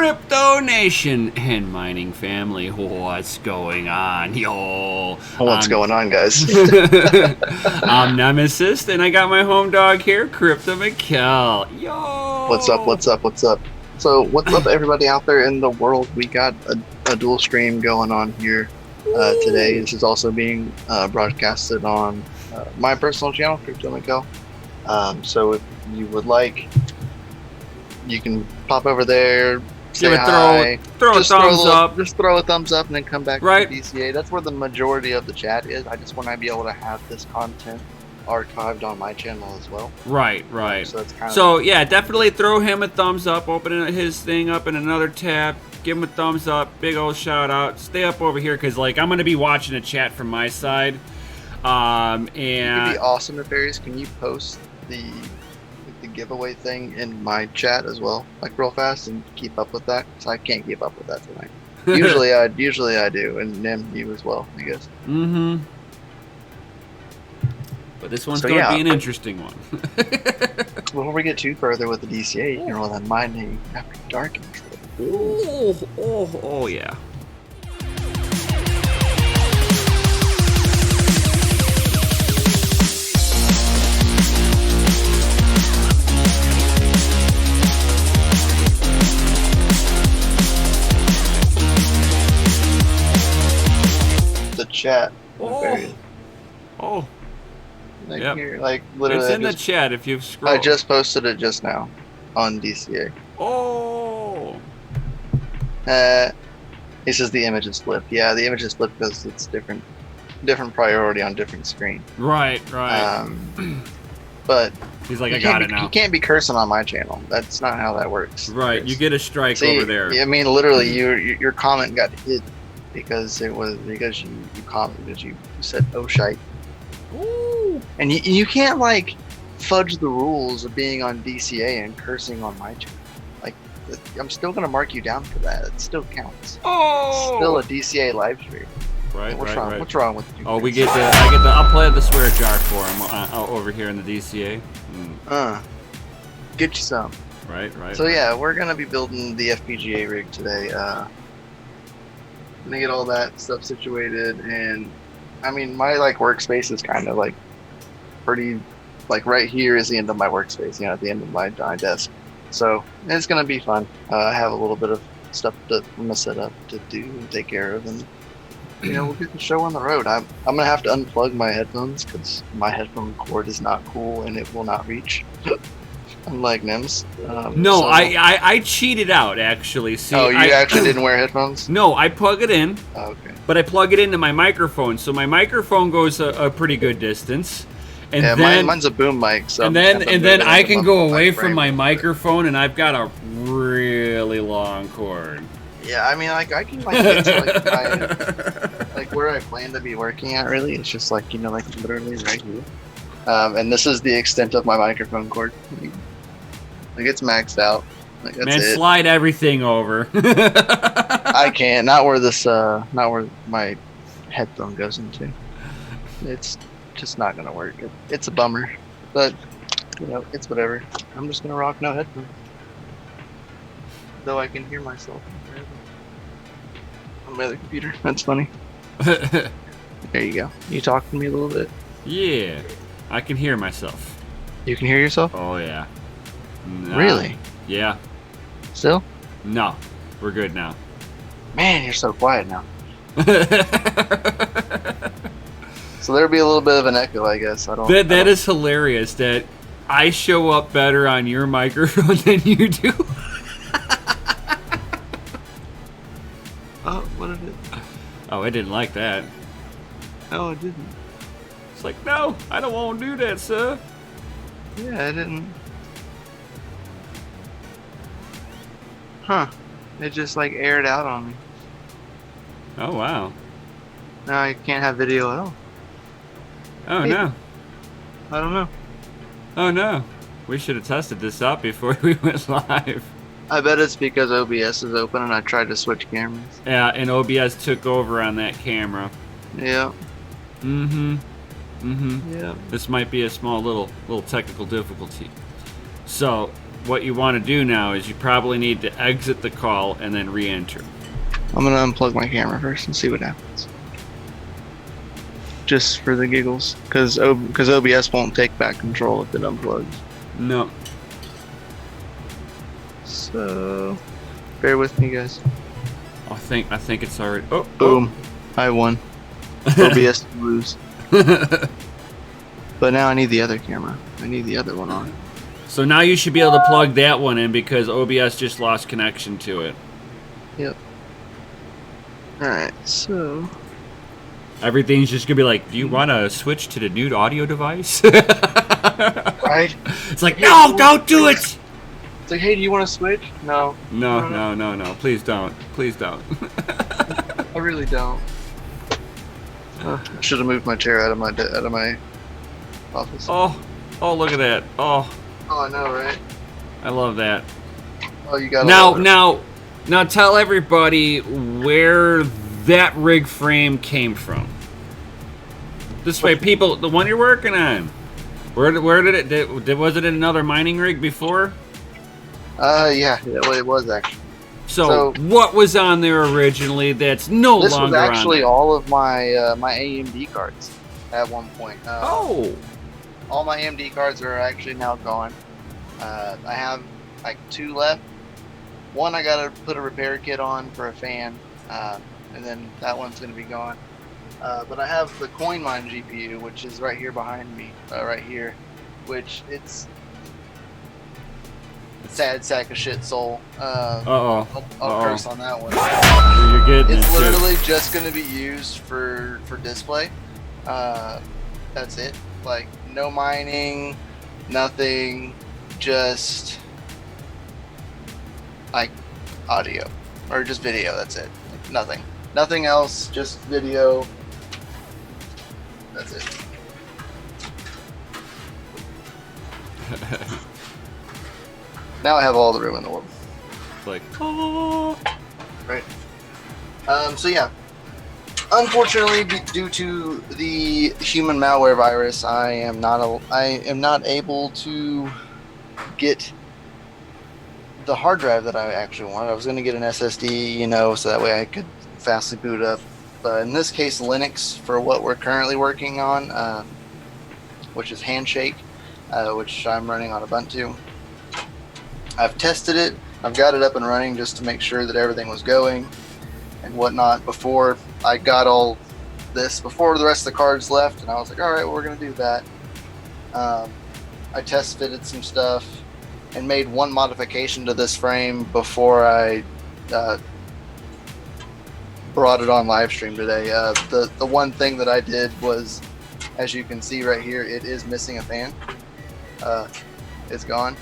Crypto Nation and mining family, what's going on, yo? What's going on, guys? I'm Nemesis, and I got my home dog here, Crypto Mikkel. Yo! What's up, what's up, what's up? So, what's up, everybody out there in the world? We got a dual stream going on here today. This is also being broadcasted on my personal channel, Crypto Mikkel. So, if you would like, you can pop over there, say hi, throw a thumbs up. Just throw a thumbs up and then come back right. to DCA. That's where the majority of the chat is. I just want to be able to have this content archived on my channel as well. Right. So it's kind of yeah, definitely throw him a thumbs up. Open his thing up in another tab. Give him a thumbs up. Big old shout out. Stay up over here because like I'm gonna be watching the chat from my side. And it'd be awesome if Aries, can you post the giveaway thing in my chat as well, like real fast, and keep up with that, because I can't keep up with that tonight. Usually I do, and Nim, you as well, I guess. Mm-hmm. But this one's going to be an interesting one. Before we get too further with the DCA, you can roll that mining after dark intro. Oh yeah. The chat. Like yep. here, like literally. It's in the chat if you scroll. I just posted it just now on DCA. Oh. He says the image is flipped. Yeah, the image is flipped because it's different priority on different screen. Right. But he's like, I got it now. You can't be cursing on my channel. That's not how that works. Right, you get a strike over there. I mean, literally, your comment got hit because you said oh shite. Ooh. And you can't like fudge the rules of being on DCA and cursing on my channel. Like, I'm still gonna mark you down for that. It still counts. Oh. It's still a DCA live stream. Right. What's wrong with you? Oh, I'll play the swear jar for him over here in the DCA. Get you some. Right. So yeah, we're gonna be building the FPGA rig today. Gonna get all that stuff situated, and I mean my like workspace is kind of like pretty, like right here is the end of my workspace, at the end of my desk. So it's gonna be fun. I have a little bit of stuff I'm gonna set up to do and take care of, and we'll get the show on the road. I'm gonna have to unplug my headphones because my headphone cord is not cool and it will not reach. Unlike Nims. No, so... I cheated out actually. See, you actually didn't wear headphones? No, I plug it in. Oh, okay. But I plug it into my microphone, so my microphone goes a pretty good distance. And yeah, then, mine's a boom mic. So and then I can go away from my microphone, and I've got a really long cord. Yeah, I mean, like I can get to like where I plan to be working at. Really, it's just like like literally right here. And this is the extent of my microphone cord. Like it's maxed out. Like that's Man, it. Slide everything over. I can't. Not where my headphone goes into. It's just not gonna work. It's a bummer, but it's whatever. I'm just gonna rock no headphones. Though I can hear myself on my other computer. That's funny. There you go. You talk to me a little bit. Yeah, I can hear myself. You can hear yourself? Oh yeah. Nah. Really? Yeah. Still? No, we're good now. Man, you're so quiet now. So there'll be a little bit of an echo, I guess. That is hilarious that I show up better on your microphone than you do. Oh, what is it? Oh, I didn't like that. No, it didn't. It's like, no, I don't want to do that, sir. Yeah, I didn't. Huh. It just like aired out on me. Oh, wow. Now I can't have video at all. Oh, no. I don't know. Oh, no. We should have tested this out before we went live. I bet it's because OBS is open and I tried to switch cameras. Yeah, and OBS took over on that camera. Yeah. Yeah. This might be a small little technical difficulty. So what you want to do now is you probably need to exit the call and then re-enter. I'm gonna unplug my camera first and see what happens. Just for the giggles, because OBS won't take back control if it unplugs. No. So, bear with me, guys. I think it's already. Oh, boom! I won. OBS to lose. But now I need the other camera. I need the other one on. So now you should be able to plug that one in because OBS just lost connection to it. Yep. All right. So. Everything's just gonna be like, do you want to switch to the new audio device? Right. It's like, no, don't do it. It's like, hey, do you want to switch? No. No. Please don't. Please don't. I really don't. I should have moved my chair out of my office. Oh, look at that. Oh, I know, right? I love that. Oh, you got now tell everybody where that rig frame came from. This way, people, the one you're working on. Where did it? Was it in another mining rig before? Yeah, it was actually. So what was on there originally? That's no longer on there? This was actually all of my my AMD cards at one point. Oh. All my AMD cards are actually now gone. I have like 2 left. One I gotta put a repair kit on for a fan. And then that one's going to be gone. But I have the CoinMine GPU, which is right here behind me, right here, which it's sad sack of shit soul. I'll curse on that one. You're getting it's literally just going to be used for display. That's it. Like no mining, nothing, just like audio or just video. That's it. Nothing. Nothing else, just video. That's it. Now I have all the room in the world. Like, right. So yeah. Unfortunately, due to the human malware virus, I am not able to get the hard drive that I actually wanted. I was going to get an SSD, so that way I could fastly boot up. But in this case, Linux for what we're currently working on, which is Handshake, which I'm running on Ubuntu. I've tested it. I've got it up and running just to make sure that everything was going and whatnot before I got all this, before the rest of the cards left, and I was like, all right, well, we're going to do that. I test fitted some stuff and made one modification to this frame before I brought it on LiveStream today. The one thing that I did was, as you can see right here, it is missing a fan. It's gone,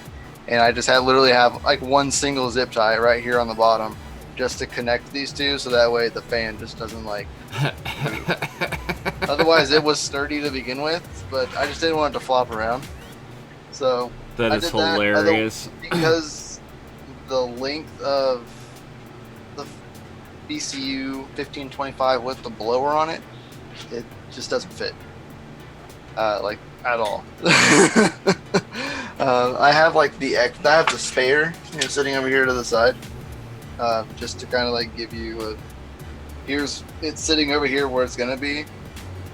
and I just literally have like one single zip tie right here on the bottom, just to connect these two, so that way the fan just doesn't like. Otherwise, it was sturdy to begin with, but I just didn't want it to flop around. So that is hilarious. Because the length of the BCU 1525 with the blower on it, it just doesn't fit, like at all. I have like I have the spare, sitting over here to the side, just to kind of like give you it's sitting over here where it's gonna be,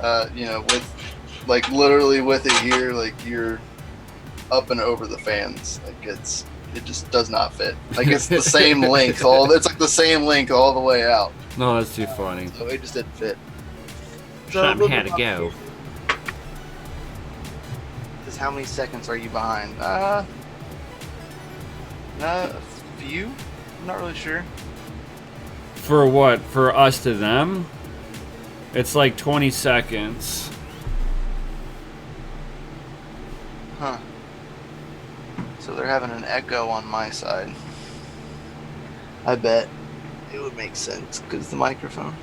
with like literally with it here, like you're up and over the fans, like it just does not fit. Like it's the same length, it's like the same length all the way out. No, that's too funny. So it just didn't fit. Something had to go. Just how many seconds are you behind? A few? I'm not really sure. For what? For us to them? It's like 20 seconds. Huh. So they're having an echo on my side. I bet it would make sense because the microphone.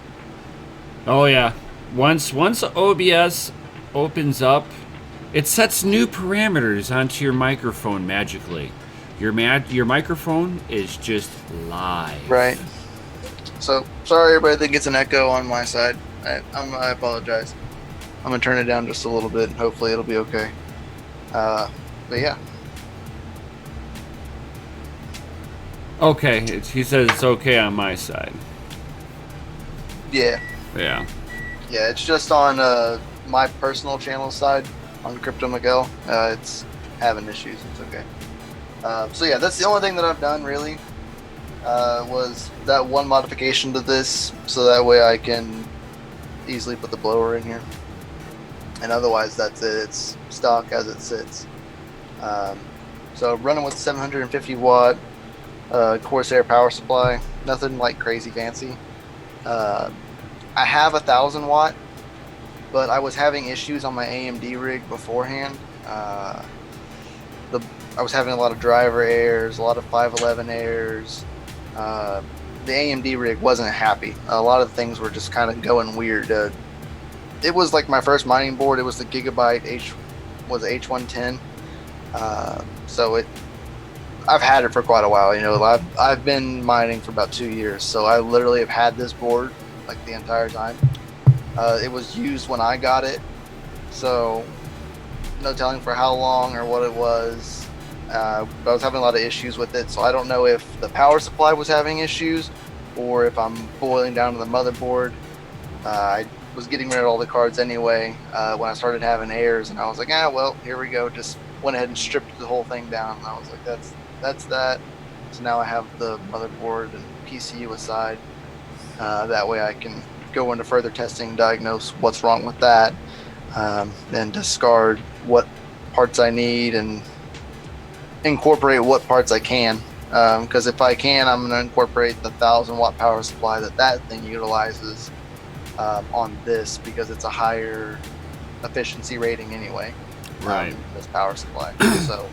Oh yeah. Once OBS opens up, it sets new parameters onto your microphone magically. Your microphone is just live. Right. So sorry everybody that gets an echo on my side. I apologize. I'm gonna turn it down just a little bit and hopefully it'll be okay. But yeah. Okay, he says it's okay on my side. Yeah. Yeah. Yeah, it's just on my personal channel side on Crypto Miguel. It's having issues. It's okay. So yeah, that's the only thing that I've done really. Was that one modification to this, so that way I can easily put the blower in here. And otherwise, that's it. It's stock as it sits. So running with 750 watt Corsair power supply, nothing like crazy fancy. I have 1,000 watt, but I was having issues on my AMD rig beforehand. I was having a lot of driver errors, a lot of 511 errors. The AMD rig wasn't happy. A lot of things were just kind of going weird. It was like my first mining board. It was the Gigabyte H110. So I've had it for quite a while. You know, I've been mining for about 2 years, so I literally have had this board like the entire time. It was used when I got it, so no telling for how long or what it was. But I was having a lot of issues with it, so I don't know if the power supply was having issues or if I'm boiling down to the motherboard. I was getting rid of all the cards anyway when I started having errors, and I was like, well, here we go. Just went ahead and stripped the whole thing down, and I was like, that's that. So now I have the motherboard and PCU aside. That way I can go into further testing, diagnose what's wrong with that, and discard what parts I need and incorporate what parts I can. Because if I can, I'm going to incorporate the 1,000 watt power supply that thing utilizes on this, because it's a higher efficiency rating anyway. Right. This power supply. So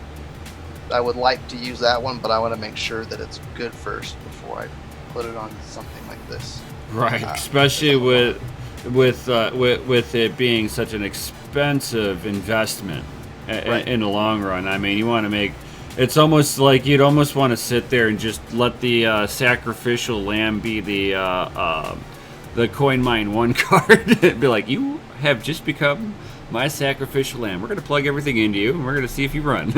I would like to use that one, but I want to make sure that it's good first before I put it on something like this. Right, especially with it being such an expensive investment in the long run. I mean, you want to make it's almost like you'd almost want to sit there and just let the sacrificial lamb be the coin mine 1 card. Be like, you have just become my sacrificial lamb. We're gonna plug everything into you, and we're gonna see if you run.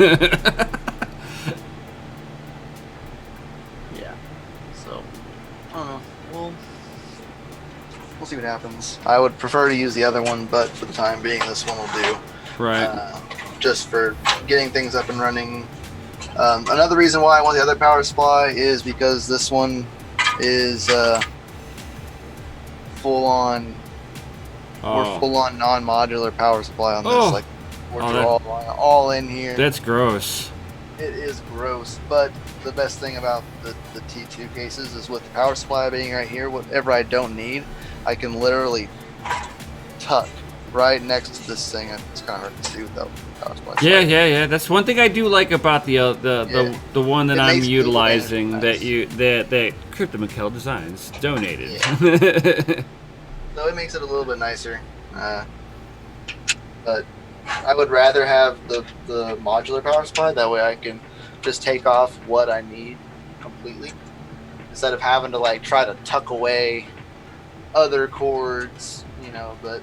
Yeah. So I don't know. We'll see what happens. I would prefer to use the other one, but for the time being, this one will do. Right. Just for getting things up and running. Another reason why I want the other power supply is because this one is full on. We're full on non-modular power supply on this. Like we're all in here. That's gross. It is gross, but the best thing about the T2 cases is with the power supply being right here, whatever I don't need, I can literally tuck right next to this thing. It's kind of hard to see without the power supply. Yeah. That's one thing I do like about the one that I'm utilizing nice. that Crypto Miguel Designs donated. Yeah. So it makes it a little bit nicer, but I would rather have the modular power supply. That way I can just take off what I need completely, instead of having to like try to tuck away other cords, you know. But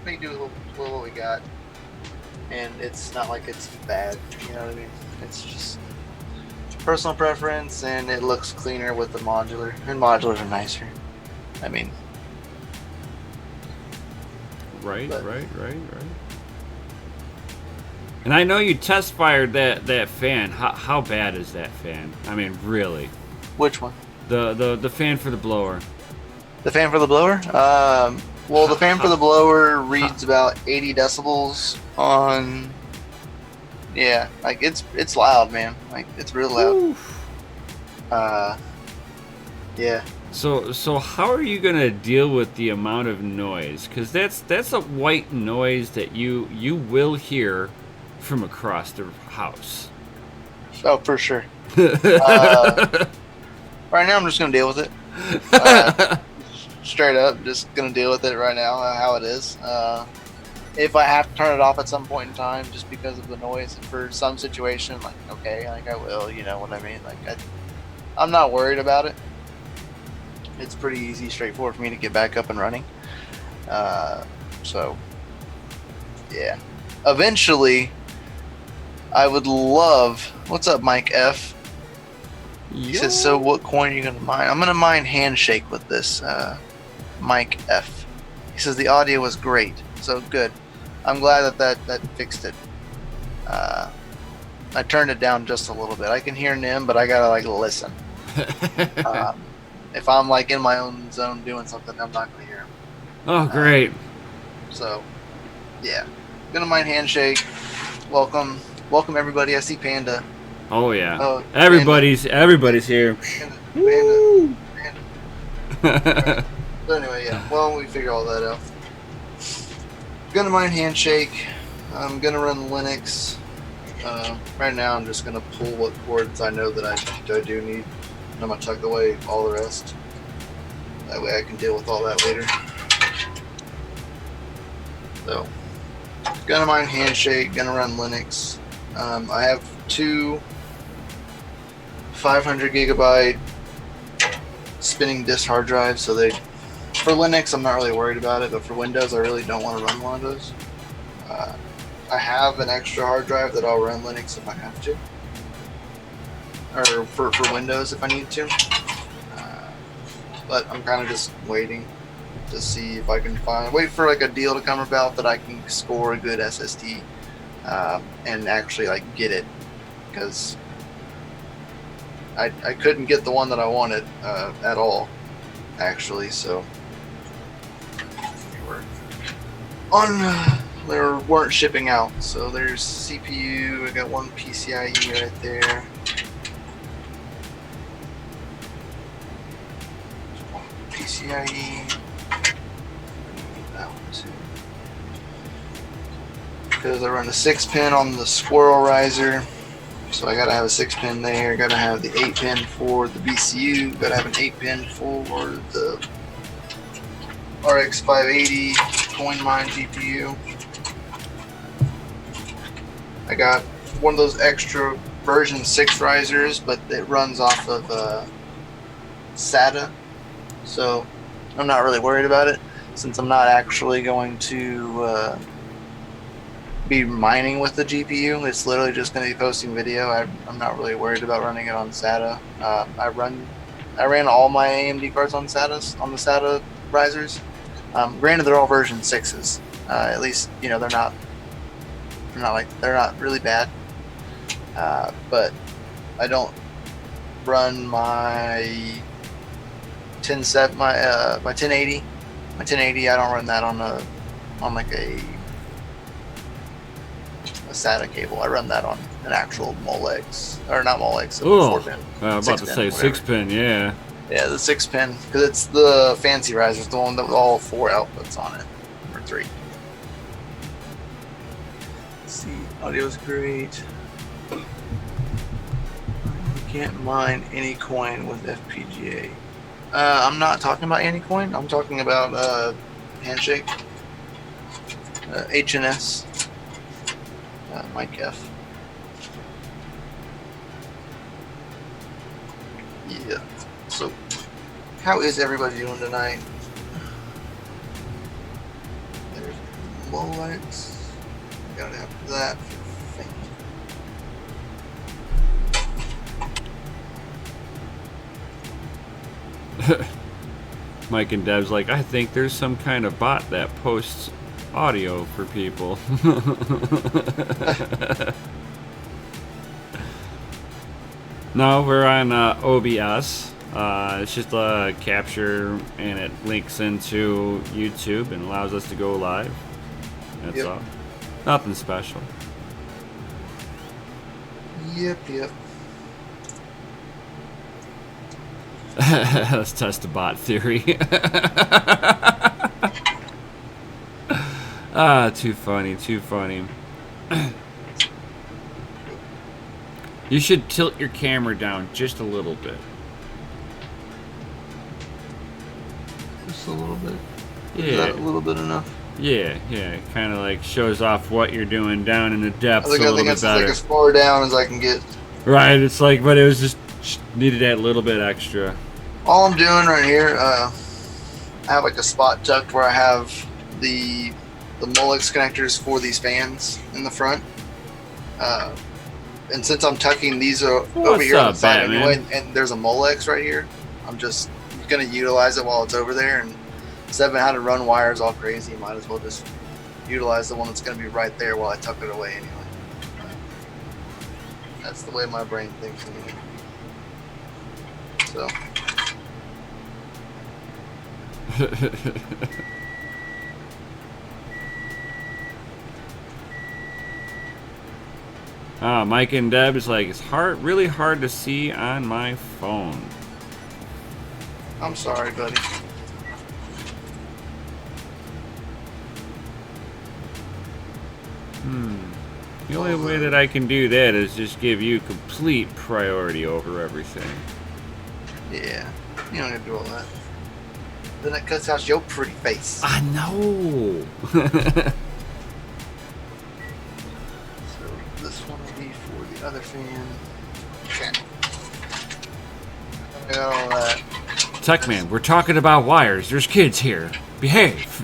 we do what we got, and it's not like it's bad, you know what I mean? It's just personal preference, and it looks cleaner with the modular, and modulars are nicer. I mean. Right. And I know you test fired that fan. How bad is that fan? I mean, really? Which one? The fan for the blower. The fan for the blower? Well, the fan for the blower reads about 80 decibels on. Yeah, like it's loud, man. Like it's real loud. Oof. Yeah. So how are you gonna deal with the amount of noise? Because that's a white noise that you will hear from across the house. Oh, for sure. Right now, I'm just gonna deal with it. Straight up, just gonna deal with it right now, how it is. If I have to turn it off at some point in time, just because of the noise, for some situation, like okay, like I will. You know what I mean? Like I'm not worried about it. It's pretty easy, straightforward for me to get back up and running. So, yeah. Eventually, I would love. What's up, Mike F? He says, so what coin are you going to mine? I'm going to mine Handshake with this Mike F. He says the audio was great. So good. I'm glad that fixed it. I turned it down just a little bit. I can hear Nim, but I got to like listen. If I'm like in my own zone doing something, I'm not going to hear him. Oh, great. So, yeah. Going to mine Handshake. Welcome everybody. I see Panda. Oh yeah. Oh, everybody's here. Panda. Right. So anyway, yeah. Well, we figure all that out. Gonna mine Handshake. I'm gonna run Linux. Right now, I'm just gonna pull what cords I know that I do need. And I'm gonna tuck away all the rest. That way, I can deal with all that later. So, gonna mine Handshake. Gonna run Linux. I have 2 500 gigabyte spinning disk hard drives, so for Linux I'm not really worried about it, but for Windows I really don't want to run one of those. I have an extra hard drive that I'll run Linux if I have to, or for Windows if I need to, but I'm kind of just waiting to see if I can wait for like a deal to come about that I can score a good SSD and actually like get it, because I couldn't get the one that I wanted at all, actually. So they weren't shipping out. So there's CPU. I got one PCIe right there. PCIe. That one too. Because I run a 6-pin on the Squirrel Riser. So I gotta have a 6-pin there, gotta have the 8-pin for the BCU, gotta have an 8-pin for the RX 580 coin mine GPU. I got one of those extra version 6 risers, but it runs off of SATA, so I'm not really worried about it, since I'm not actually going to be mining with the GPU. It's literally just going to be posting video. I'm not really worried about running it on SATA. I ran all my AMD cards on the SATA risers. Granted, they're all version 6s. At least they're not really bad. But I don't run my 1080. My 1080. I don't run that on like a SATA cable. I run that on an actual Molex, or not Molex. 4-pin. I was about to say 6-pin. Yeah. Yeah, the 6-pin, because it's the fancy riser, the one with all 4 outputs on it, or 3. Let's see, audio's great. You can't mine any coin with FPGA. I'm not talking about any coin. I'm talking about Handshake, HNS. Mike F. Yeah. So, how is everybody doing tonight? There's Molex. Gotta have that. Mike and Deb's like, I think there's some kind of bot that posts audio for people. No, we're on OBS. It's just a capture, and it links into YouTube and allows us to go live. That's all. Nothing special. Yep. Let's test the bot theory. Too funny. You should tilt your camera down just a little bit. Just a little bit? Yeah. Is that a little bit enough? Yeah. It kind of like shows off what you're doing down in the depths a little bit better. Like as far down as I can get. Right, it's like, but it was just needed that little bit extra. All I'm doing right here, I have like a spot tucked where I have the Molex connectors for these fans in the front. And since I'm tucking these over What's here on up, the side Batman? anyway, and there's a Molex right here, I'm just gonna utilize it while it's over there. And instead of having to run wires all crazy, might as well just utilize the one that's gonna be right there while I tuck it away anyway. That's the way my brain thinks anyway. So. Mike and Deb is like, it's really hard to see on my phone. I'm sorry, buddy. The only way that I can do that is just give you complete priority over everything. Yeah, you don't have to do all that. Then it cuts out your pretty face. I know. So this one will be for the other fan. Okay. I got all that. Techman, we're talking about wires. There's kids here. Behave.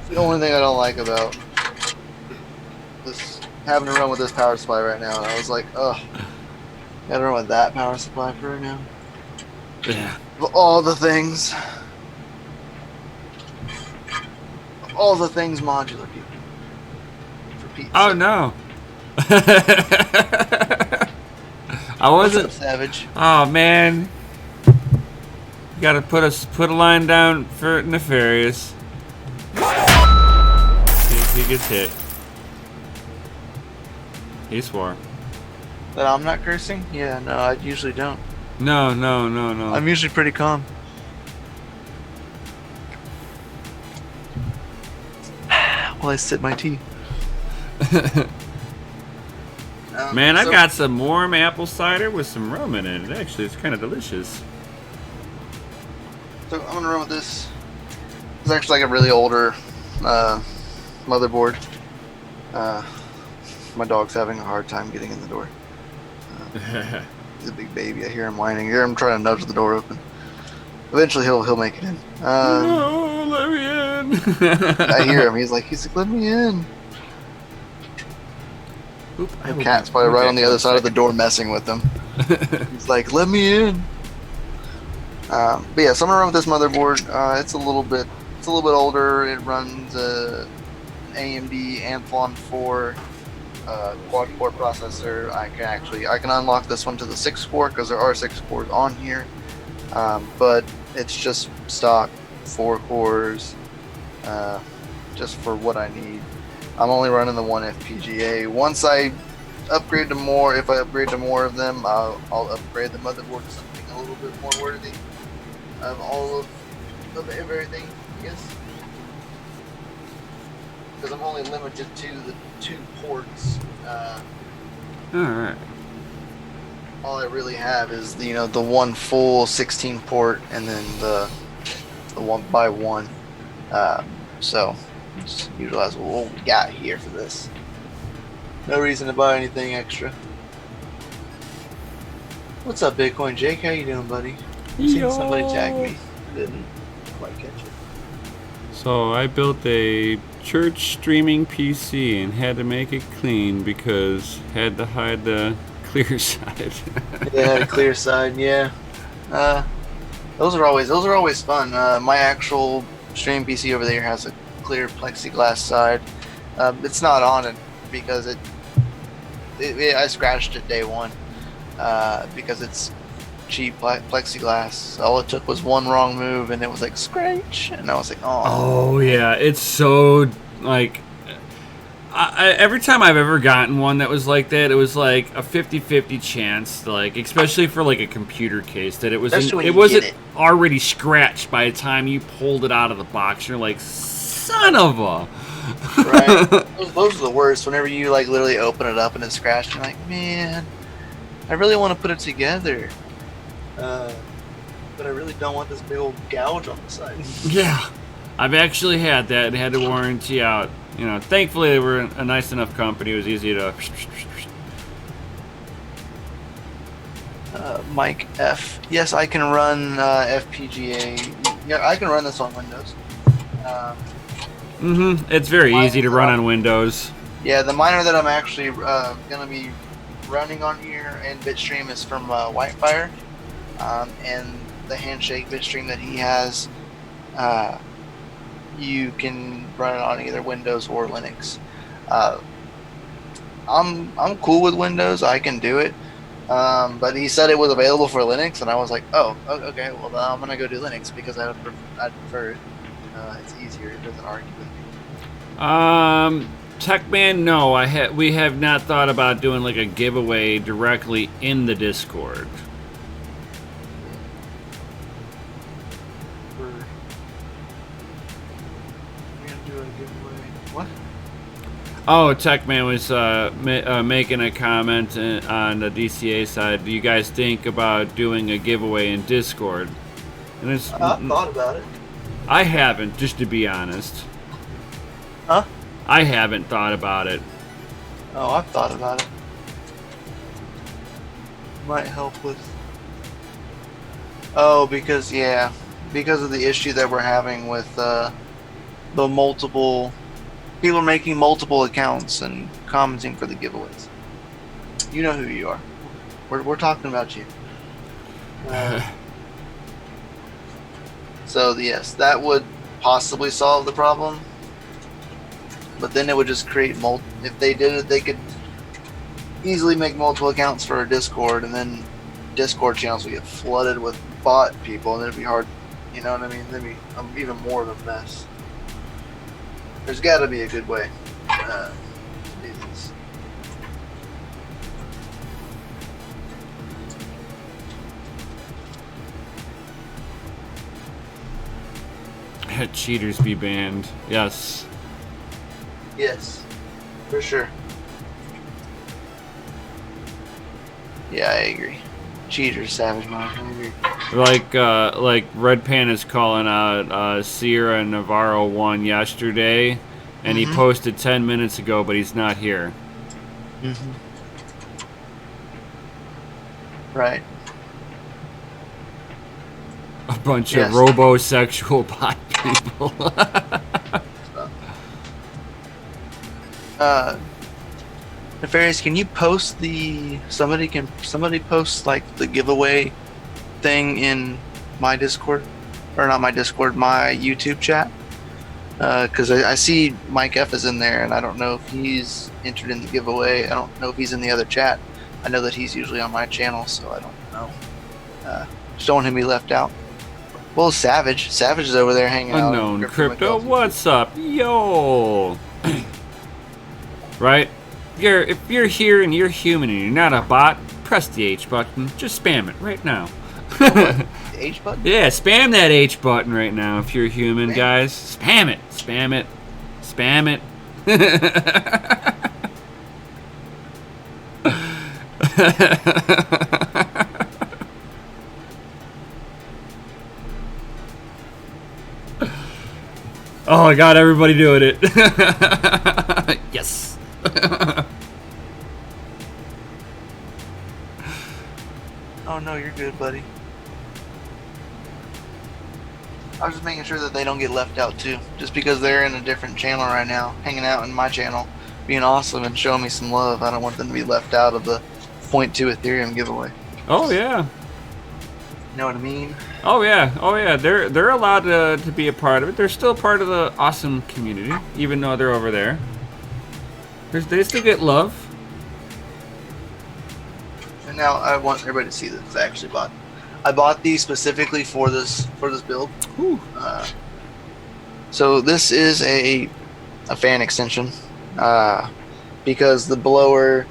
The only thing I don't like about this having to run with this power supply right now, and I was like, ugh, gotta run with that power supply for right now. Yeah. Of all the things modular, people. For Pete's Oh sake. no. I wasn't. What's up, Savage? Oh man. You gotta put a line down for Nefarious. See if he gets hit. He swore. That I'm not cursing? Yeah, no, I usually don't. No. I'm usually pretty calm. While I sip my tea. Man, I've got some warm apple cider with some rum in it. Actually, it's kind of delicious. So I'm gonna run with this. It's actually like a really older motherboard. My dog's having a hard time getting in the door. He's a big baby. I hear him whining. I hear him trying to nudge the door open. Eventually, he'll make it in. No, let me in. I hear him. He's like, let me in. Oop, The cat's probably right on the other side of the door messing with him. He's like, let me in. But yeah, so I'm gonna run with this motherboard. It's a little bit older. It runs an AMD Athlon 4 quad-core processor. I can unlock this one to the 6 core because there are 6 cores on here, but it's just stock 4 cores, just for what I need. I'm only running the one FPGA. Once I upgrade to more, if I upgrade to more of them, I'll upgrade the motherboard to something a little bit more worthy of all of everything, I guess. Because I'm only limited to the 2 ports. Alright. All I really have is the one full 16 port and then the 1x1. So just utilize what we got here for this. No reason to buy anything extra. What's up, Bitcoin Jake? How you doing, buddy? I seen somebody tag me. Didn't quite catch it. So I built a church streaming PC and had to make it clean because had to hide the clear side. Yeah, the clear side. Yeah. Those are always fun. My actual stream PC over there has a clear plexiglass side. It's not on it because I scratched it day one because it's cheap plexiglass. All it took was one wrong move and it was like scratch, and I was like, oh yeah, it's so like every time I've ever gotten one that was like that, it was like a 50-50 chance, like especially for like a computer case, that it wasn't already scratched by the time you pulled it out of the box. You're like, son of a right. Those are the worst. Whenever you like literally open it up and it's scratched, you're like, man, I really want to put it together, but I really don't want this big old gouge on the side. Yeah, I've actually had that and had to warranty out. You know, thankfully they were a nice enough company. It was easy to. Mike F. Yes, I can run FPGA. Yeah, I can run this on Windows. It's very easy to run on Windows. Yeah, the miner that I'm actually gonna be running on here and Bitstream is from Whitefire, and the Handshake Bitstream that he has, you can run it on either Windows or Linux. I'm cool with Windows. I can do it. But he said it was available for Linux, and I was like, oh, okay. Well, I'm gonna go do Linux because I prefer it. It's easier. It doesn't argue with me. Techman, no, we have not thought about doing like a giveaway directly in the Discord. We're gonna do a giveaway. What? Oh, Techman was making a comment on the DCA side. Do you guys think about doing a giveaway in Discord? And it's, I've thought about it. I haven't, just to be honest. Huh? I haven't thought about it. Oh, I've thought about it. Might help with. Oh, because of the issue that we're having with the multiple people are making multiple accounts and commenting for the giveaways. You know who you are. We're talking about you. So yes, that would possibly solve the problem. But then it would just create if they did it, they could easily make multiple accounts for a Discord, and then Discord channels would get flooded with bot people, and it'd be hard. You know what I mean? It'd be even more of a mess. There's got to be a good way to do this. Cheaters be banned. Yes. Yes, for sure. Yeah, I agree. Cheaters, savage mode. I agree. Like Red Pan is calling out Sierra Navarro won yesterday, and he posted 10 minutes ago, but he's not here. Right. A bunch of robosexual bot people. Nefarious, can you post somebody post like the giveaway thing in my Discord, or not my Discord, my YouTube chat? Because I see Mike F is in there, and I don't know if he's entered in the giveaway. I don't know if he's in the other chat. I know that he's usually on my channel, so I don't know. Just don't want him to be left out. Well, Savage is over there hanging out. Unknown Crypto, what's up, yo? Right? If you're here and you're human and you're not a bot, press the H button. Just spam it right now. The H button? Yeah, spam that H button right now if you're human, guys. Spam it. Spam it. Spam it. Oh, I got everybody doing it. Yes. Oh no, you're good, buddy. I was just making sure that they don't get left out too. Just because they're in a different channel right now, hanging out in my channel, being awesome and showing me some love. I don't want them to be left out of the 0.2 Ethereum giveaway. Oh yeah. You know what I mean? Oh yeah. Oh yeah. They're allowed to be a part of it. They're still part of the awesome community, even though they're over there. They still get love. And now I want everybody to see this. I bought these specifically for this build. So this is a fan extension, because the blower,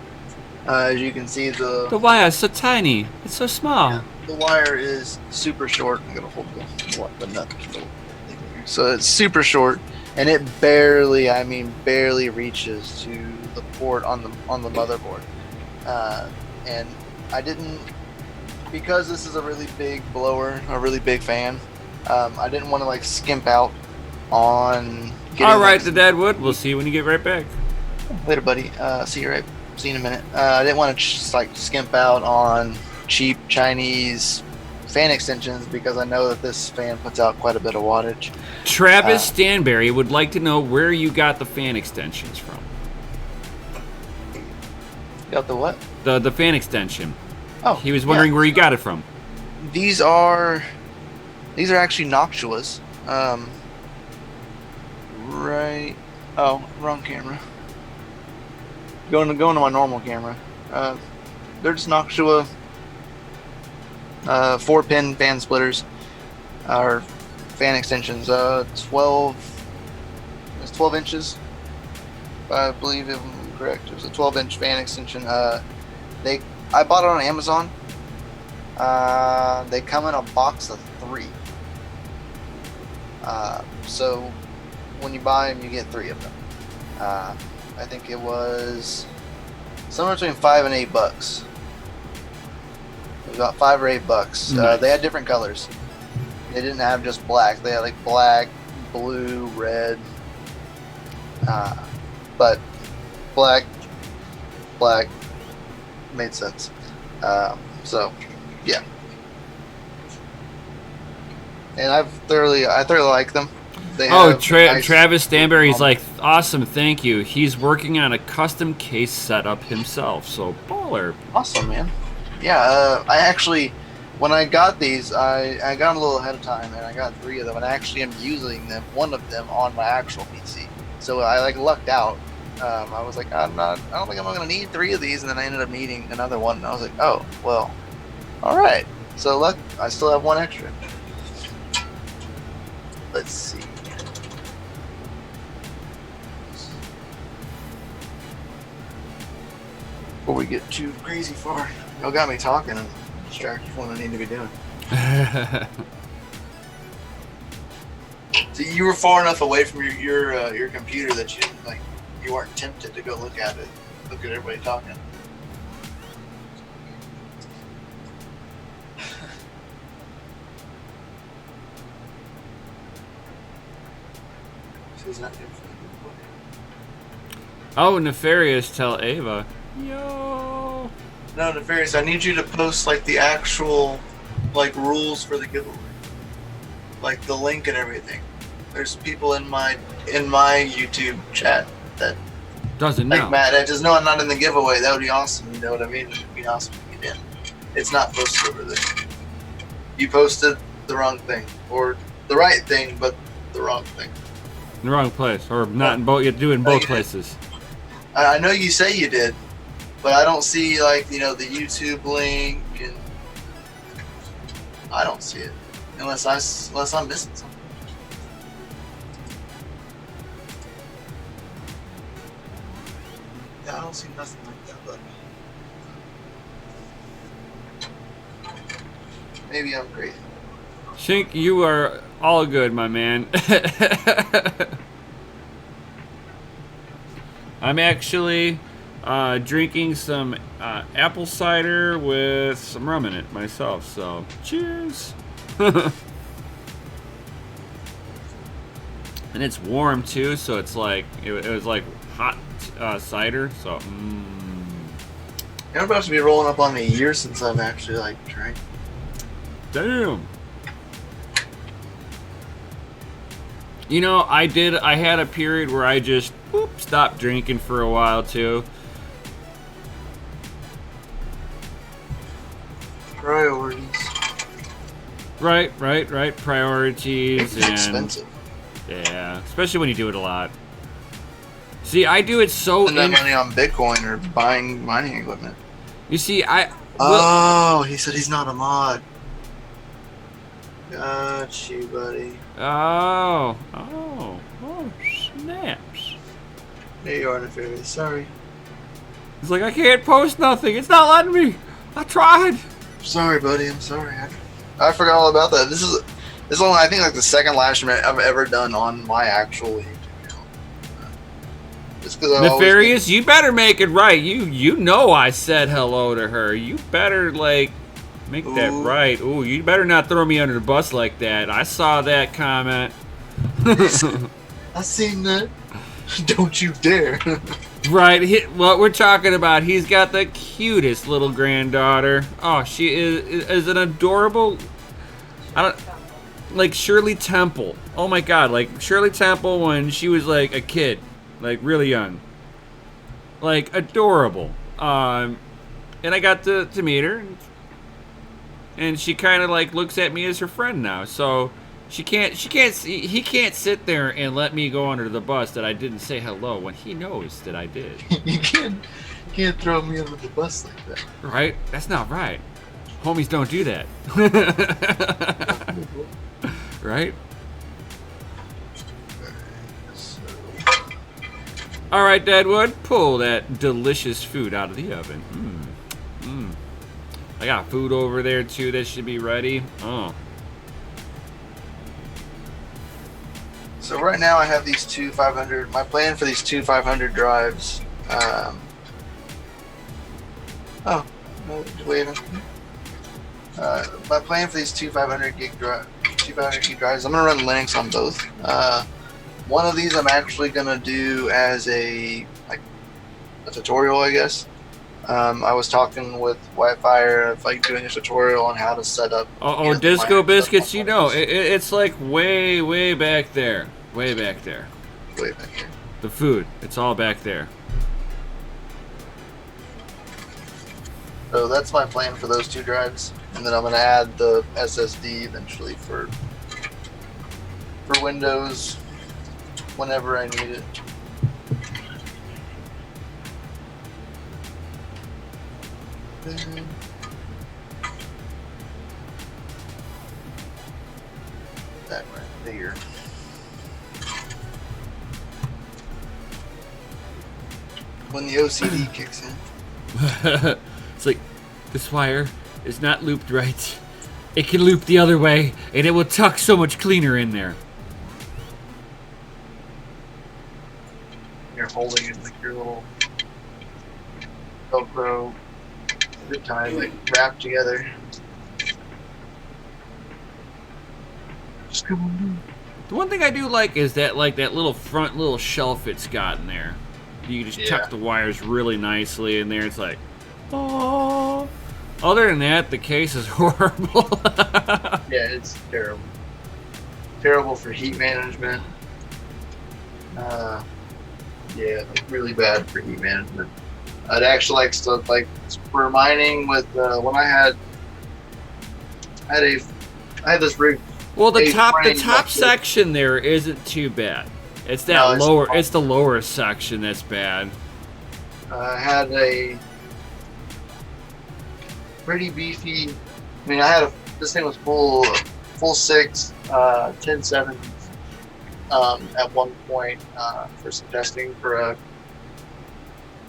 as you can see, the wire is so tiny. It's so small. Yeah, the wire is super short. I'm gonna hold the nut. So it's super short, and it barely reaches to the port on the motherboard. And I didn't, because this is a really big blower, a really big fan. I didn't want to like skimp out on getting. All right, the Deadwood. We'll see you when you get right back. Later, buddy. See you in a minute. I didn't want to just like skimp out on cheap Chinese fan extensions because I know that this fan puts out quite a bit of wattage. Travis Stanberry would like to know where you got the fan extensions from. Got the what? The fan extension. Oh, He was wondering where you got it from. These are actually Noctuas. Right. Oh, wrong camera. Going to my normal camera. They're just Noctua 4-pin fan splitters, or fan extensions. 12. It's 12 inches. I believe if I'm correct. It was a 12-inch fan extension. I bought it on Amazon. They come in a box of 3. So when you buy them, you get 3 of them. I think it was somewhere between $5 and $8. It was about $5 or $8. Nice. They had different colors. They didn't have just black. They had like black, blue, red. But black made sense. So yeah. And I thoroughly like them. They have nice Travis Stanberry's like, awesome, thank you. He's working on a custom case setup himself, so baller. Awesome, man. Yeah, I actually, when I got these, I got them a little ahead of time, and I got 3 of them, and I actually am using them, one of them, on my actual PC. So I like lucked out. I was like, I don't think I'm gonna need 3 of these, and then I ended up needing another one, and I was like, oh, well, all right. So look, I still have 1 extra. Let's see. Before we get too crazy far, y'all got me talking and distracted from what I need to be doing. So you were far enough away from your computer that you weren't tempted to go look at it, look at everybody talking. He's not here for Oh, Nefarious, tell Ava. Yo. No, Nefarious, I need you to post like the actual rules for the giveaway. Like the link and everything. There's people in my YouTube chat that Doesn't know. like Matt, I just know I'm not in the giveaway. That would be awesome, you know what I mean? It would be awesome to get in. It's not posted over there. You posted the wrong thing. Or the right thing, but the wrong thing. In the wrong place, or not in both. You do it in both places. I know you say you did, but I don't see the YouTube link, and I don't see it unless I'm missing something. Yeah, I don't see nothing like that, but maybe I'm crazy. Shink, you are all good, my man. I'm actually drinking some apple cider with some rum in it myself, so cheers. And it's warm too, so it's like it was like hot cider, so You're about to be rolling up on me a year since I've actually drank. Damn. You know, I had a period where I just stopped drinking for a while too. Priorities. Right. Priorities. It's and expensive. Yeah, especially when you do it a lot. See, I do it so. Spend that money on Bitcoin or buying mining equipment. You see, he said he's not a mod. Got you, buddy. Oh, snaps. There you are, Nefarious. Sorry. It's like, I can't post nothing. It's not letting me. I tried. Sorry, buddy. I'm sorry. I forgot all about that. This is only, I think, the second live stream I've ever done on my actual YouTube channel. Just because Nefarious, you better make it right. You know I said hello to her. You better make that right. Ooh, you better not throw me under the bus like that. I saw that comment. I seen that. Don't you dare. Right, what we're talking about, he's got the cutest little granddaughter. Oh, she is an adorable, like Shirley Temple. Oh my God, like Shirley Temple when she was a kid, really young. Adorable. And I got to meet her, and she kind of like looks at me as her friend now. So he can't sit there and let me go under the bus that I didn't say hello when he knows that I did. You can't throw me under the bus like that. Right? That's not right. Homies don't do that. Right? All right, Deadwood, pull that delicious food out of the oven. I got food over there too that should be ready. Oh. So right now I have these two 500. My plan for these two 500 drives. Oh, no, waving. My plan for these two 500 gig drives. I'm gonna run Linux on both. One of these I'm actually gonna do as a tutorial, I guess. I was talking with Wi-Fi of like doing a tutorial on how to set up. Oh, Disco Biscuits, you know, it's like way back there. Way back there. Way back there. The food, it's all back there. So that's my plan for those two drives, and then I'm gonna add the SSD eventually for Windows whenever I need it. That right there. When the OCD kicks in. It's like, this wire is not looped right. It can loop the other way, and it will tuck so much cleaner in there. You're holding it like your little Velcro zip ties, like wrapped together. Just come on. The one thing I do like is that that little front little shelf it's got in there. You can just tuck the wires really nicely in there. It's like, oh. Other than that, the case is horrible. Yeah, it's terrible. Terrible for heat management. Yeah, really bad for heat management. I'd actually like stuff like for mining with when I had this rig. Well, the top section there isn't too bad. It's that it's the lower section that's bad. I had a pretty beefy. I mean, this thing was full 6 10.7s at one point for some testing for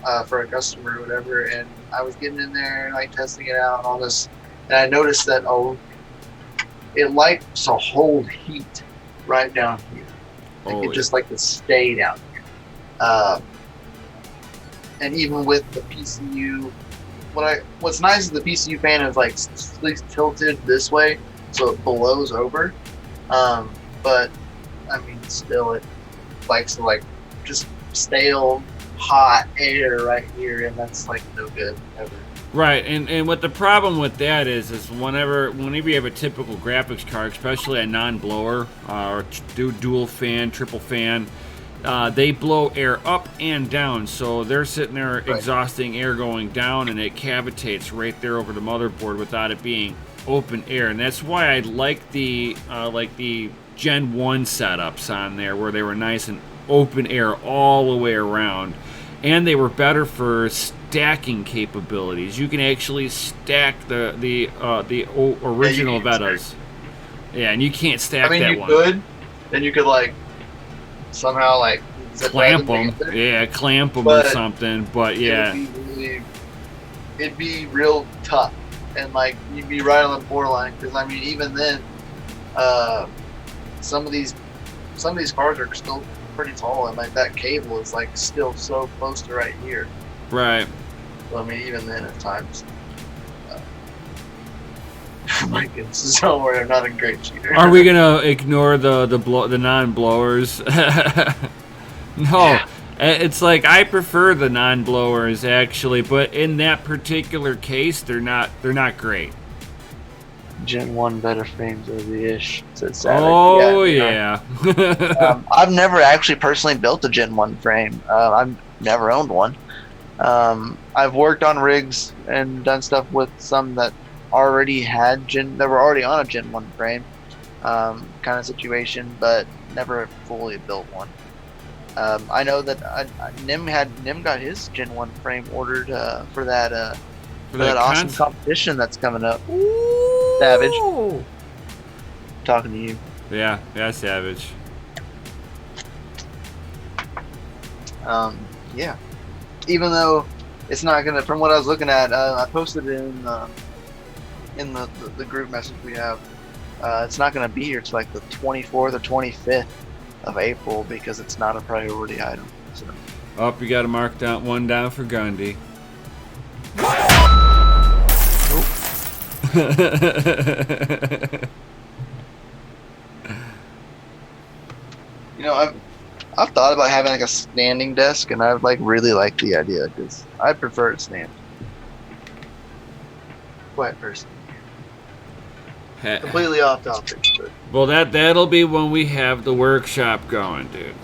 a customer or whatever, and I was getting in there and like testing it out and all this, and I noticed that it likes to hold heat right down here. Like it just like to stay down here. And even with the PCU, what's nice is the PCU fan is like tilted this way, so it blows over. But I mean, still it likes to like just stale hot air right here, and that's like no good ever. Right, and what the problem with that is whenever you have a typical graphics card, especially a non-blower or dual fan, triple fan, they blow air up and down, so they're sitting there exhausting air going down, and it cavitates right there over the motherboard without it being open air, and that's why I like the Gen 1 setups on there, where they were nice and open air all the way around. And they were better for stacking capabilities. You can actually stack the original Vetas. Yeah, and you can't stack that one. You could. Then you could like somehow like clamp them. Yeah, clamp them or something. But yeah, it'd be real tough, and like you'd be right on the borderline. Because I mean, even then, some of these cards are still pretty tall, and like that cable is like still so close to right here. Right. So I mean, even then at times, my goodness, so we're not a great cheater. Are we gonna ignore the non-blowers? No, yeah. It's like I prefer the non-blowers actually, but in that particular case, they're not great. Gen 1 better frames are the ish. Oh, yeah. I've never actually personally built a Gen 1 frame. I've never owned one. I've worked on rigs and done stuff with some that already had that were already on a Gen 1 frame, kind of situation, but never fully built one. I know that Nim got his Gen 1 frame ordered for that awesome competition that's coming up. Ooh. Savage. Talking to you. Yeah, Savage. Yeah. Even though it's not gonna, from what I was looking at, I posted it in the group message we have. It's not gonna be here till like the 24th or 25th of April because it's not a priority item. So. Oh, you got to mark one down for Gundy. You know, I've thought about having like a standing desk, and I like really like the idea because I prefer to stand. Quiet person. Completely off topic. But. Well, that'll be when we have the workshop going, dude.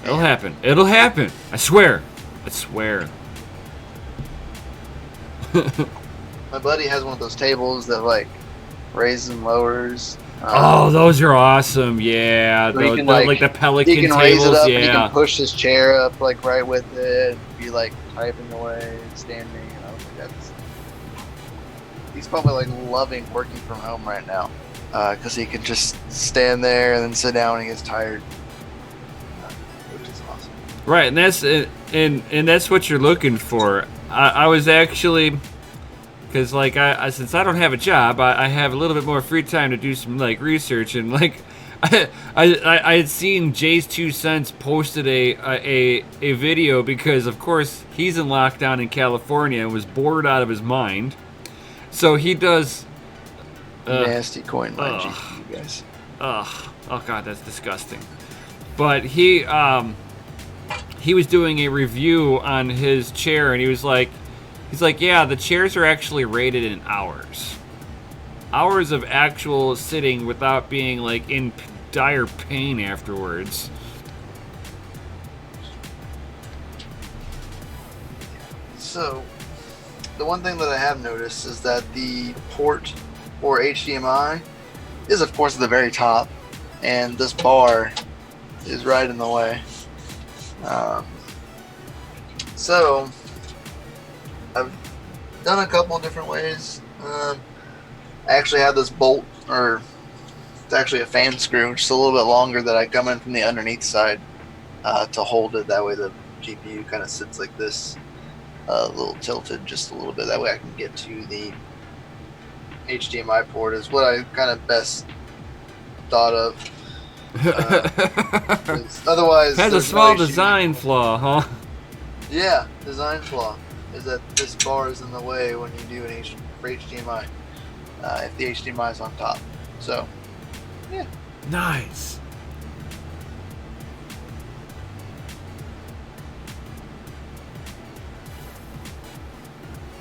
It'll happen. It'll happen. I swear. My buddy has one of those tables that like raises and lowers. Oh, those are awesome. Yeah, so can, like the Pelican tables. He can raise it up, yeah. And he can push his chair up like right with it. Be like typing away, standing. You know, he's probably like loving working from home right now because he can just stand there and then sit down when he gets tired, which is awesome. Right, and that's what you're looking for. I was actually. Because, like, since I don't have a job, I have a little bit more free time to do some, like, research. And, like, I had seen Jay's 2 Cents posted a video because, of course, he's in lockdown in California and was bored out of his mind. So he does... nasty coin my GPU, you guys. Oh, God, that's disgusting. But he was doing a review on his chair, and he's like, yeah, the chairs are actually rated in hours. Hours of actual sitting without being, like, in dire pain afterwards. So, the one thing that I have noticed is that the port for HDMI is, of course, at the very top, and this bar is right in the way. So... I've done a couple of different ways. I actually have this bolt, or it's actually a fan screw, which is a little bit longer that I come in from the underneath side to hold it. That way the GPU kind of sits like this, a little tilted just a little bit. That way I can get to the HDMI port is what I kind of best thought of. Otherwise, has a small design flaw, huh? Yeah, design flaw. Is that this bar is in the way when you do an for HDMI, if the HDMI is on top. So, yeah. Nice.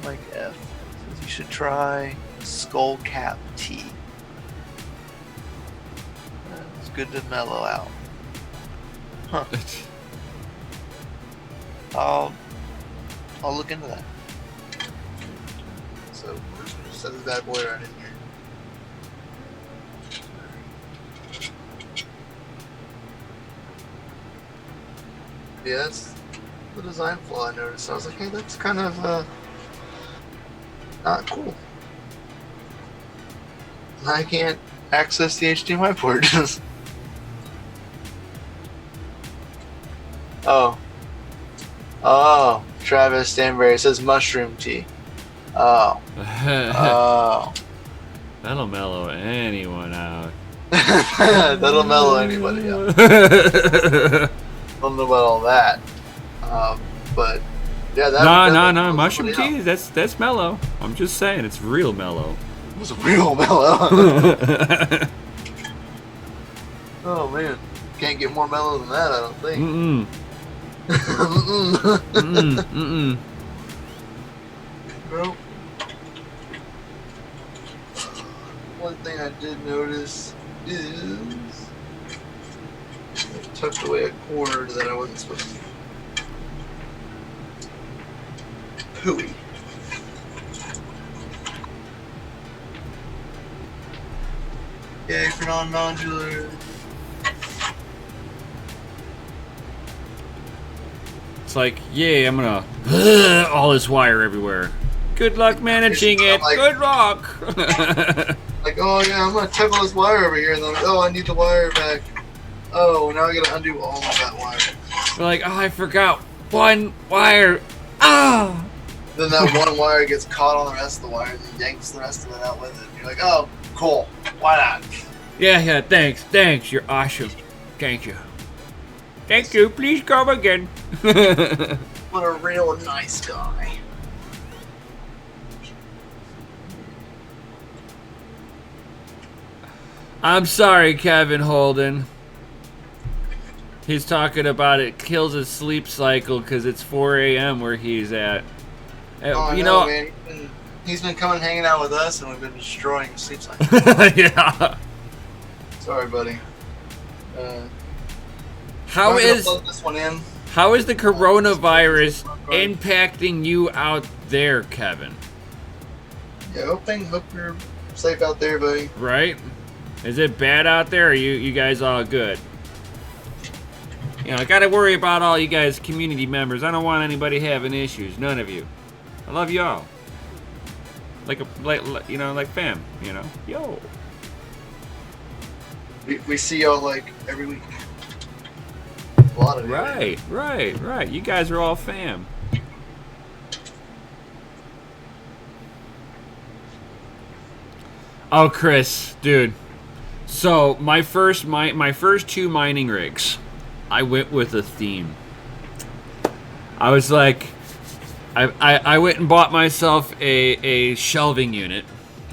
Mike F says you should try Skull Cap T. It's good to mellow out. Huh. I'll look into that. So, set this bad boy right in here. Yeah, that's the design flaw I noticed. I was like, hey, that's kind of not cool. I can't access the HDMI port. Oh, Travis Stanberry says mushroom tea. Oh. That'll mellow anyone out. That'll mellow anybody out. Don't know about all that. But yeah, that No. Mushroom tea, that's mellow. I'm just saying, it's real mellow. It was real mellow. Oh man, can't get more mellow than that, I don't think. Nope. One thing I did notice is I tucked away a cord that I wasn't supposed to. Hooey. Yay for non-modular. It's like, yay, I'm gonna all this wire everywhere. Good luck managing it. Like, good luck. Like, oh yeah, I'm gonna tip all this wire over here, and then oh, I need the wire back. Oh, now I gotta undo all of that wire. We're like, oh, I forgot one wire. Ah. Then that one wire gets caught on the rest of the wires and yanks the rest of it out with it. You're like, oh, cool. Why not? Yeah, thanks. You're awesome. Thank you. Thank you. Please come again. What a real nice guy. I'm sorry, Kevin Holden. He's talking about it kills his sleep cycle because it's 4 a.m. where he's at. Oh, you know, know, man. He's been coming hanging out with us, and we've been destroying his sleep cycle. yeah. Sorry, buddy. How is plug this one in? How is the coronavirus impacting you out there, Kevin? Yeah, hope you're safe out there, buddy. Right? Is it bad out there, or you guys all good? You know, I gotta worry about all you guys community members. I don't want anybody having issues. None of you. I love y'all. Like fam, you know? Yo. We see y'all like every week. A lot of you. Right. You guys are all fam. Oh, Chris, dude. So my first two mining rigs, I went with a theme. I was like, I went and bought myself a shelving unit,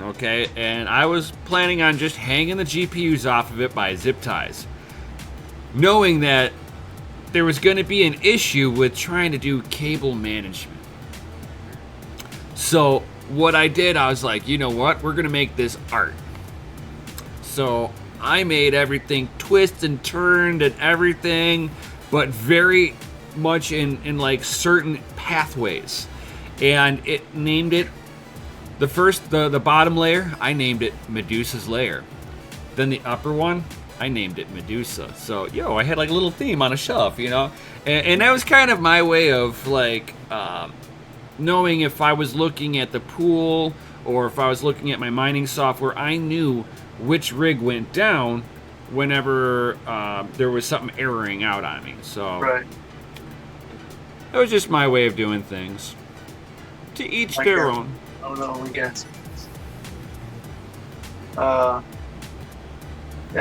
okay, and I was planning on just hanging the GPUs off of it by zip ties, knowing that there was going to be an issue with trying to do cable management. So what I did, I was like, you know what, we're going to make this art. So I made everything twist and turned and everything, but very much in like certain pathways. And it named it, the bottom layer, I named it Medusa's Lair. Then the upper one, I named it Medusa. So, I had like a little theme on a shelf, you know? And that was kind of my way of like, knowing if I was looking at the pool or if I was looking at my mining software, I knew which rig went down whenever there was something erroring out on me. So right. That was just my way of doing things. To each their own. Oh no, we guess. Yeah,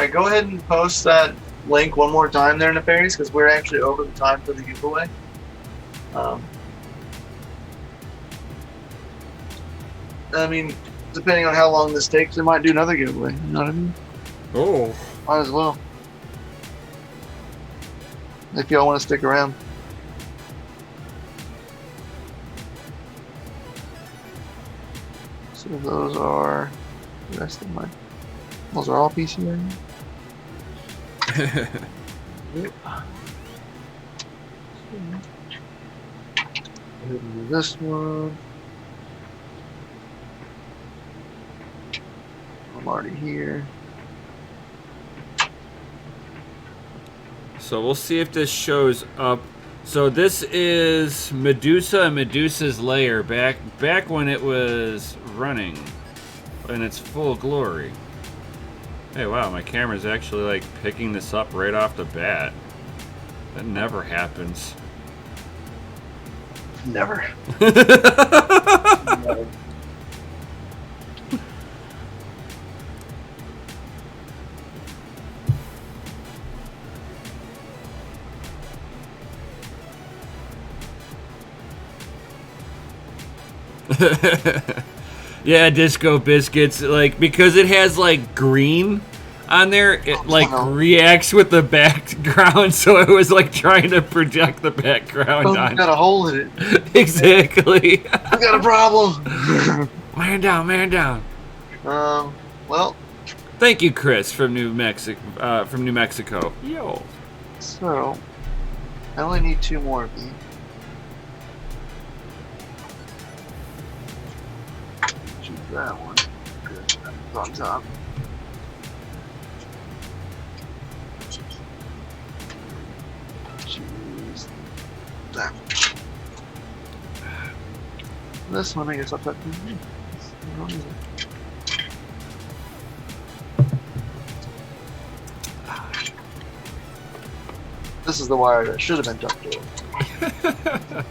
go ahead and post that link one more time there, Nefarious, because we're actually over the time for the giveaway. I mean, depending on how long this takes, we might do another giveaway. You know what I mean? Oh. Might as well. If y'all want to stick around. So those are the rest of my. Those are all PCA. Yep. This one. I'm already here. So we'll see if this shows up. So this is Medusa and Medusa's Lair back when it was running in its full glory. Hey, wow, my camera's actually like picking this up right off the bat. That never happens. Never. Never. Yeah, Disco Biscuits, like, because it has like green on there, it like reacts with the background, so it was like trying to project the background on. Got a hole in it. Exactly. We got a problem. Man down. Well. Thank you, Chris from New Mexico. Yo. So, I only need 2 more of these. that one. Good. That's on top. Choose that. This one I guess I'll put in here. This is the wire that should have been dumped over.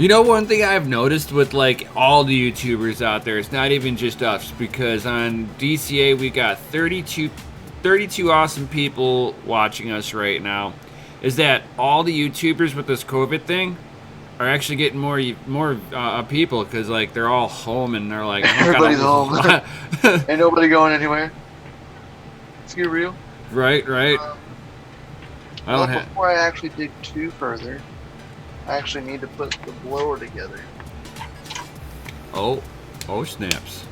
You know, one thing I've noticed with like all the YouTubers out there, it's not even just us, because on DCA we got 32 awesome people watching us right now, is that all the YouTubers with this COVID thing are actually getting more people, because like they're all home and they're like, everybody's home. Ain't nobody going anywhere. Let's get real. Right. Before I actually dig too further, I actually need to put the blower together. Oh snaps.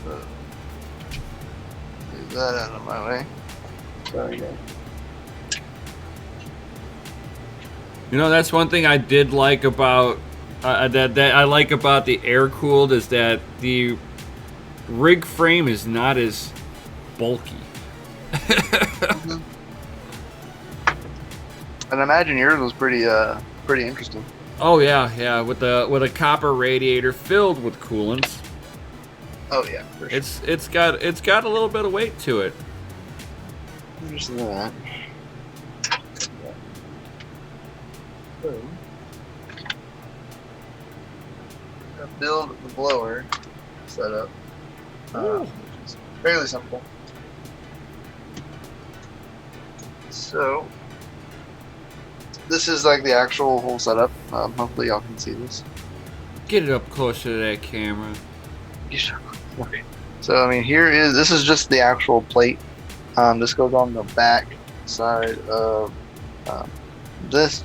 So, move that out of my way. Sorry guys. You know, that's one thing I did like about that I like about the air cooled, is that the rig frame is not as bulky. Mm-hmm. And I imagine yours was pretty interesting. Oh yeah, with a copper radiator filled with coolants. Oh yeah, for sure. It's got a little bit of weight to it. Just that. So, build the blower setup, which is fairly simple. So this is like the actual whole setup. Hopefully y'all can see this. Get it up closer to that camera. Okay. So I mean, this is just the actual plate. This goes on the back side of this.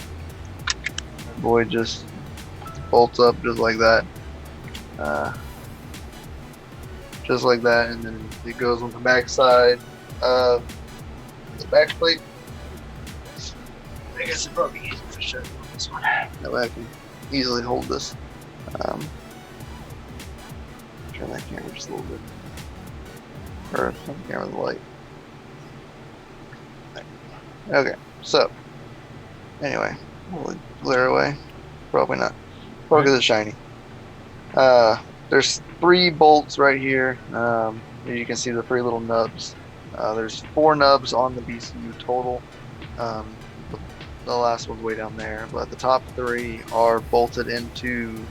Boy, just bolts up just like that. Just like that, and then it goes on the back side of the back plate. I guess it'd probably be easier to show you on this one. That way I can easily hold this. Turn that camera just a little bit. Or turn the camera the light. Okay, so anyway, we'll glare away. Probably not. Probably because it's shiny. There's 3 bolts right here. You can see the 3 little nubs. There's 4 nubs on the BCU total. The last one's way down there, but the top 3 are bolted into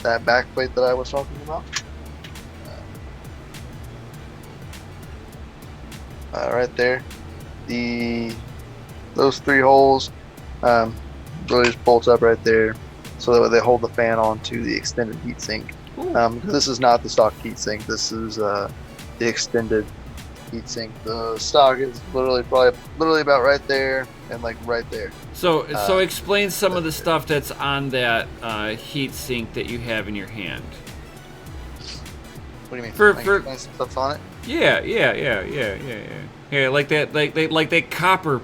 that back plate that I was talking about. Right there. Those 3 holes really just bolts up right there, so that way they hold the fan onto the extended heatsink. This is not the stock heatsink. This is the extended heatsink. The stock is literally about right there and like right there. So explain some of the stuff that's on that heatsink that you have in your hand. What do you mean? For stuff on it? Yeah. Yeah, like that copper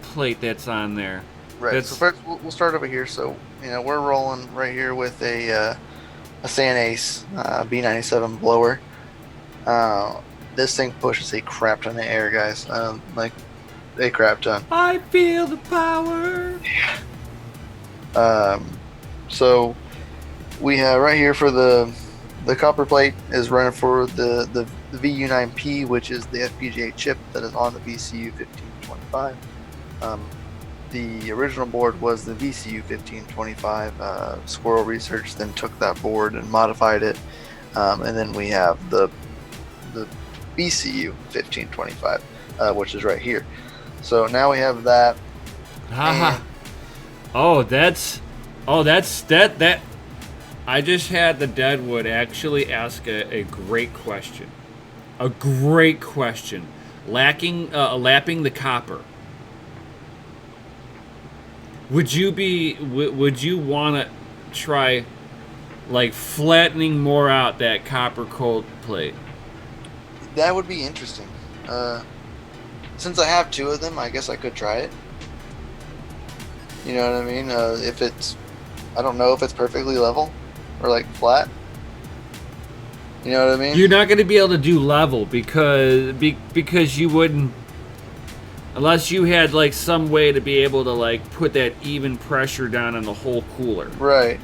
plate that's on there. Right. So first, we'll start over here. So we're rolling right here with a San Ace B97 blower. This thing pushes a crap ton of air, guys. Like a crap ton. I feel the power. Yeah. So we have right here for the copper plate is running for the VU9P, which is the FPGA chip that is on the VCU 1525. The original board was the VCU 1525. Squirrel Research then took that board and modified it, and then we have the VCU 1525, which is right here. So now we have that. Haha. That. I just had the Deadwood actually ask a great question. A great question. Lapping the copper. Would you want to try like flattening more out that copper cold plate? That would be interesting. Since I have 2 of them, I guess I could try it. You know what I mean? I don't know if it's perfectly level or like flat. You know what I mean? You're not going to be able to do level because you wouldn't, unless you had like some way to be able to like put that even pressure down on the whole cooler. Right.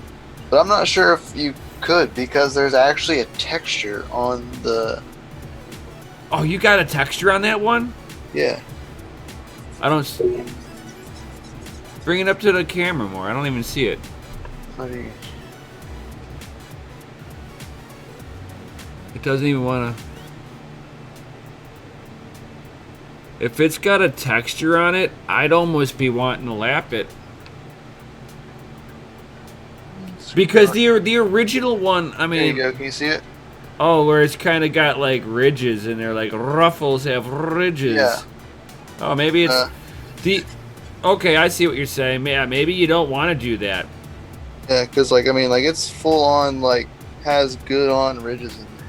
But I'm not sure if you could, because there's actually a texture on the... Oh, you got a texture on that one? Yeah. I don't... Bring it up to the camera more. I don't even see it. It doesn't even want to... If it's got a texture on it, I'd almost be wanting to lap it. Because the original one, I mean... There you go. Can you see it? Oh, where it's kind of got like ridges, and they're like ruffles have ridges. Yeah. Oh, maybe it's the... Okay, I see what you're saying. Yeah, maybe you don't want to do that. Yeah, because like, I mean, like, it's full on, like, has good on ridges in there.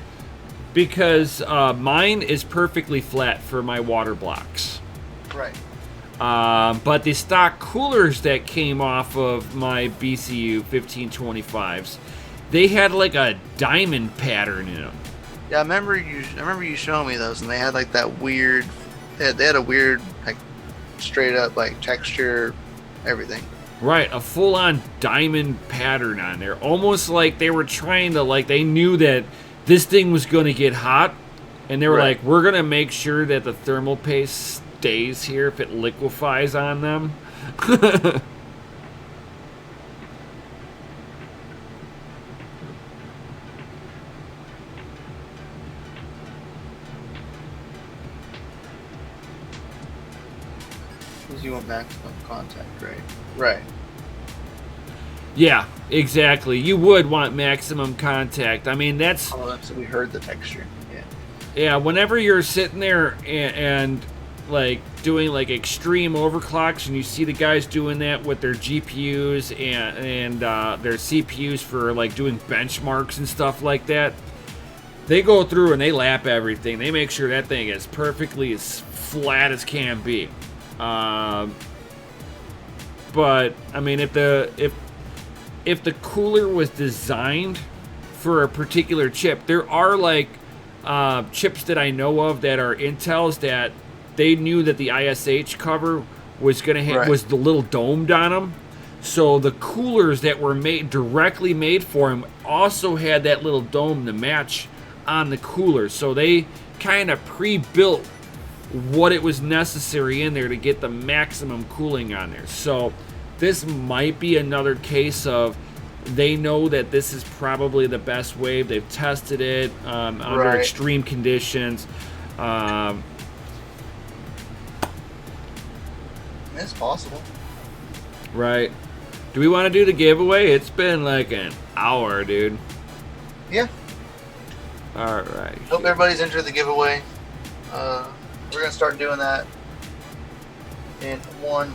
Because mine is perfectly flat for my water blocks. Right. But the stock coolers that came off of my BCU 1525s, they had like a diamond pattern in them. Yeah, I remember you showing me those, and they had like that weird. They had a weird, like, straight up like texture, everything. Right, a full-on diamond pattern on there, almost like they were trying to, like, they knew that this thing was going to get hot, and they were like, we're going to make sure that the thermal paste stays here if it liquefies on them. Because you want maximum contact, right? Right. Yeah, exactly. You would want maximum contact. I mean, that's... Oh, that's we heard the texture. Yeah. Yeah, whenever you're sitting there and like doing like extreme overclocks, and you see the guys doing that with their GPUs and their CPUs for like doing benchmarks and stuff like that, they go through and they lap everything. They make sure that thing is perfectly as flat as can be. But I mean, if the cooler was designed for a particular chip, there are like chips that I know of that are Intel's that they knew that the ISH cover was gonna hit, was the little domed on them. So the coolers that were directly made for them also had that little dome to match on the cooler. So they kind of pre-built what it was necessary in there to get the maximum cooling on there. So this might be another case of they know that this is probably the best wave. They've tested it under extreme conditions. It's possible. Right. Do we want to do the giveaway? It's been like an hour, dude. Yeah. All right. Hope everybody's entered the giveaway. We're going to start doing that in 1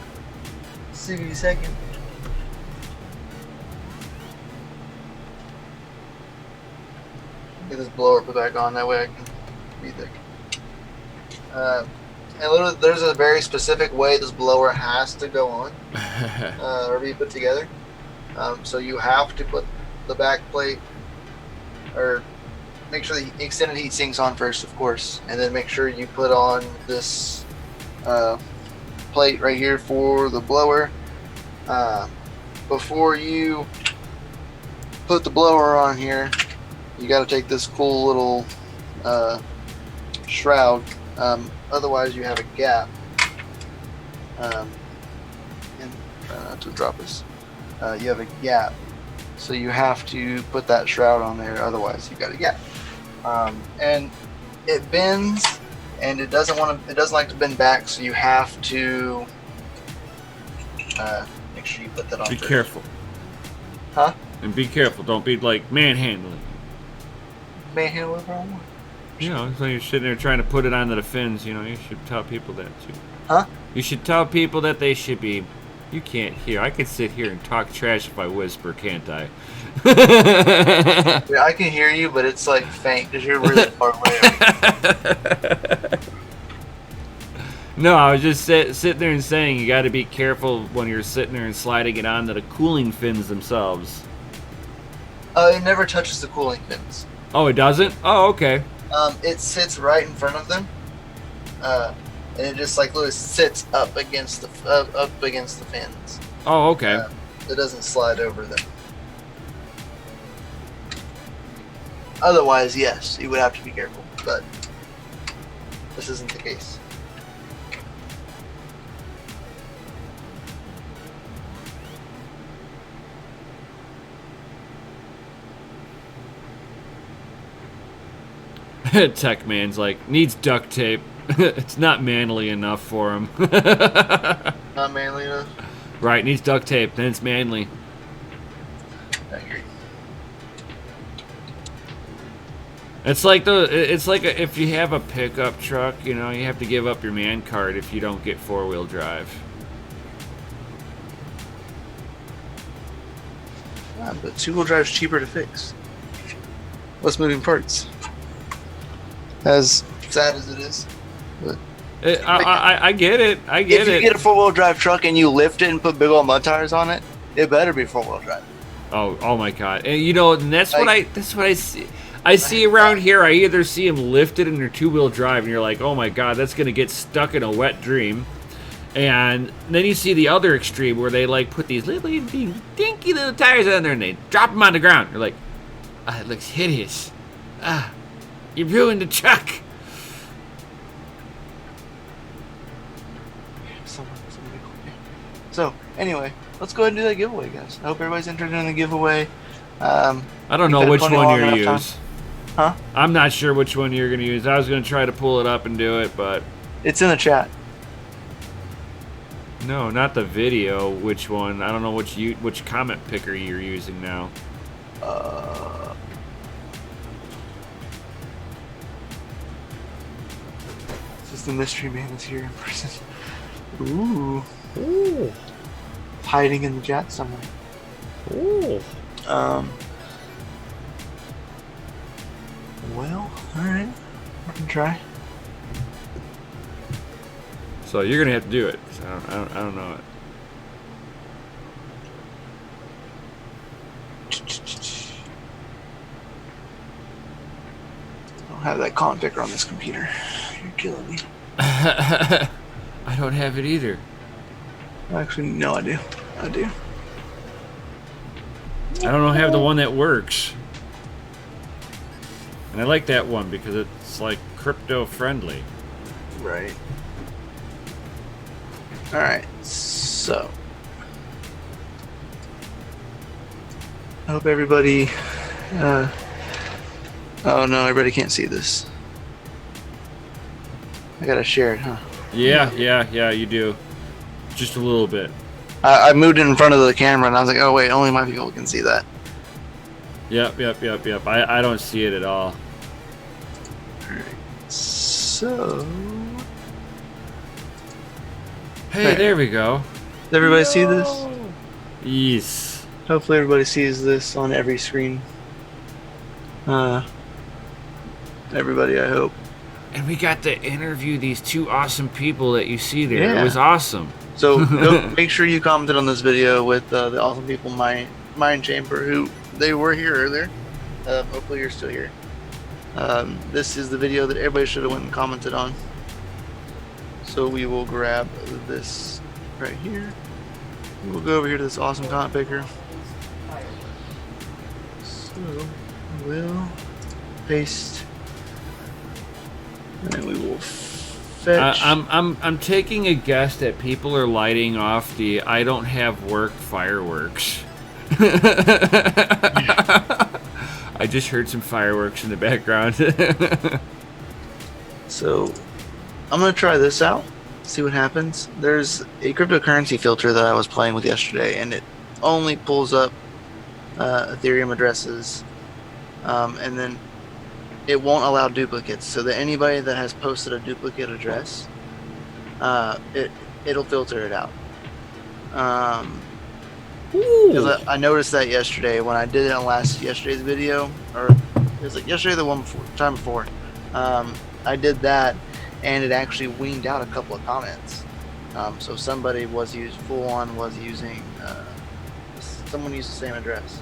second. Get this blower put back on, that way I can read it. And literally, there's a very specific way this blower has to go on or be put together. So you have to put the back plate, or make sure the extended heat sink's on first, of course, and then make sure you put on this plate right here for the blower. Before you put the blower on here, you got to take this cool little shroud. Otherwise, you have a gap. And try not to drop this. You have a gap, so you have to put that shroud on there. Otherwise, you got a gap. And it bends, and it doesn't like to bend back. So you have to make sure you put that on. Be first. Careful. Huh? And be careful. Don't be like manhandling. Manhandle it wrong. You know, so you're sitting there trying to put it onto the fins. You know, you should tell people that too. Huh? You should tell people that they should be. You can't hear. I can sit here and talk trash if I whisper, can't I? Yeah, I can hear you, but it's like faint because you're really far away. No, I was just sitting there and saying you got to be careful when you're sitting there and sliding it onto the cooling fins themselves. It never touches the cooling fins. Oh, it doesn't? Oh, okay. It sits right in front of them, and it just like literally sits up against the fins. Oh, okay. It doesn't slide over them. Otherwise, yes, you would have to be careful, but this isn't the case. Tech man's like, needs duct tape. It's not manly enough for him. Not manly enough? Right, needs duct tape, then it's manly. I agree. It's like if you have a pickup truck, you know, you have to give up your man card if you don't get 4-wheel drive. Yeah, but 2-wheel drive's cheaper to fix. Less moving parts. As sad as it is. But I get it. I get it. If you get a 4-wheel drive truck and you lift it and put big old mud tires on it, it better be 4-wheel drive. Oh my God! And you know, and that's what I see. I see around here. I either see them lifted in their 2-wheel drive, and you're like, oh my God, that's gonna get stuck in a wet dream. And then you see the other extreme where they like put these little dinky little tires on there and they drop them on the ground. You're like, it looks hideous. You ruined the truck. So anyway, let's go ahead and do that giveaway, guys. I hope everybody's interested in the giveaway. I don't know which one you're use. Huh? I'm not sure which one you're gonna use. I was gonna try to pull it up and do it, but it's in the chat. No, not the video. Which one? I don't know which comment picker you're using now. This is the mystery man that's here in person. Ooh. Ooh. Hiding in the chat somewhere. Ooh. Well, alright. I can try. So you're gonna have to do it. I don't know it. I don't have that comment picker on this computer. You're killing me. I don't have it either. Actually, no, I do. I do. I don't have the one that works. And I like that one because it's like crypto friendly. Right. Alright, so I hope everybody oh no, everybody can't see this. I gotta share it, huh? Yeah, you do. Just a little bit. I moved it in front of the camera and I was like, oh wait, only my people can see that. Yep. I don't see it at all. Alright, so Hey, there we go. Does everybody see this? Yes. Hopefully everybody sees this on every screen. Everybody, I hope. And we got to interview these two awesome people that you see there. Yeah. It was awesome. So make sure you commented on this video with the awesome people in Mind Chamber who they were here earlier. Hopefully you're still here. This is the video that everybody should have went and commented on. So we will grab this right here. We'll go over here to this awesome comment picker. So we'll paste, and then we will fetch. I'm taking a guess that people are lighting off the I don't have work fireworks. I just heard some fireworks in the background. So I'm gonna try this out, see what happens. There's a cryptocurrency filter that I was playing with yesterday, and it only pulls up Ethereum addresses, and then it won't allow duplicates. So that anybody that has posted a duplicate address, it'll filter it out. Because I noticed that yesterday when I did it on yesterday's video, or it was like yesterday, the time before. I did that, and it actually weaned out a couple of comments. So somebody was using someone used the same address.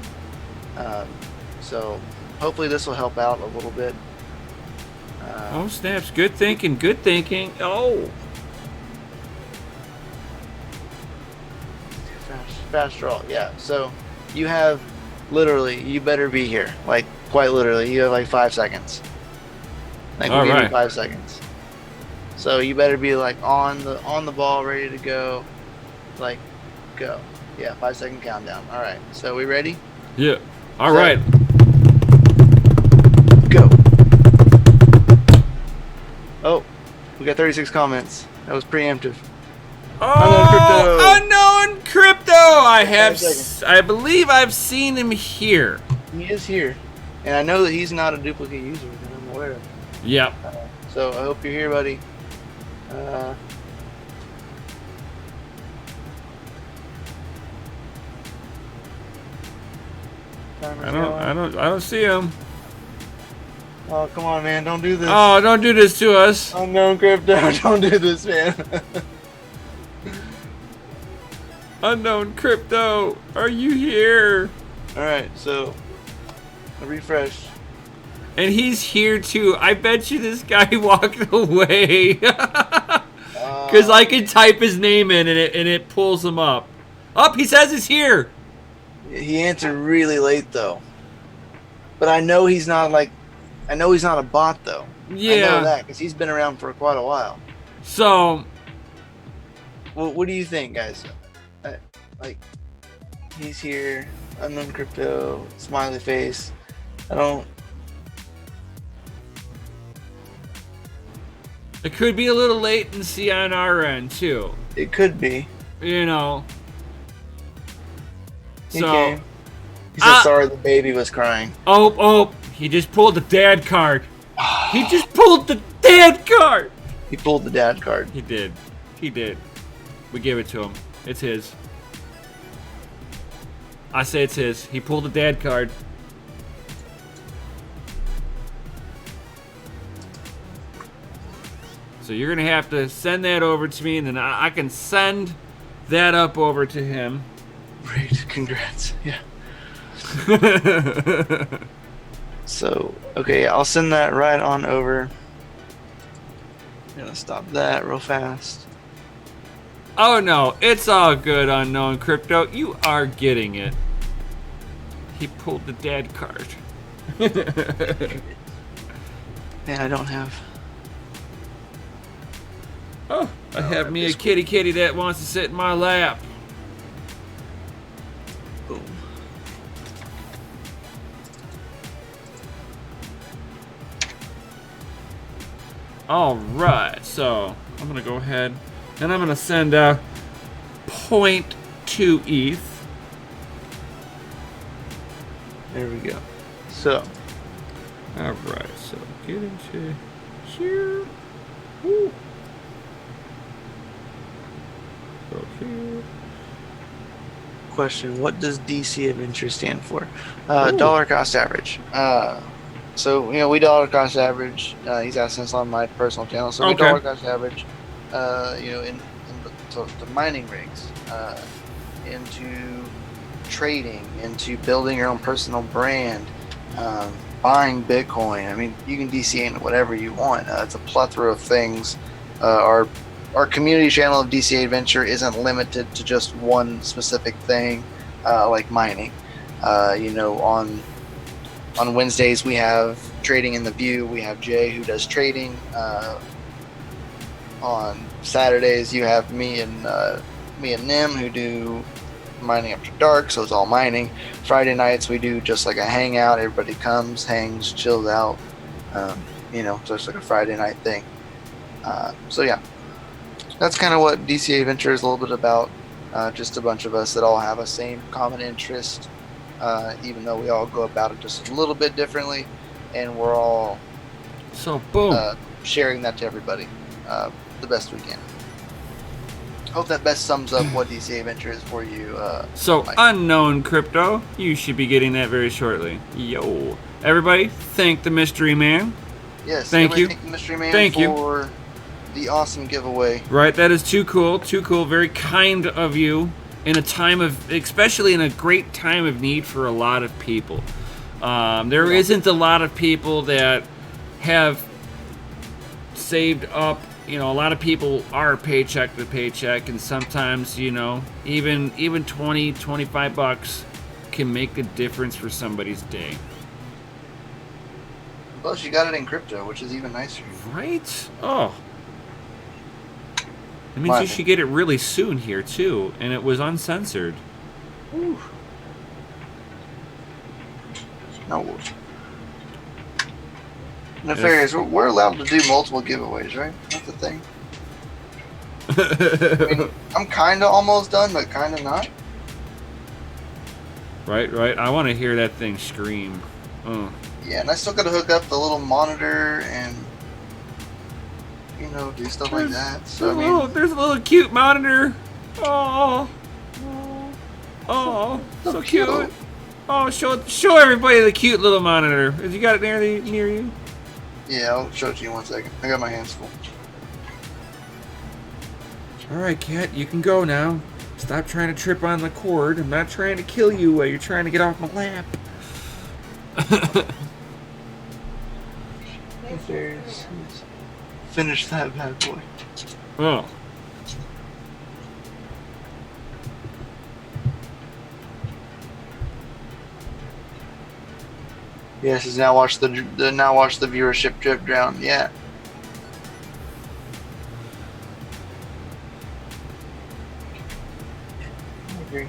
So hopefully this will help out a little bit. Oh, snaps. Good thinking. Good thinking. Oh. Fast draw. Yeah. So you have literally, you better be here. Like, quite literally, you have like 5 seconds. Like, we'll give you 5 seconds. So you better be like on the ball, ready to go. Like, go. Yeah, 5-second countdown. All right. So we ready? Yeah. All right. Go. Oh, we got 36 comments. That was preemptive. Oh, unknown crypto. I believe I've seen him here. He is here, and I know that he's not a duplicate user that I'm aware of. Yep. So I hope you're here, buddy. I don't see him. Oh, come on, man! Don't do this. Oh, don't do this to us. Unknown crypto, don't do this, man. Unknown crypto, are you here? All right, so refresh. And he's here too. I bet you this guy walked away. Because I can type his name in and it pulls him up. Up, he says he's here. He answered really late though. But I know he's not a bot though. Yeah. I know that because he's been around for quite a while. So, well, what do you think, guys? Like, he's here, unknown crypto, smiley face. it could be a little latency on our end too. It could be. You know. He So. came. He said sorry the baby was crying. Oh, he just pulled the dad card. He just pulled the dad card. He pulled the dad card. He did. We give it to him. It's his. I say it's his. He pulled the dad card. So you're going to have to send that over to me, and then I can send that up over to him. Great. Congrats. Yeah. So, okay, I'll send that right on over. I'm going to stop that real fast. Oh, no. It's all good, unknown crypto. You are getting it. He pulled the dad card. Man, I don't have... Oh, I have me a kitty that wants to sit in my lap. Boom. All right, so I'm gonna go ahead and I'm gonna send 0.2 ETH. There we go. So, all right, so get into here. Woo. Go here. question: what does DCA Venture stand for? Dollar cost average. So we dollar cost average. He's asking us on my personal channel. So we Okay. dollar cost average. In the mining rigs, into trading, into building your own personal brand, buying Bitcoin. I mean, you can DCA into whatever you want. It's a plethora of things. Our community channel of DCA Adventure isn't limited to just one specific thing, like mining. On Wednesdays we have Trading in the View. We have Jay who does trading. On Saturdays you have me and Nim who do mining after dark, so it's all mining. Friday nights we do just like a hangout. Everybody comes, hangs, chills out. So it's like a Friday night thing. So yeah. That's kind of what DCA Venture is a little bit about. Just a bunch of us that all have a same common interest, even though we all go about it just a little bit differently, and we're all Boom. Sharing that to everybody the best we can. Hope that best sums up what DCA Venture is for you. Mike. Unknown crypto, you should be getting that very shortly. Yo, everybody, thank the mystery man. Yes, thank you. Thank the Mystery Man Thank you. for the awesome giveaway. Right, that is too cool. Very kind of you in a time of, especially in a great time of need for a lot of people. There isn't a lot of people that have saved up. You know, a lot of people are paycheck to paycheck, and sometimes, you know, even 20, 25 bucks can make a difference for somebody's day. Plus, you got it in crypto, which is even nicer. Right? Oh. It means you should get it really soon here, too, and it was uncensored. Whew. No. Nefarious, we're allowed to do multiple giveaways, right? That's the thing. I mean, I'm kind of almost done, but kind of not. Right. I want to hear that thing scream. Yeah, and I still got to hook up the little monitor and, you know, do stuff like that. So, I mean, there's a little cute monitor. Oh, so cute. Oh, show everybody the cute little monitor. Have you got it near you? Yeah, I'll show it to you in 1 second. I got my hands full. Alright, Cat, you can go now. Stop trying to trip on the cord. I'm not trying to kill you while you're trying to get off my lap. Finish that bad boy. Oh. Yes, is now watch the viewership drip down. Yeah. I agree.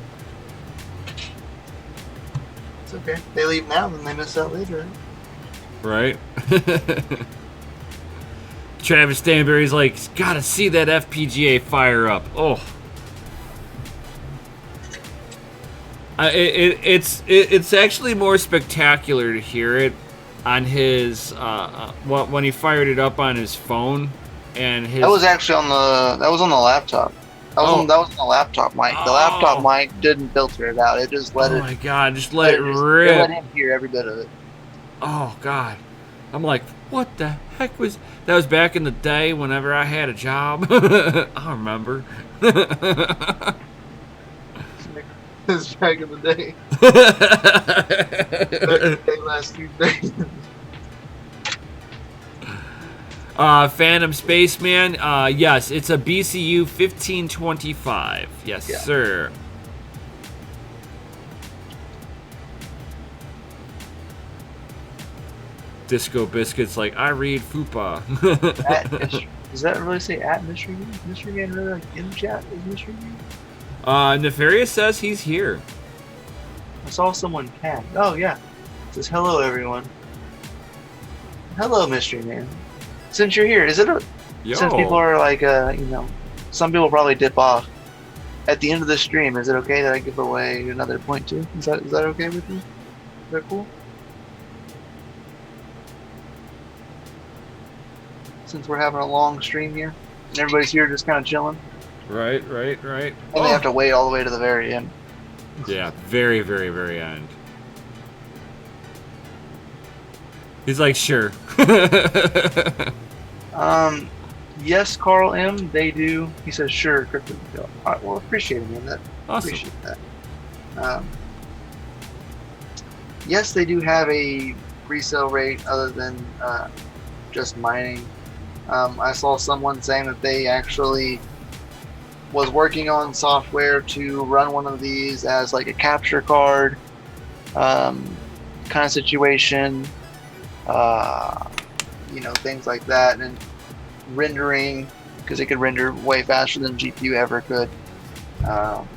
It's okay. They leave now, then they miss out later. Right? Travis Stanberry's like, gotta see that FPGA fire up. Oh. It's actually more spectacular to hear it on his when he fired it up on his phone, and his. That was actually on the laptop. That was on the laptop mic. The laptop mic didn't filter it out. It just let it. Oh my god! Just let it rip. It let him hear every bit of it. Oh god! I'm like, what the heck was that? Was back in the day whenever I had a job. I remember. This back in the day. Last Tuesday. Phantom Spaceman. Yes, it's a BCU 1525. Yes, yeah. Sir. Disco Biscuits like, I read FUPA. Does that really say at Mystery Man? Is Mystery Man really like in chat? Is Mystery Man? Nefarious says he's here. I saw someone tag. Oh yeah. It says hello everyone. Hello Mystery Man. Since you're here, is it a since people are like you know, some people probably dip off. At the end of the stream, is it okay that I give away another point too? Is that okay with you? Is that cool? Since we're having a long stream here and everybody's here just kind of chilling. Right. And they have to wait all the way to the very end. Yeah, very, very, very end. He's like, sure. Yes, Carl M. They do. He says, sure, crypto. All right, well, appreciate it, man. Awesome. Appreciate that. Yes, they do have a resale rate other than just mining. I saw someone saying that they actually was working on software to run one of these as like a capture card kind of situation, you know, things like that, and rendering, because it could render way faster than GPU ever could,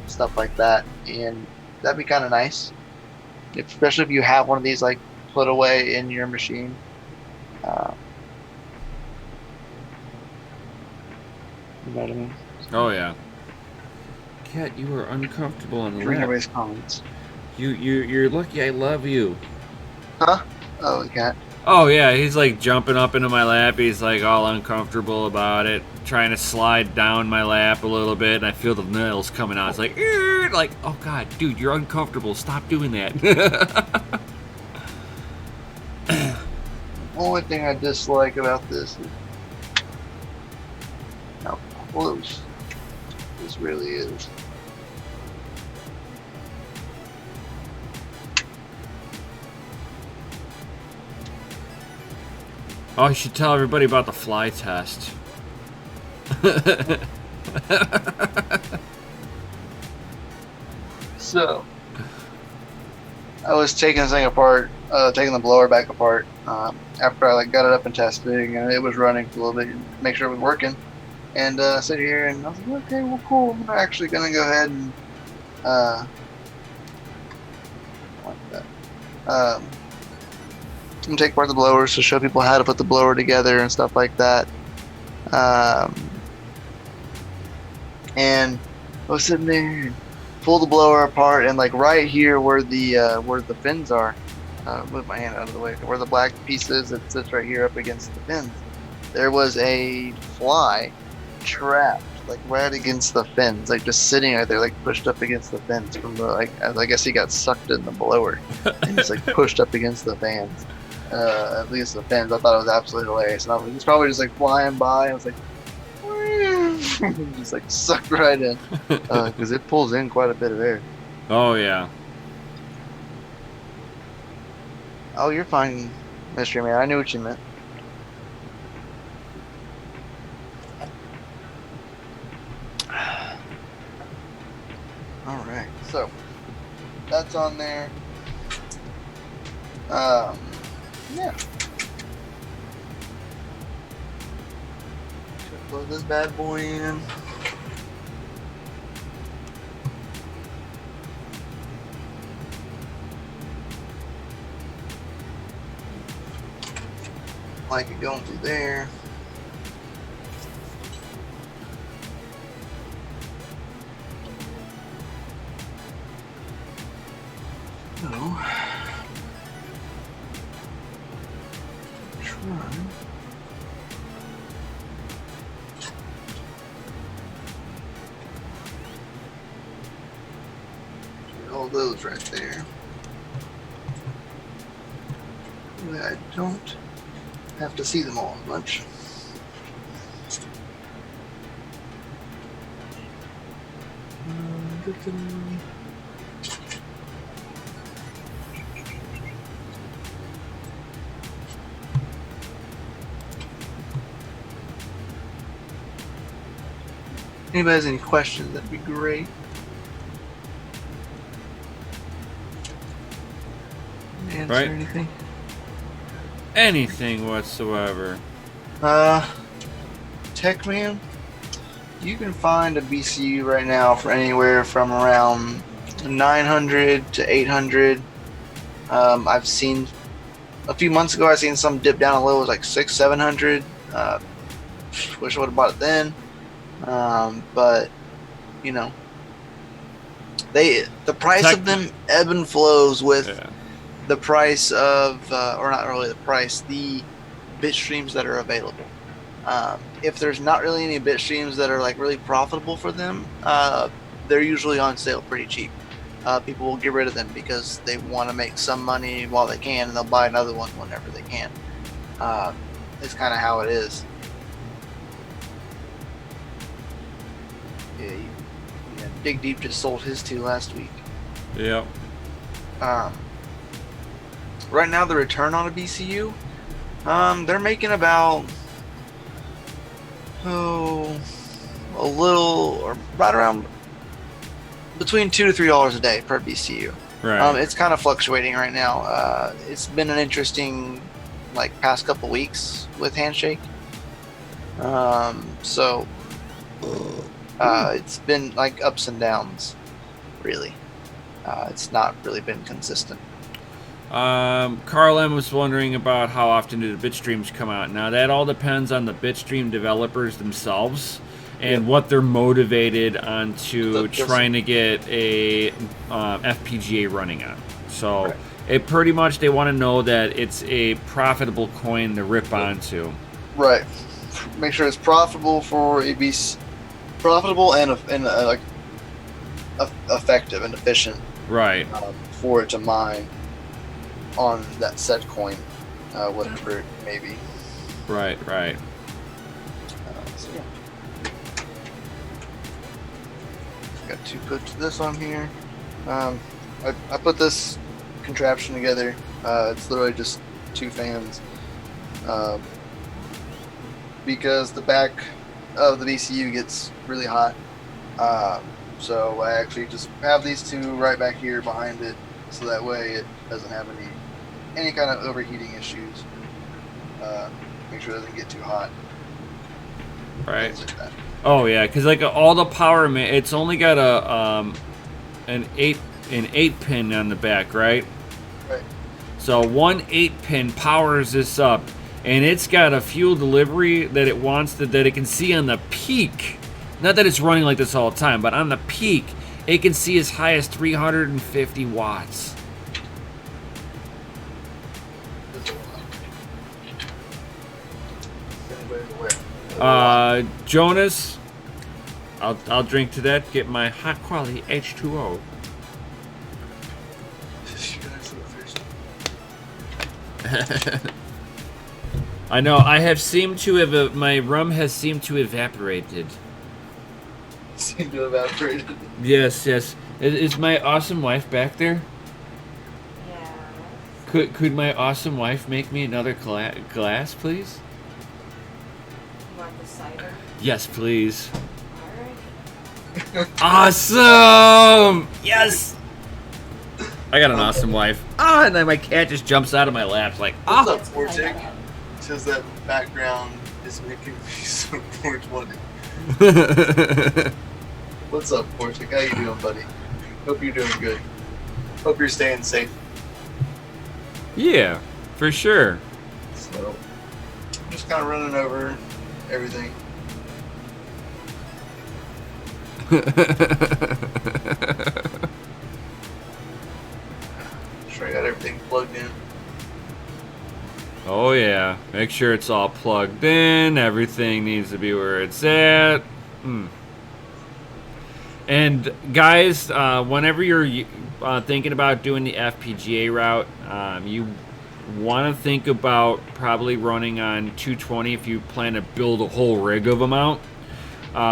stuff like that, and that'd be kind of nice, especially if you have one of these like put away in your machine. You know what I mean? Oh yeah. Cat, you are uncomfortable on the Read lap. everybody's comments. You're lucky I love you. Huh? Oh, the cat. Oh yeah, he's like jumping up into my lap. He's like all uncomfortable about it, trying to slide down my lap a little bit, and I feel the nails coming out. It's like, oh god, dude, you're uncomfortable. Stop doing that. Only thing I dislike about this is how close this really is. Oh, you should tell everybody about the fly test. So, I was taking this thing apart, taking the blower back apart, after I like got it up and testing, and it was running for a little bit, make sure it was working. And sit here, and I was like, okay, well, cool. I'm actually gonna go ahead and like that. I'm gonna take apart the blowers to show people how to put the blower together and stuff like that. And I was sitting there and pull the blower apart, and like right here where the fins are, move my hand out of the way, where the black piece is, it sits right here up against the fins. There was a fly trapped like right against the fins, like just sitting right there, like pushed up against the fins from the like. I guess he got sucked in the blower and just like pushed up against the fans. At least the fins. I thought it was absolutely hilarious, and I was like, he's probably just like flying by. I was like, just like sucked right in, because it pulls in quite a bit of air. Oh yeah. Oh, you're fine, Mystery Man. I knew what you meant. All right, so that's on there. Yeah. Plug this bad boy in. Like it going through there. So, try. All those right there. I don't have to see them all as much. Anybody has any questions, that'd be great. Answer Right. anything? Anything whatsoever. Techman, you can find a BCU right now for anywhere from around 900 to 800. I've seen a few months ago, I seen some dip down a little, it was like 600-700. Wish I would have bought it then. But you know, the price of them ebb and flows with the price of, or not really the price, the bit streams that are available. If there's not really any bit streams that are like really profitable for them, they're usually on sale pretty cheap. People will get rid of them because they want to make some money while they can, and they'll buy another one whenever they can. It's kind of how it is. Yeah, Dig Deep just sold his two last week. Yep. Right now, the return on a BCU, they're making about a little, or right around between $2 to $3 a day per BCU. Right. It's kind of fluctuating right now. It's been an interesting, like, past couple weeks with Handshake. So it's been like ups and downs, really. It's not really been consistent. Carl M was wondering about how often do the bit streams come out. Now that all depends on the bit stream developers themselves and what they're motivated onto trying to get a FPGA running on. So it pretty much, they want to know that it's a profitable coin to rip onto. Right. Make sure it's profitable for a BC, profitable and like effective and efficient. Right. For it to mine on that said coin, whatever it may be. Right. So yeah. Got to put this on here. I put this contraption together. It's literally just two fans because the back of the BCU gets really hot. So I actually just have these two right back here behind it, so that way it doesn't have any kind of overheating issues. Make sure it doesn't get too hot. Right. Things like that. Oh yeah, because like all the power, it's only got a an 8 pin on the back, right? Right. So one 8-pin powers this up, and it's got a fuel delivery that it wants that it can see on the peak. Not that it's running like this all the time, but on the peak, it can see as high as 350 watts. Jonas, I'll drink to that. Get my hot quality H2O. I know. I have seemed to have my rum has seemed to evaporated. Seem to evaporate. Yes, yes. Is my awesome wife back there? Yeah. Could my awesome wife make me another glass, please? You want the cider? Yes, please. Alright. Awesome! Yes! I got an awesome wife. Ah, and then my cat just jumps out of my lap like, What's ah! up, Fortic? Says that background is making me so 420. What's up, Fortic? How you doing, buddy? Hope you're doing good. Hope you're staying safe. Yeah, for sure. So, I'm just kind of running over everything. Sure I got everything plugged in. Oh yeah, make sure it's all plugged in. Everything needs to be where it's at. And guys, whenever you're thinking about doing the FPGA route, you want to think about probably running on 220 if you plan to build a whole rig of them out.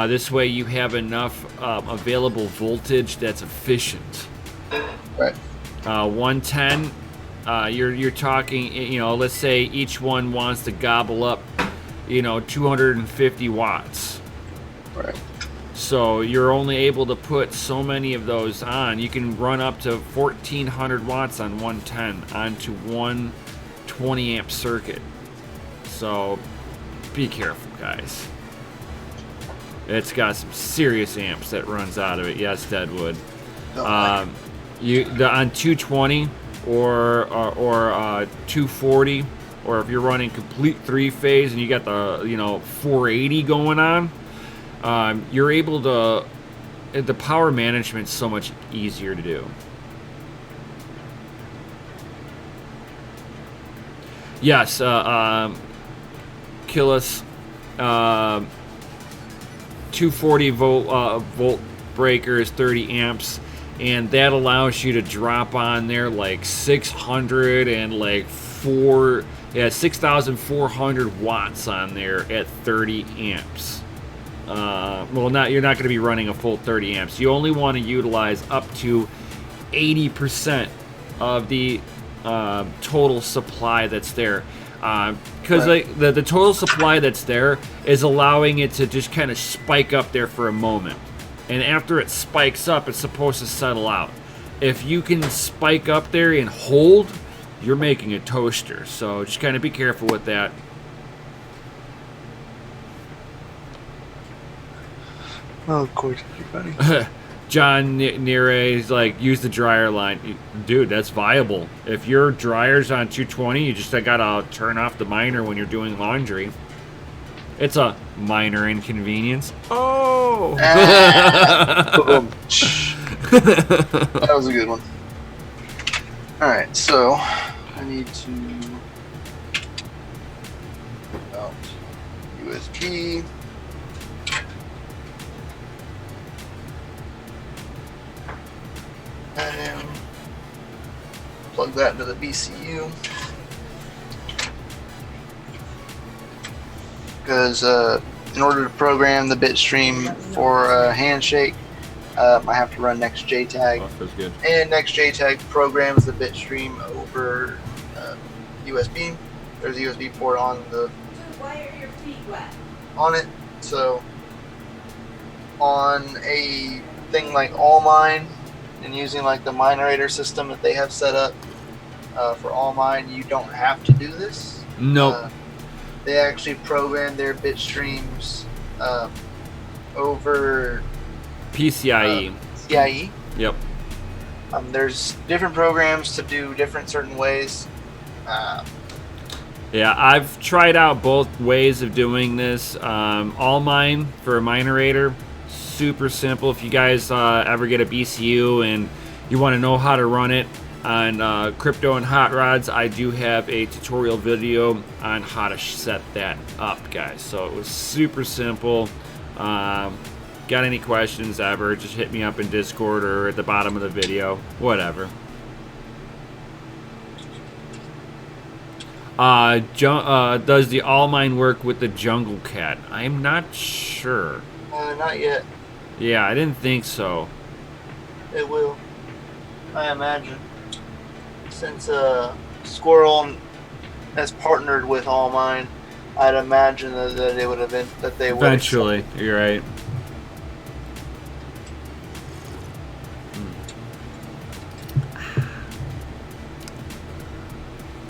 This way you have enough available voltage that's efficient. Right. 110, you're talking, you know, let's say each one wants to gobble up, 250 watts. Right. So you're only able to put so many of those on. You can run up to 1400 watts on 110 onto one 20 amp circuit. So be careful, guys. It's got some serious amps that runs out of it. Yes, Deadwood. On 220 or 240, or if you're running complete 3-phase and you got the 480 going on, you're able to. The power management's so much easier to do. Yes, Killis, 240 volt breakers, 30 amps, and that allows you to drop on there like 600 and like 6,400 watts on there at 30 amps. You're not going to be running a full 30 amps. You only want to utilize up to 80% of the total supply that's there. Because the total supply that's there is allowing it to just kind of spike up there for a moment. And after it spikes up, it's supposed to settle out. If you can spike up there and hold, you're making a toaster. So just kind of be careful with that. Oh, of course, you're funny. John Nere is like, use the dryer line. Dude, that's viable. If your dryer's on 220, you just gotta turn off the miner when you're doing laundry. It's a minor inconvenience. Oh! That was a good one. Alright, so I need to put out USB. And plug that into the BCU. Because in order to program the bitstream for Handshake, I have to run next JTAG. Oh, that's good. And next JTAG programs the bitstream over USB. There's a USB port on the Why are your feet wet? on it. So on a thing like AllMine and using like the minerator system that they have set up for AllMine, you don't have to do this. Nope. They actually program their bit streams over PCIe. CIE. Yep. There's different programs to do different certain ways. Yeah, I've tried out both ways of doing this. AllMine for a minerator, super simple. If you guys ever get a BCU and you want to know how to run it on crypto and hot rods, I do have a tutorial video on how to set that up, guys. So it was super simple. Got any questions ever, just hit me up in Discord or at the bottom of the video, whatever. Does the AllMine work with the Jungle Cat? I'm not sure. Not yet. Yeah, I didn't think so. It will, I imagine. Since Squirrel has partnered with AllMine, I'd imagine that they would have Eventually, you're right.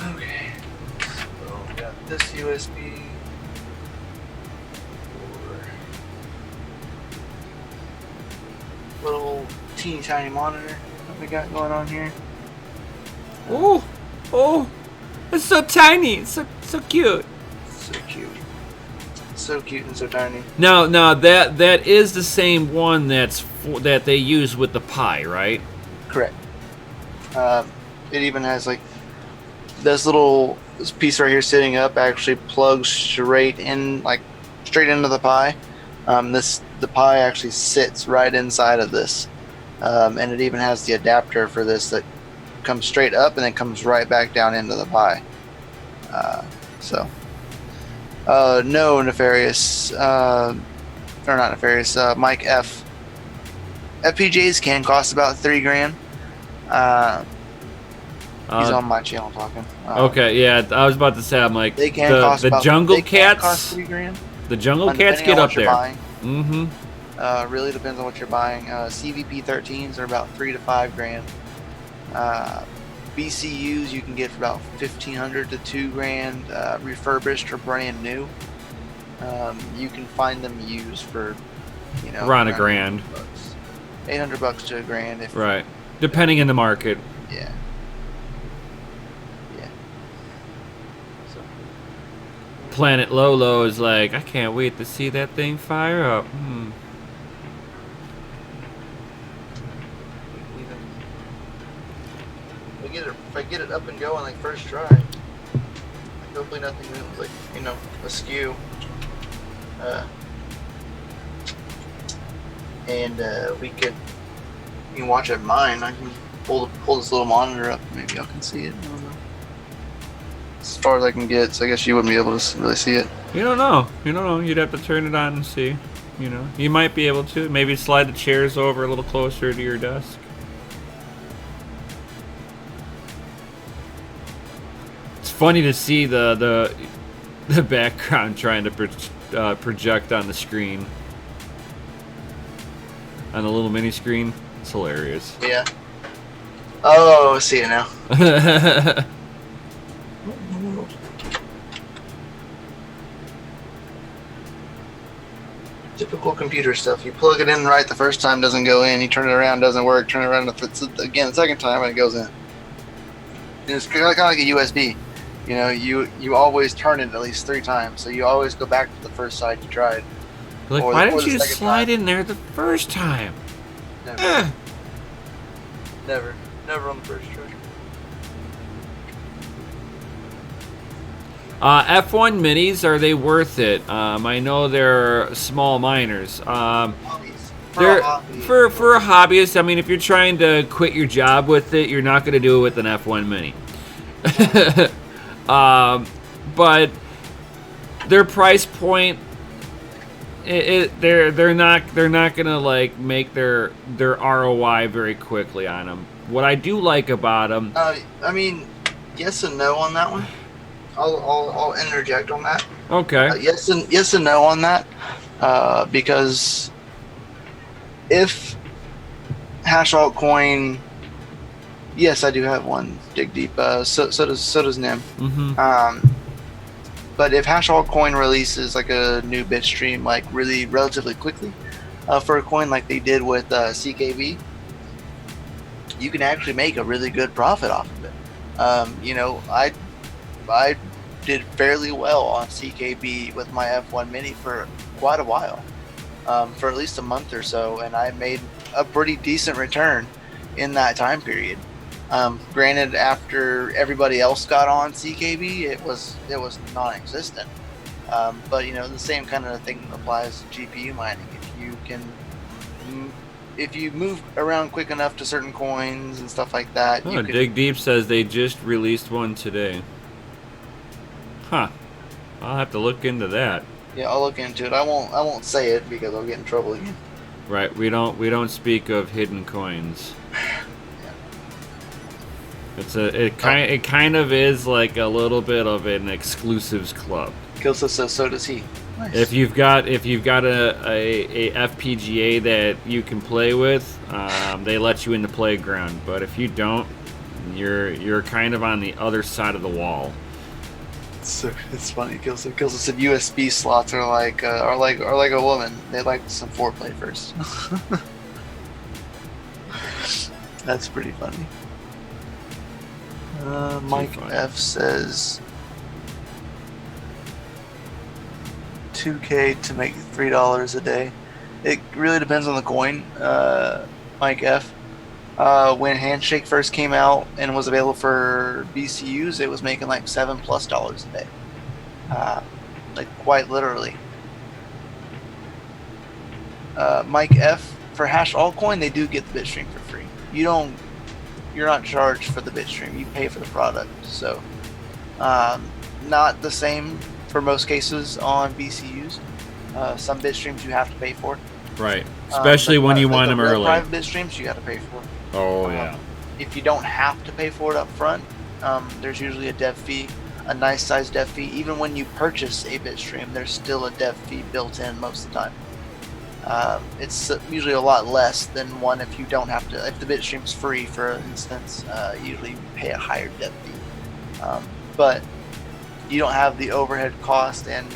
Okay. So we got this USB. Little teeny tiny monitor that we got going on here. Oh, oh, it's so tiny, it's so cute. So cute. So cute and so tiny. No, that is the same one that they use with the Pi, right? Correct. It even has like this piece right here sitting up actually plugs straight into the Pi. The Pi actually sits right inside of this, and it even has the adapter for this that comes straight up and then comes right back down into the Pi. No Nefarious, or not Nefarious, Mike F. FPGAs can cost about $3,000. He's on my channel talking. Okay, yeah, I was about to say, I'm like, they can cost the Jungle Cats. Cost $3,000. The Jungle Cats get up there. Mm-hmm. Really depends on what you're buying. CVP 13s are about $3,000 to $5,000. BCUs you can get for about $1,500 to $2,000, refurbished or brand new. You can find them used for, around $1,000. $800 to $1,000 if right, depending in the market. Yeah. So. Planet Lolo is like, I can't wait to see that thing fire up. If I get it up and going like first try, hopefully nothing askew. And you can watch it mine. I can pull this little monitor up. Maybe y'all can see it. I don't know. As far as I can get, so I guess you wouldn't be able to really see it. You don't know. You'd have to turn it on and see. You might be able to. Maybe slide the chairs over a little closer to your desk. It's funny to see the background trying to project on the screen. On the little mini screen. It's hilarious. Yeah. Oh, I see it now. Typical computer stuff. You plug it in right the first time, doesn't go in. You turn it around, doesn't work. Turn it around again the second time, and it goes in. And it's kind of like a USB. You always turn it at least 3 times, so you always go back to the first side you tried. Like, why didn't you slide in there the first time? Never on the first try. F1 minis, are they worth it? I know they're small miners. They're for a hobbyist. I mean, if you're trying to quit your job with it, you're not going to do it with an F1 mini. But their price point, they're not gonna like make their ROI very quickly on them. What I do like about them, I mean, yes and no on that one. I'll interject on that. Okay. Yes and no on that, because if hash altcoin, yes, I do have one. Dig deep. So does Nim. Mm-hmm. But if hash altcoin releases like a new bitstream like really relatively quickly, for a coin like they did with CKB, you can actually make a really good profit off of it. You know, I did fairly well on CKB with my F1 Mini for quite a while, for at least a month or so, and I made a pretty decent return in that time period. Granted, after everybody else got on CKB, it was non-existent. But you know, the same kind of thing applies to GPU mining. If you move around quick enough to certain coins and stuff like that, you can. Dig Deep says they just released one today. Huh. I'll have to look into that. Yeah, I'll look into it. I won't say it because I'll get in trouble again. Right. We don't speak of hidden coins. It kind of is like a little bit of an exclusives club. Kilsa says so does he. Nice. If you've got a FPGA that you can play with, they let you in the playground. But if you don't, you're kind of on the other side of the wall. So it's funny. Kilsa said USB slots are like a woman. They like some foreplay first. That's pretty funny. Mike F says 2K to make $3 a day. It really depends on the coin, Mike F. When Handshake first came out and was available for BCUs, it was making like $7+ a day. Like quite literally. Mike F, for hash altcoin, they do get the bitstream for free. You're not charged for the bitstream, you pay for the product. So not the same for most cases on BCUs. Some bitstreams you have to pay for. Right. Especially when you want them early. Private bitstreams you got to pay for. Oh yeah. If you don't have to pay for it up front, there's usually a dev fee, a nice size dev fee. Even when you purchase a bitstream, there's still a dev fee built in most of the time. It's usually a lot less than one if you don't have to. If the bitstream's free, for instance, usually you pay a higher dev fee. But you don't have the overhead cost and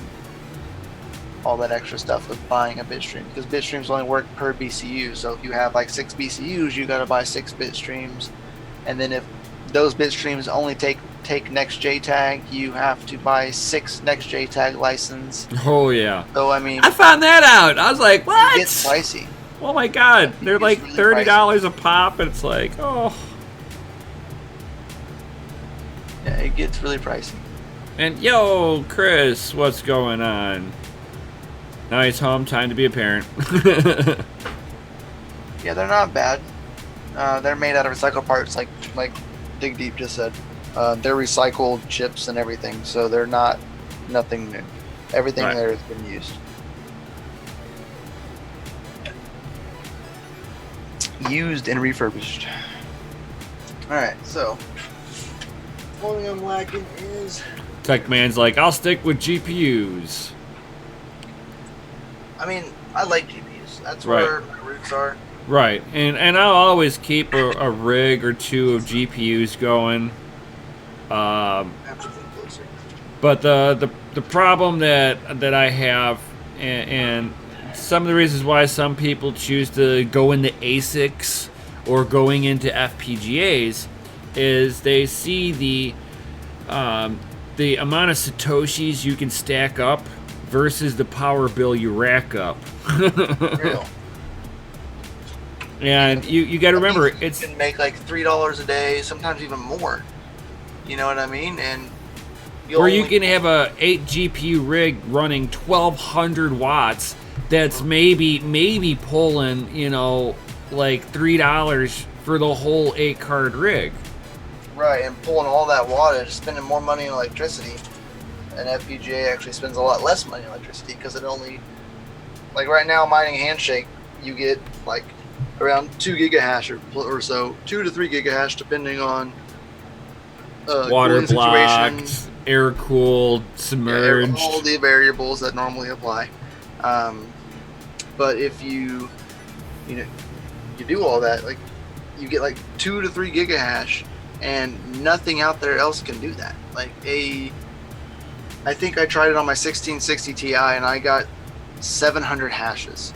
all that extra stuff with buying a bitstream, because bitstreams only work per BCU. So if you have like 6 BCUs, you got to buy 6 bitstreams, and then if those bitstreams only take next JTAG, you have to buy 6 next JTAG license. Oh yeah. So I mean, I found that out. I was like, what? It gets pricey. Oh my god, they're like really $30 a pop, and it's like, oh. Yeah, it gets really pricey. And yo, Chris, what's going on? Now he's home, time to be a parent. Yeah, they're not bad. They're made out of recycled parts, like Dig Deep just said. They're recycled chips and everything, so they're nothing new. Everything Right. there has been used. Used and refurbished. Alright, so only I'm lacking is, Tech Man's like, I'll stick with GPUs. I mean, I like GPUs. That's Right. where my roots are. Right, and I'll always keep a rig or two of GPUs going. Have to think closer. But the problem that I have, and some of the reasons why some people choose to go into ASICs or going into FPGAs is they see the amount of Satoshis you can stack up versus the power bill you rack up. Real. And you got to remember, You it's can make like $3 a day, sometimes even more. You know what I mean? And where you can have a 8 GPU rig running 1200 watts that's maybe pulling, you know, like $3 for the whole 8 card rig. Right, and pulling all that wattage, spending more money on electricity. An FPGA actually spends a lot less money on electricity because it only, like right now, mining Handshake, you get like around 2 gigahash or so, 2 to 3 gigahash, depending on Water cooling situation. blocked, air cooled, Yeah, submerged. all the variables that normally apply. But if you do all that, like you get like 2 to 3 gigahash, and nothing out there else can do that. Like I think I tried it on my 1660 Ti, and I got 700 hashes.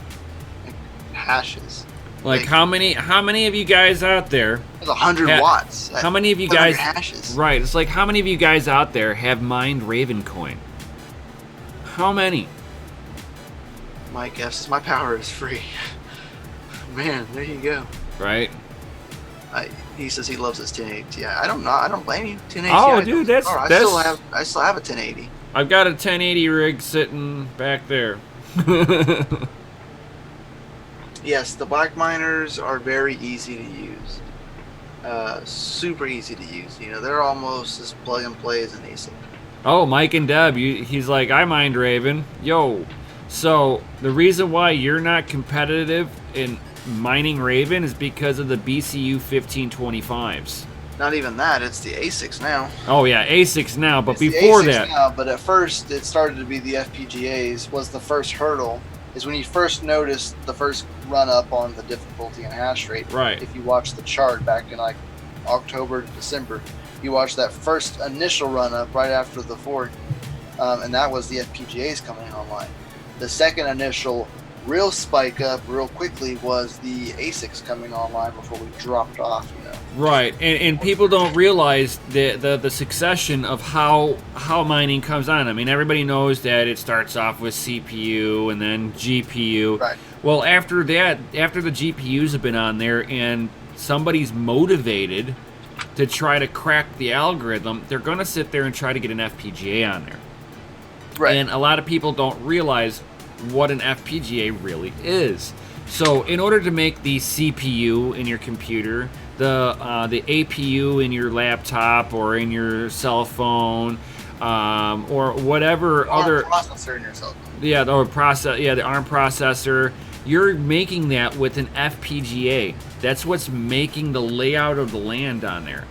Like how many of you guys out there? That's 100 watts. How many of you 700 guys? hashes. Right. It's like how many of you guys out there have mined Raven coin? How many? My guess is my power is free. Man, there you go. Right. He says he loves his 1080 Ti. I don't blame you. 1080 Oh, Ti dude, does- that's- I still have a 1080. I've got a 1080 rig sitting back there. Yes, the black miners are very easy to use. Super easy to use. They're almost as plug and play as an ASIC. Oh, Mike and Deb, he's like, I mined Raven. Yo. So the reason why you're not competitive in mining Raven is because of the BCU 1525s. Not even that, it's the ASICs now. Oh yeah, ASICs now, but It's the before ASICs that, now, but at first it started to be the FPGAs was the first hurdle. Is when you first noticed the first run up on the difficulty and hash rate. right? If you watch the chart back in like October, December, you watch that first initial run up right after the fork, and that was the FPGAs coming online. The second initial real spike up real quickly was the ASICs coming online before we dropped off. Right, and people don't realize the succession of how mining comes on. I mean, everybody knows that it starts off with CPU and then GPU. Right. Well, after that, after the GPUs have been on there and somebody's motivated to try to crack the algorithm, they're going to sit there and try to get an FPGA on there. Right. And a lot of people don't realize what an FPGA really is. So in order to make the CPU in your computer, the APU in your laptop or in your cell phone, or whatever other processor in your cell phone. the ARM processor, you're making that with an FPGA. That's what's making the layout of the land on there.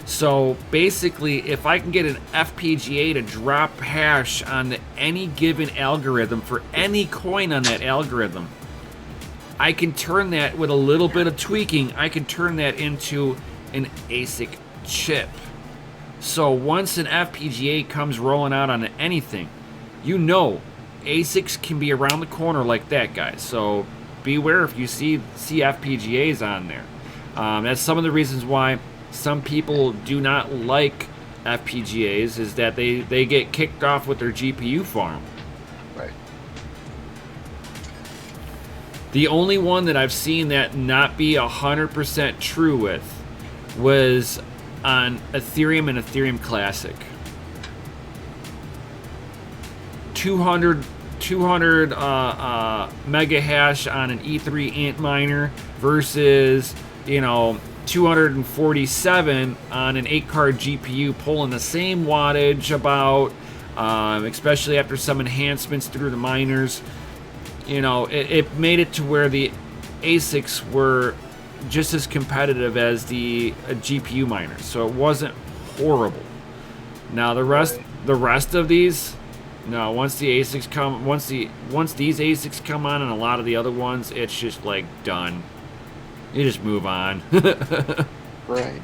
So basically, if I can get an FPGA to drop hash on any given algorithm for any coin on that algorithm, I can turn that with a little bit of tweaking, I can turn that into an ASIC chip. So once an FPGA comes rolling out on anything, ASICs can be around the corner like that, guys. So beware if you see FPGAs on there. That's some of the reasons why some people do not like FPGAs, is that they get kicked off with their GPU farm. Right. The only one that I've seen that not be 100% true with was on Ethereum and Ethereum Classic. 200 mega hash on an E3 int miner versus 247 on an 8-card GPU, pulling the same wattage about, especially after some enhancements through the miners. It made it to where the ASICs were just as competitive as the GPU miners, so it wasn't horrible. Now the rest of these, no, once these ASICs come on and a lot of the other ones, it's just like done. You just move on. Right.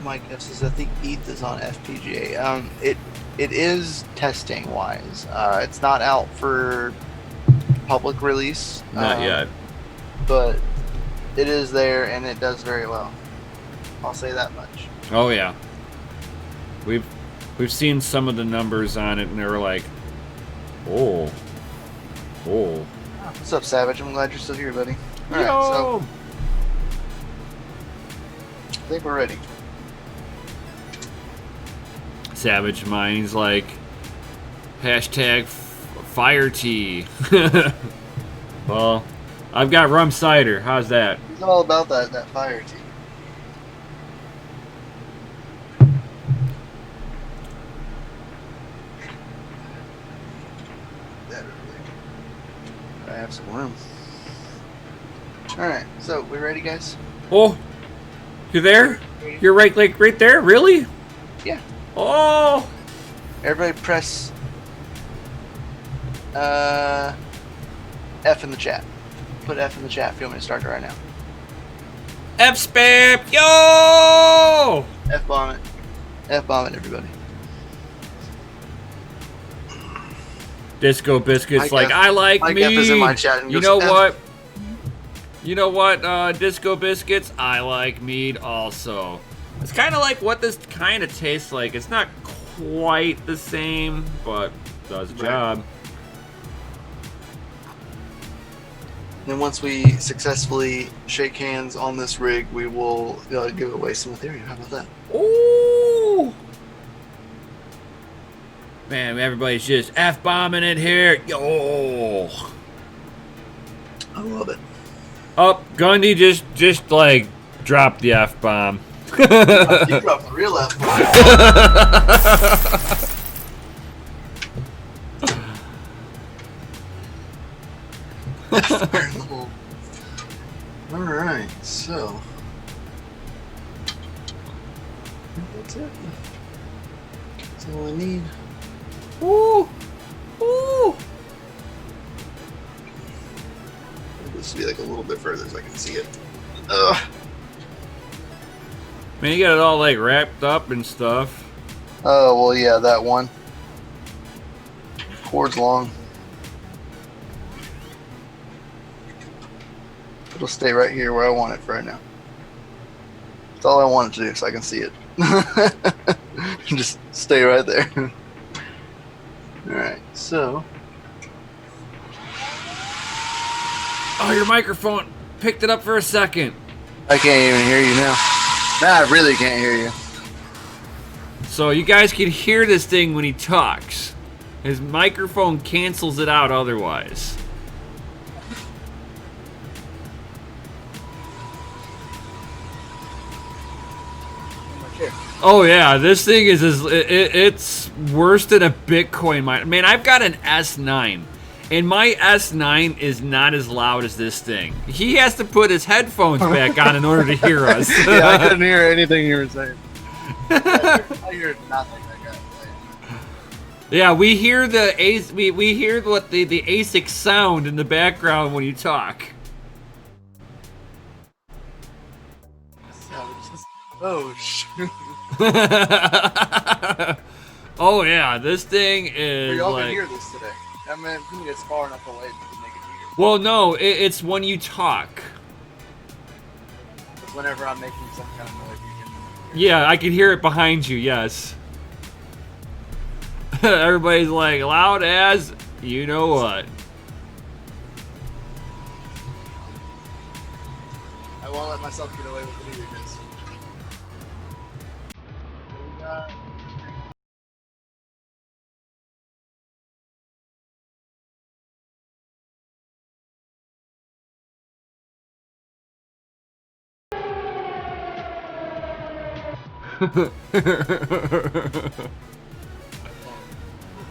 My guess is I think ETH is on FPGA. It is testing wise. It's not out for public release. Not yet. But it is there and it does very well. I'll say that much. Oh yeah. We've seen some of the numbers on it and they were like, oh. What's up, Savage? I'm glad you're still here, buddy. All right, Yo! so I think we're ready. Savage Mine, he's like, hashtag fire tea. Well, I've got rum cider. How's that? He's all about that fire tea. I have some room. Alright, so we ready, guys? Oh, you there? You're right, like right there. Really? Yeah. Oh. Everybody press F in the chat. Put F in the chat if you want me to start it right now. F spam. Yo. F bomb it. F bomb it, everybody. Disco Biscuits, Mike like F- I like Mike mead. F is in my chat and You goes, know F. what? You know what, Disco Biscuits? I like mead also. It's kind of like what this kind of tastes like. It's not quite the same, but does the job. Then once we successfully shake hands on this rig, we will give away some Ethereum. How about that? Ooh! Man, everybody's just F-bombing it here. Yo! I love it. Oh, Gundy just like dropped the F-bomb. You dropped the real F bomb. Alright, so that's it. That's all I need. Ooh! Ooh! This should be like a little bit further so I can see it. Ugh. Man, you got it all like wrapped up and stuff. Oh, well, yeah, that one. Cord's long. It'll stay right here where I want it for right now. That's all I want it to do so I can see it. Just stay right there. Alright, so. Oh, your microphone picked it up for a second. I can't even hear you now. Nah, I really can't hear you. So you guys can hear this thing when he talks. His microphone cancels it out otherwise. Oh yeah, this thing is it's worse than a Bitcoin miner. Man, I've got an S9, and my S9 is not as loud as this thing. He has to put his headphones back on in order to hear us. Yeah, I couldn't hear anything you were saying. I heard nothing. Yeah, we hear the we hear what the ASIC sound in the background when you talk. Oh shit. Oh yeah, this thing is Y'all like. can hear this today. I mean, I think it's far enough away to make it hear. Well, no, it's when you talk. Whenever I'm making some kind of noise, you can hear. Yeah, I can hear it behind you. Yes. Everybody's like loud as you know what. I won't let myself get away with it either, guys.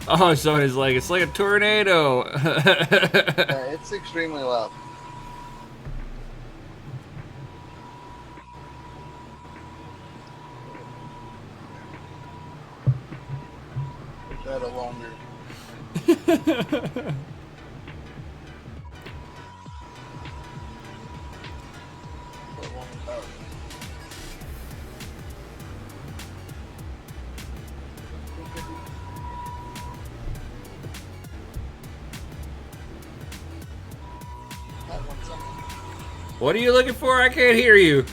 Oh, somebody's like, it's like a tornado. Yeah, it's extremely loud. That a longer. What are you looking for? I can't hear you.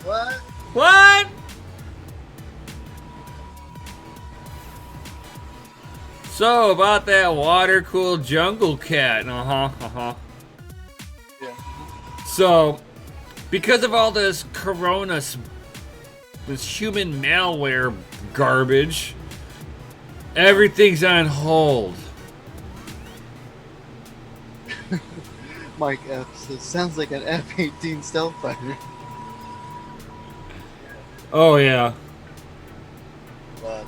What? What? So about that water-cooled jungle cat. Yeah. So, because of all this this human malware garbage, everything's on hold. Mike F says, sounds like an F-18 stealth fighter. Oh yeah. But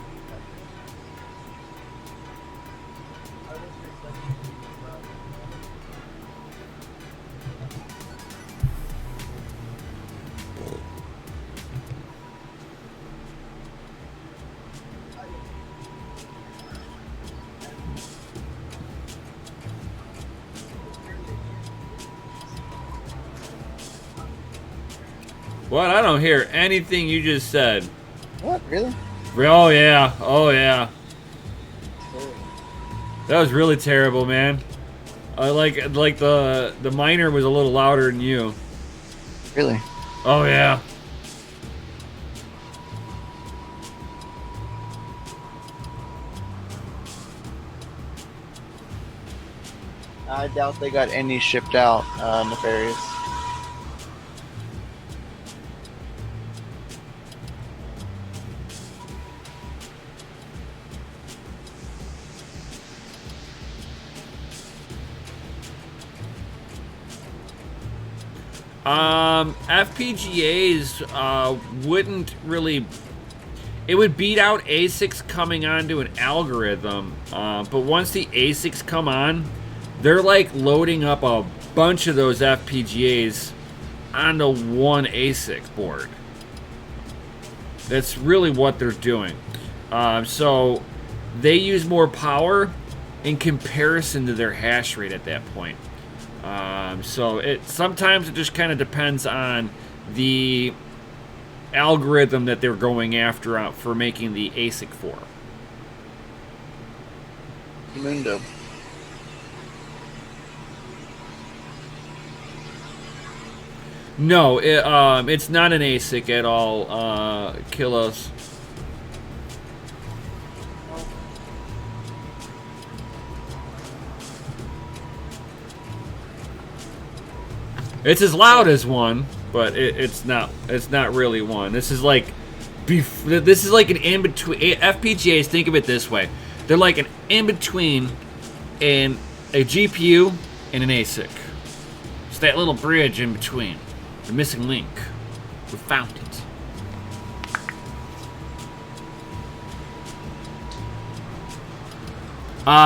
What? I don't hear anything you just said. What? Really? Oh yeah. Oh yeah. That was really terrible, man. Like the miner was a little louder than you. Really? Oh yeah. I doubt they got any shipped out, Nefarious. FPGAs wouldn't really. It would beat out ASICs coming onto an algorithm, but once the ASICs come on, they're like loading up a bunch of those FPGAs onto one ASIC board. That's really what they're doing. So they use more power in comparison to their hash rate at that point. So sometimes it just kind of depends on the algorithm that they're going after for making the ASIC for. Mundo. No, it's not an ASIC at all, Kilos. It's as loud as one, but it's not really one. This is like an in between. FPGAs, think of it this way: they're like an in between in a GPU and an ASIC. It's that little bridge in between, the missing link. We found it.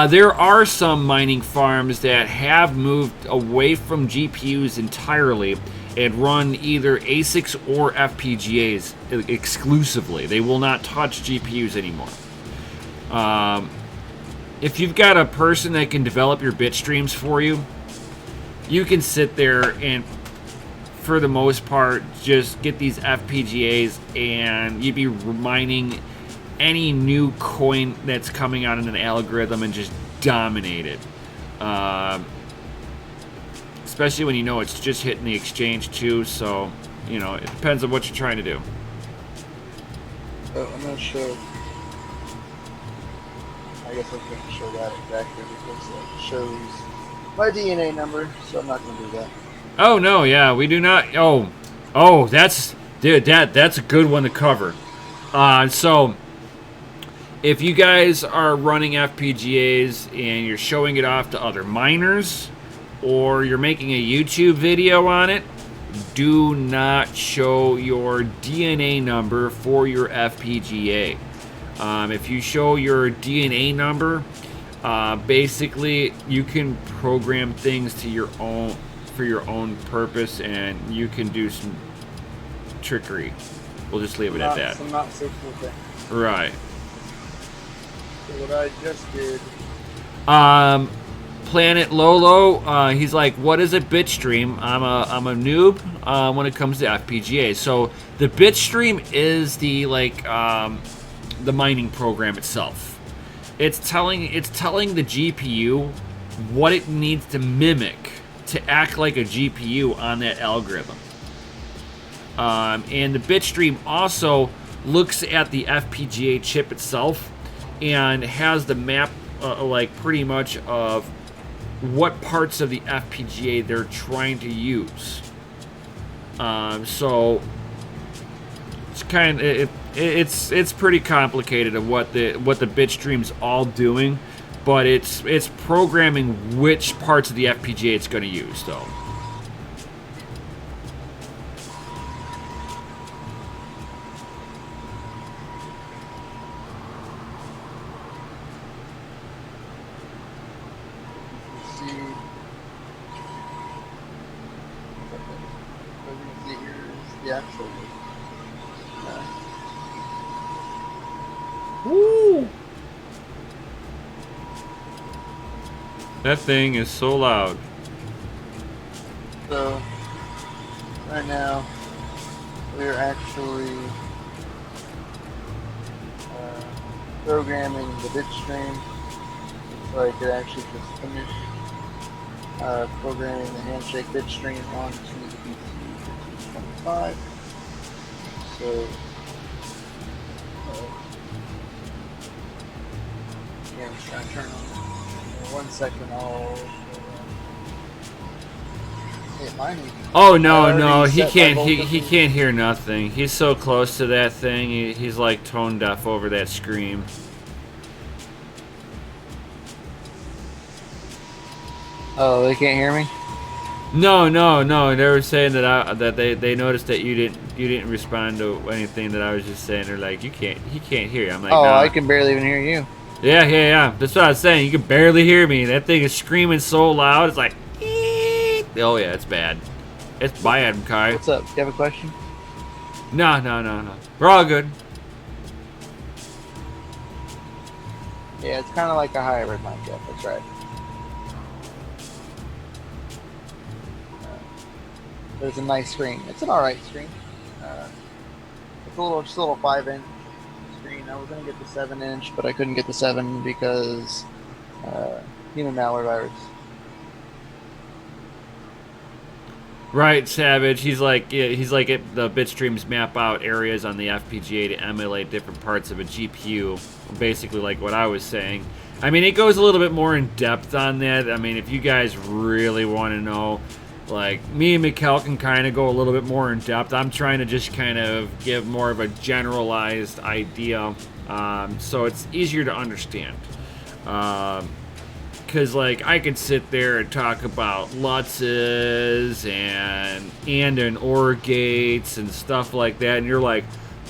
There are some mining farms that have moved away from GPUs entirely and run either ASICs or FPGAs exclusively. They will not touch GPUs anymore. If you've got a person that can develop your bit streams for you, you can sit there and, for the most part, just get these FPGAs and you'd be mining any new coin that's coming out in an algorithm and just dominate it. Especially when you know it's just hitting the exchange too, so, you know, it depends on what you're trying to do. I'm not sure. I guess I can't show that exactly because it shows my DNA number, so I'm not going to do that. Oh, no, yeah, we do not. Oh, that's, dude, that's a good one to cover. So, if you guys are running FPGAs and you're showing it off to other miners, or you're making a YouTube video on it, do not show your DNA number for your FPGA. If you show your DNA number, basically you can program things to your own, for your own purpose, and you can do some trickery. We'll just leave it at that. Some not safe things. Right. So what I just did. Planet Lolo, he's like, what is a bit stream? I'm a noob when it comes to FPGA. So the bit stream is the the mining program itself. It's telling the GPU what it needs to mimic to act like a GPU on that algorithm. And the bit stream also looks at the FPGA chip itself and has the map pretty much of what parts of the FPGA they're trying to use. So it's it's pretty complicated of what the bit stream's all doing, but it's programming which parts of the FPGA it's going to use though. Woo! That thing is so loud. So, right now, we're actually programming the bit stream so I could actually just finish programming the handshake bit stream onto the BC 1525. So, yeah, I'm just trying to turn on. 1 second, I'll. Hey, mine is. Oh no, no, already he set my can't. voltage. He can't hear nothing. He's so close to that thing. He's like tone deaf over that scream. Oh, they can't hear me? No, no, no. They were saying that they noticed that you didn't respond to anything that I was just saying. They're like, he can't hear you. I'm like, Oh, nah. I can barely even hear you. Yeah, yeah, yeah. That's what I was saying. You can barely hear me. That thing is screaming so loud. It's like, eek. Oh yeah, it's bad. It's bad, Kai. What's up? Do you have a question? No, no, no, no. We're all good. Yeah, it's kind of like a hybrid mic. Yeah, that's right. There's a nice screen. It's an alright screen. It's just a little 5-inch screen. I was gonna get the 7-inch, but I couldn't get the 7 because malware virus. Right, Savage. He's like the bitstreams map out areas on the FPGA to emulate different parts of a GPU. Basically, like what I was saying. I mean, it goes a little bit more in depth on that. I mean, if you guys really want to know, like me and Mikkel can kind of go a little bit more in depth. I'm trying to just kind of give more of a generalized idea, so it's easier to understand. Because like I could sit there and talk about Lutzes and OR gates and stuff like that, and you're like,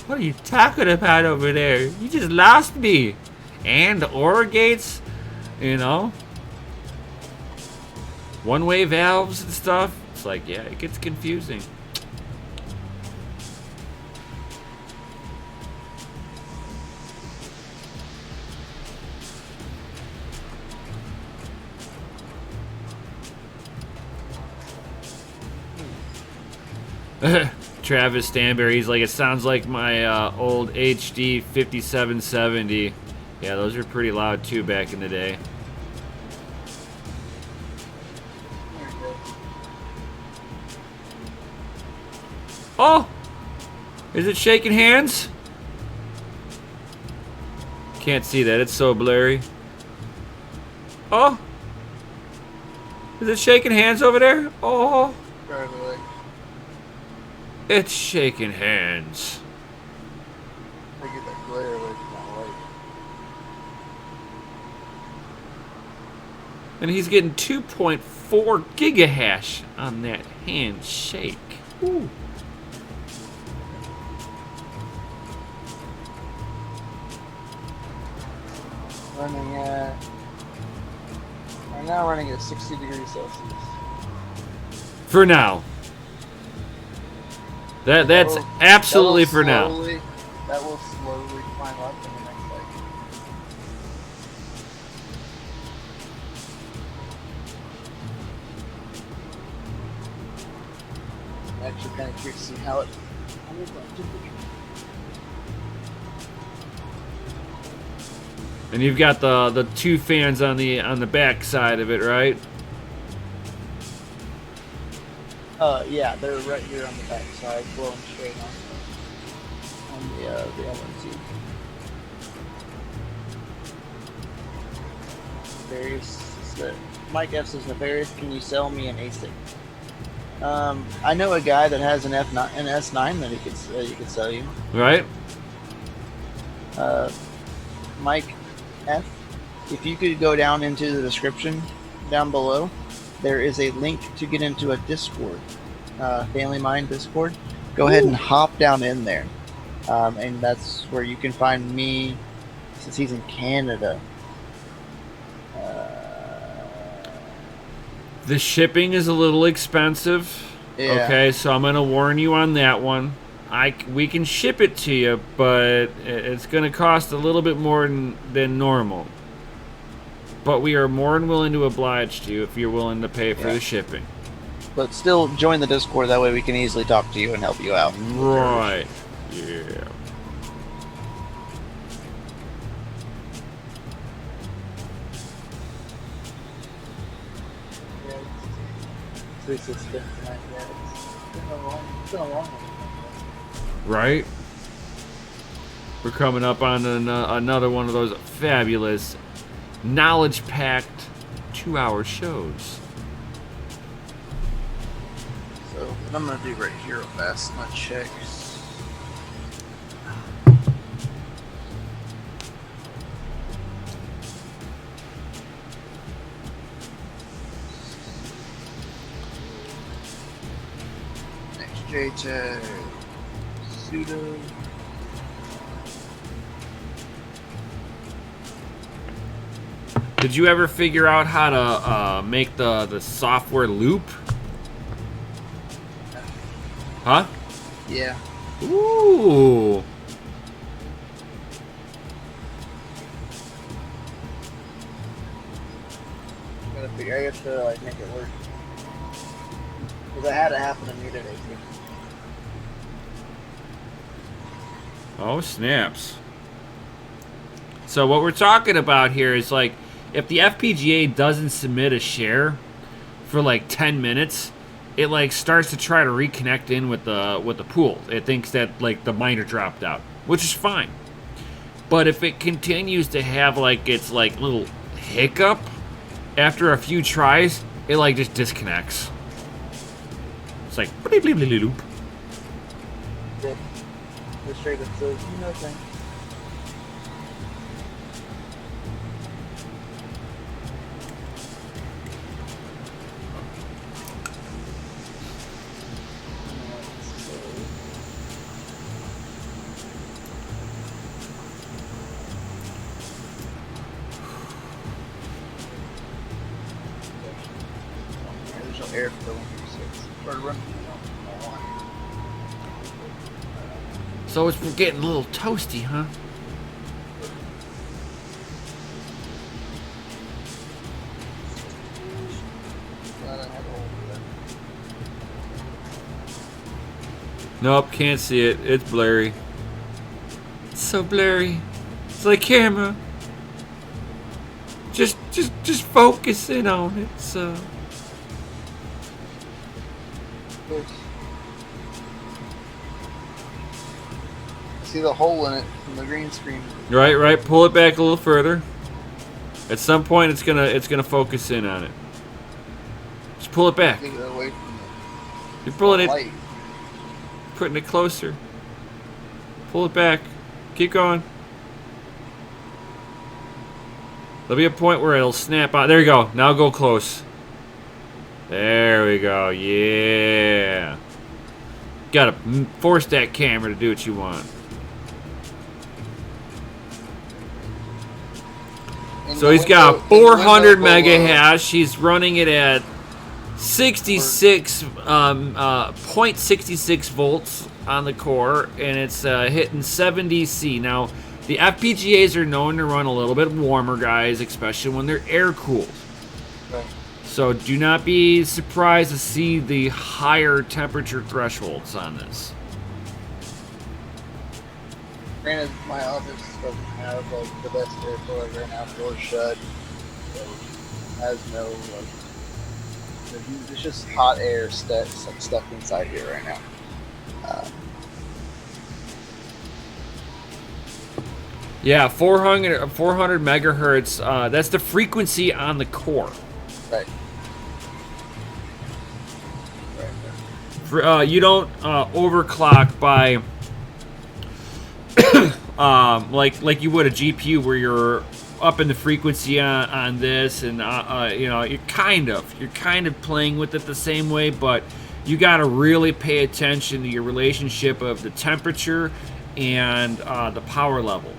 what are you talking about over there? You just lost me. And OR gates, you know, one-way valves and stuff. It's like, yeah, it gets confusing. Travis Stanberry, he's like, it sounds like my old HD 5770. Yeah, those were pretty loud too back in the day. Oh! Is it shaking hands? Can't see that, it's so blurry. Oh! Is it shaking hands over there? Oh! It's shaking hands. I get that glare away from that light. And he's getting 2.4 gigahash on that handshake. Ooh. Running at, right now running at 60 degrees Celsius. For now. That's absolutely for now. That will slowly climb up in the next cycle. I'm actually kind of curious to see how it. And you've got the two fans on the back side of it, right? Yeah, they're right here on the back side, blowing straight on the LNC. Mike F says, Nefarious, can you sell me an ASIC? I know a guy that has an S9 that he could sell you. Right. Mike F, if you could go down into the description down below, there is a link to get into a Discord, Family Mind Discord. Go ahead and hop down in there, and that's where you can find me, since he's in Canada. The shipping is a little expensive. Yeah. Okay, so I'm gonna warn you on that one. We can ship it to you, but it's gonna cost a little bit more than normal. But we are more than willing to oblige you if you're willing to pay for the shipping. but still join the Discord. That way we can easily talk to you and help you out. Right. Yeah. It's been a long one. Right? We're coming up on another one of those fabulous, knowledge-packed 2-hour shows. So what I'm gonna do right here real fast, I'm gonna check. Next JTAG pseudo. Did you ever figure out how to make the software loop? Huh? Yeah. Ooh. I have to like make it work. Because I had it happen to me today too. Oh, snaps. So what we're talking about here is like, if the FPGA doesn't submit a share for like 10 minutes, it like starts to try to reconnect in with the pool. It thinks that like the miner dropped out, which is fine. But if it continues to have like its like little hiccup after a few tries, it like just disconnects. It's like bleep bleep bleep loop. Yep. Just straight up says, you know, thing. There's no air filling or run. So it's getting a little toasty, huh? Nope, can't see it. It's blurry. It's so blurry. It's like camera. Just focus in on it. So. See the hole in it from the green screen. Right. Pull it back a little further. At some point, it's gonna focus in on it. Just pull it back. Take it away from You're pulling it, light. putting it closer. Pull it back. Keep going. There'll be a point where it'll snap out. There you go. Now go close. There we go. Yeah. Gotta force that camera to do what you want. So he's got 400 mega hash. He's running it at 0.66 volts on the core, and it's hitting 70 C. Now, the FPGAs are known to run a little bit warmer, guys, especially when they're air cooled. Right. So do not be surprised to see the higher temperature thresholds on this. Granted, my office doesn't have like the best airflow right now. Doors shut. So it has no like. It's just hot air stuck inside here right now. Yeah, 400 megahertz. That's the frequency on the core. Right. You don't overclock by like you would a GPU where you're up in the frequency on this, and you know, you're kind of playing with it the same way, but you got to really pay attention to your relationship of the temperature and the power level.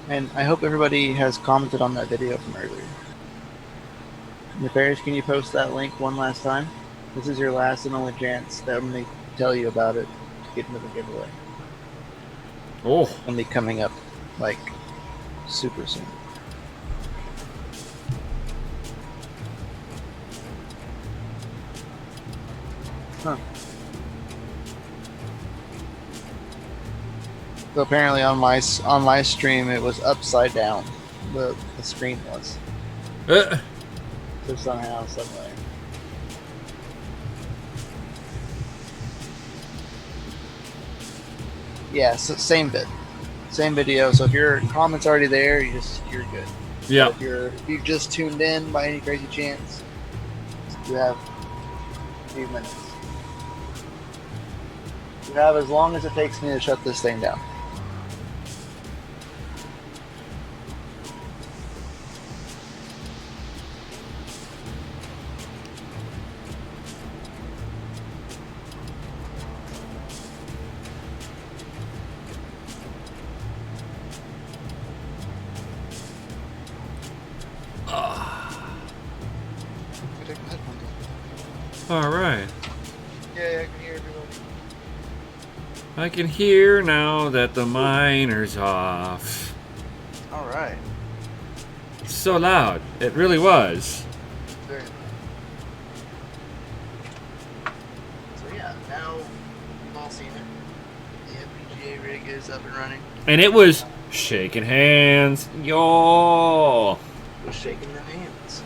And I hope everybody has commented on that video from earlier. Nefarious, can you post that link one last time? This is your last and only chance that I'm going to tell you about it to get into the giveaway. Oh. It'll be coming up, like, super soon. Huh. So apparently on my stream it was upside down. The screen was. So somehow, somewhere. Yeah, so same video. So if your comment's already there, you're good. Yeah. So if you've just tuned in by any crazy chance, you have a few minutes. You have as long as it takes me to shut this thing down. All right. Yeah, I can hear everybody. I can hear now that the miner's off. All right. So loud. It really was. Very loud. So yeah, now we've all seen it. The FPGA rig is up and running. And it was shaking hands. Yo. Was shaking the hands.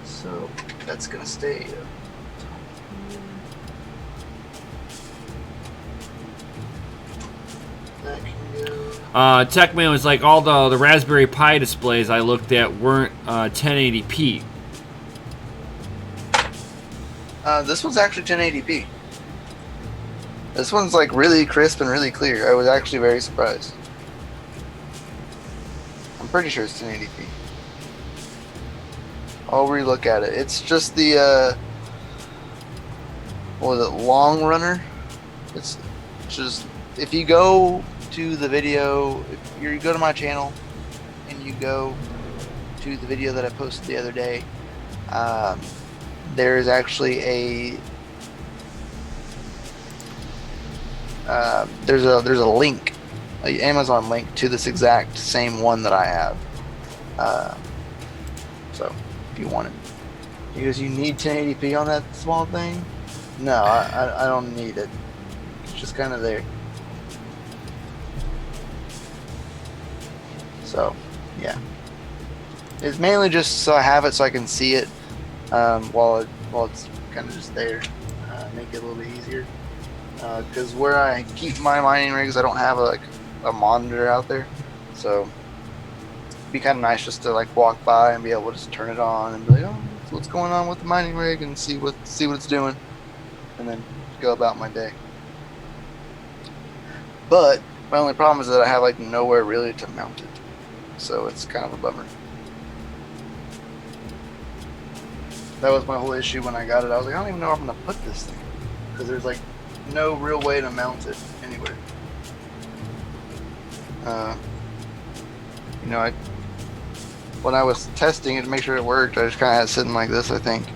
So that's gonna stay. That can go. Techman was like, all the Raspberry Pi displays I looked at weren't 1080p. This one's actually 1080p. This one's like really crisp and really clear. I was actually very surprised. I'm pretty sure it's 1080p. I'll relook at it. It's just the what was it, long runner? It's just, if you go to the video, if you go to my channel and you go to the video that I posted the other day, there is actually a there's a link, an Amazon link to this exact same one that I have. So if you want it, because you need 1080p on that small thing. No, I don't need it. It's just kind of there. So yeah, it's mainly just so I have it so I can see it while it's kind of just there. Make it a little bit easier. Because where I keep my mining rigs, I don't have a monitor out there, so it'd be kind of nice just to like walk by and be able to just turn it on and be like, oh, what's going on with the mining rig, and see what it's doing, and then go about my day. But my only problem is that I have like nowhere really to mount it, so it's kind of a bummer. That was my whole issue when I got it. I was like, I don't even know where I'm gonna put this thing, because there's like no real way to mount it anywhere. You know, when I was testing it to make sure it worked, I just kind of had it sitting like this, I think.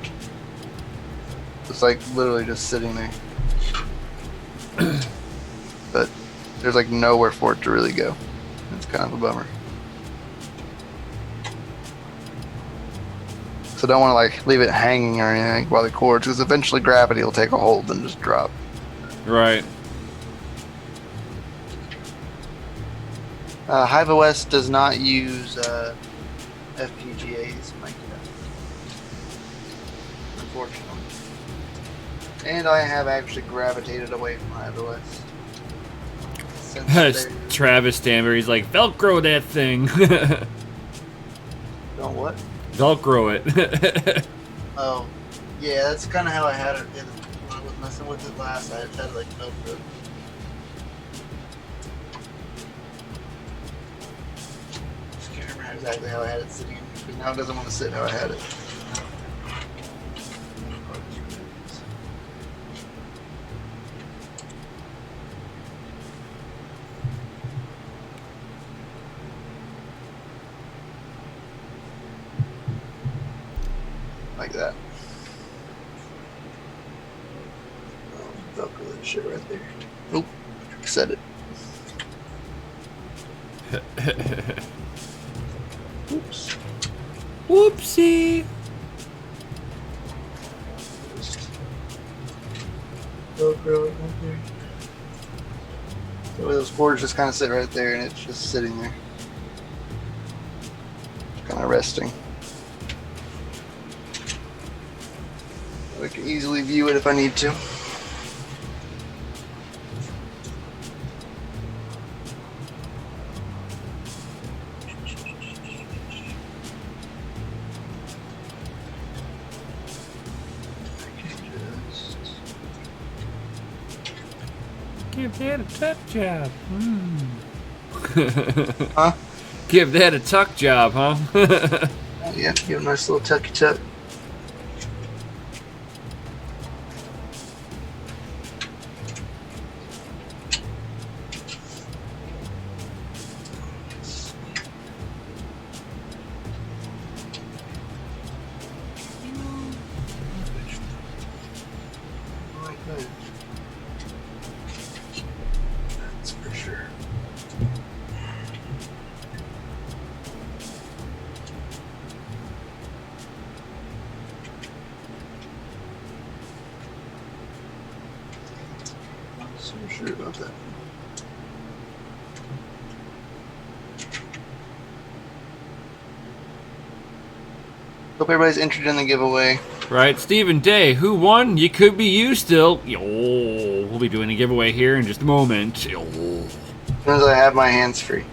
It's like literally just sitting there. But there's like nowhere for it to really go. It's kind of a bummer. So don't want to like leave it hanging or anything while the cords, because eventually gravity will take a hold and just drop. Right. HiveOS does not use FPGAs like that, unfortunately. And I have actually gravitated away from HiveOS. Travis Stanbury, he's like, Velcro that thing. Don't what? Velcro it. Oh, yeah, that's kind of how I had it when I was messing with it last. I just had it like Velcro. Just can't remember exactly how I had it sitting, because now it doesn't want to sit how I had it. Like that. Velcro that shit right there. Nope. Said it. Oops. Whoopsie. boards just kind of sit right there, and it's just sitting there, kind of resting. I can easily view it if I need to. Give that a tuck job. Huh? Give that a tuck job, huh? Yeah, give a nice little tucky tuck. That's for sure. Not so sure about that. Hope everybody's interested in the giveaway. Right, Stephen Day, who won? You could be you still. Oh, we'll be doing a giveaway here in just a moment. Oh. As soon as I have my hands free.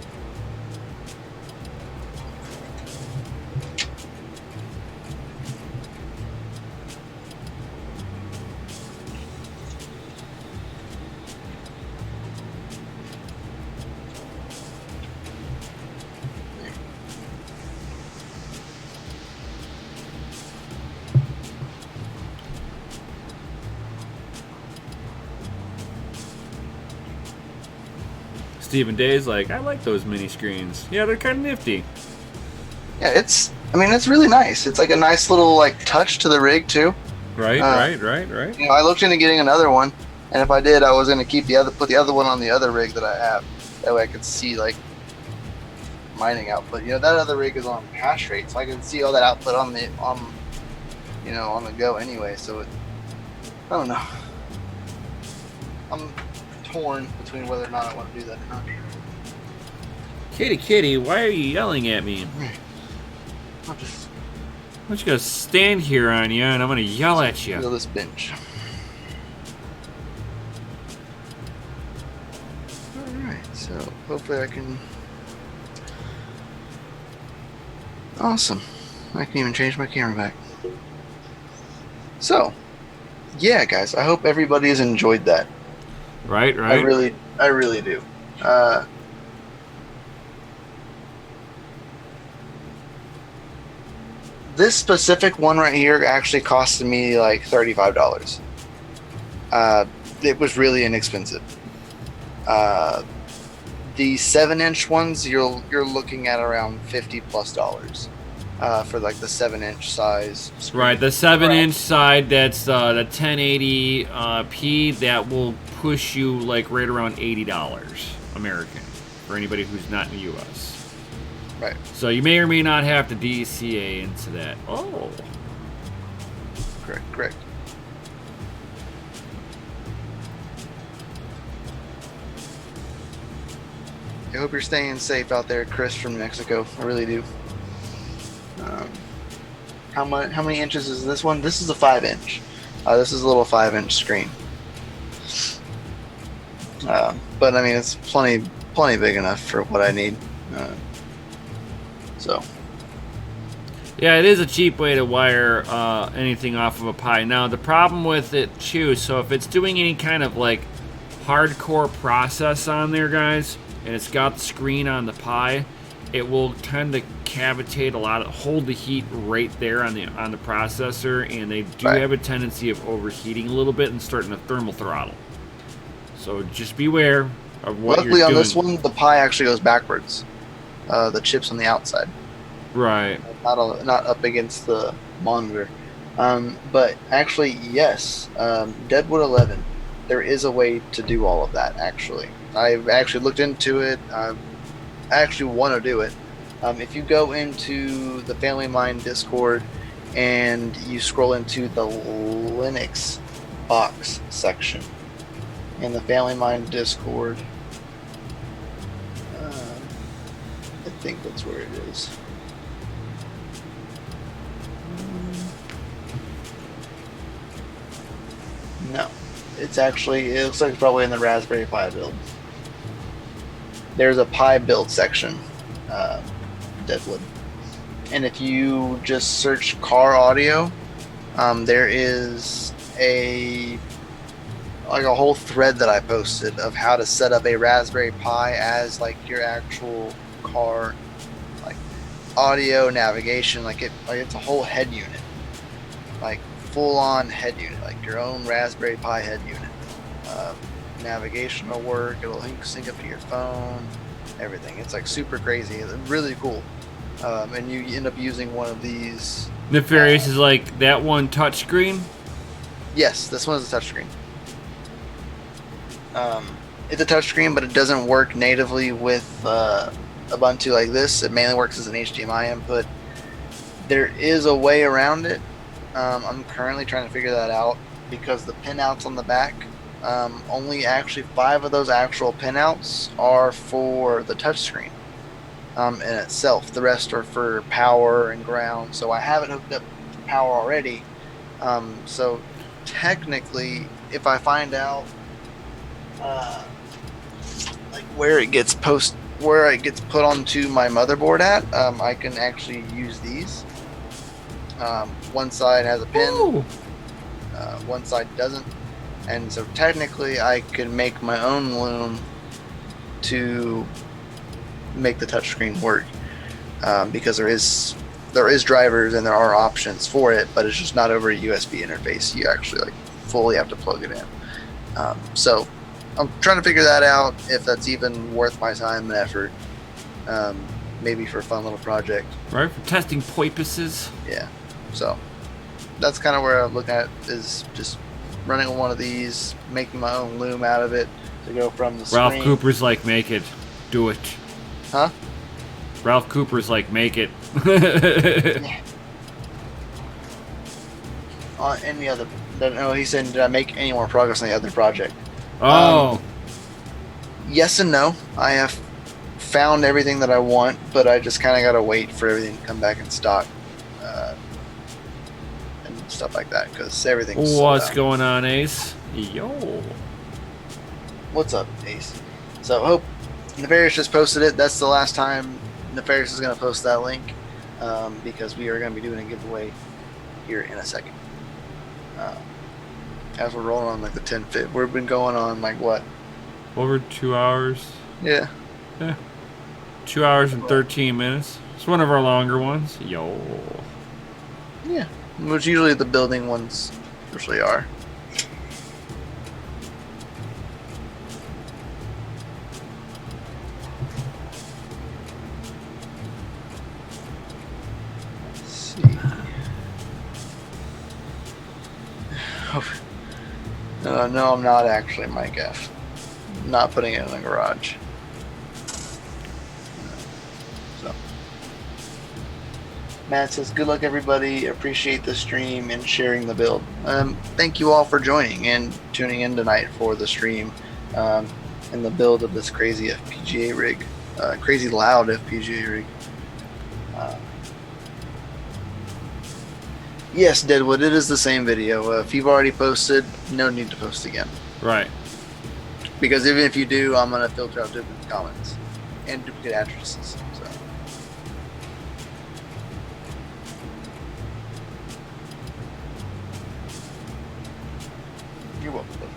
Stephen Day's like, I like those mini screens. Yeah, they're kind of nifty. Yeah, it's really nice. It's like a nice little like touch to the rig too. Right, right. You know, I looked into getting another one, and if I did, I was gonna put the other one on the other rig that I have. That way I could see like mining output. You know, that other rig is on hash rate, so I can see all that output on the go anyway. So I don't know. I'm torn between whether or not I want to do that or not. Kitty, why are you yelling at me? I'll just I'm just gonna stand here on you and I'm gonna yell at you. feel this bench. Alright, so hopefully I can. Awesome. I can even change my camera back. So, yeah, guys, I hope everybody has enjoyed that. Right. I really do. This specific one right here actually costed me like $35. It was really inexpensive. The 7-inch ones, you're looking at around $50+ for like the 7-inch size screen. Right, the 7-inch side, that's the 1080p, that will push you like right around $80 American for anybody who's not in the US. Right. So you may or may not have to DCA into that. Oh. Correct. I hope you're staying safe out there, Chris from Mexico. I really do. How many inches is this one? This is a 5-inch. This is a little 5-inch screen. But I mean, it's plenty big enough for what I need. So. Yeah, it is a cheap way to wire anything off of a Pi. Now, the problem with it, too, so if it's doing any kind of, like, hardcore process on there, guys, and it's got the screen on the Pi, it will tend to cavitate hold the heat right there on the processor, and they do have a tendency of overheating a little bit and starting to thermal throttle. So just beware of what Luckily, you're doing. on this one, the Pi actually goes backwards. The chip's on the outside. Right. Not up against the monitor. But actually, yes, Deadwood 11, there is a way to do all of that, actually. I've actually looked into it. I actually want to do it. If you go into the Family Mind Discord and you scroll into the Linux box section in the Family Mind Discord, think that's where it is. No, it's actually, it looks like it's probably in the Raspberry Pi build. There's a Pi build section, Deadwood. And if you just search car audio, there is a whole thread that I posted of how to set up a Raspberry Pi as like your actual car, like audio navigation, it's a whole head unit, like full-on head unit, like your own Raspberry Pi head unit. Navigation will work, it'll sync up to your phone, everything. It's like super crazy, it's really cool. And you end up using one of these. Nefarious is like that one touchscreen? Yes, this one is a touchscreen. It's a touchscreen, but it doesn't work natively with Ubuntu like this. It mainly works as an HDMI input. There is a way around it. I'm currently trying to figure that out because the pinouts on the back, only actually 5 of those actual pinouts are for the touchscreen in itself. The rest are for power and ground. So I have it hooked up to power already. So technically, if I find out like where it gets put onto my motherboard at, I can actually use these. One side has a pin, one side doesn't, and so technically I can make my own loom to make the touchscreen work, because there is drivers and there are options for it, but it's just not over a USB interface. You actually like fully have to plug it in. So I'm trying to figure that out, if that's even worth my time and effort. Maybe for a fun little project. Right, for testing purposes. Yeah. So that's kind of where I'm looking at, is just running one of these, making my own loom out of it to go from the Ralph screen. Cooper's like, make it. Do it. Huh? Ralph Cooper's like, make it. On any other... No, he said, did I make any more progress on the other project? Oh. Yes and no. I have found everything that I want, but I just kind of got to wait for everything to come back in stock. And stuff like that, because everything's sold What's out. going on, Ace? Yo. What's up, Ace? So, hope Nefarious just posted it. That's the last time Nefarious is going to post that link, because we are going to be doing a giveaway here in a second. As we're rolling on like the 10-5, we've been going on like what? Over 2 hours. Yeah. 2 hours and 13 minutes. It's one of our longer ones. Yo. Yeah. Which usually the building ones usually are. Let's see. No, I'm not actually, Mike F. I'm not putting it in the garage. So. Matt says, good luck everybody, appreciate the stream and sharing the build. Thank you all for joining and tuning in tonight for the stream and the build of this crazy FPGA rig, crazy loud FPGA rig. Yes, Deadwood, it is the same video. If you've already posted, no need to post again. Right. Because even if you do, I'm going to filter out duplicate comments and duplicate addresses. So. You're welcome.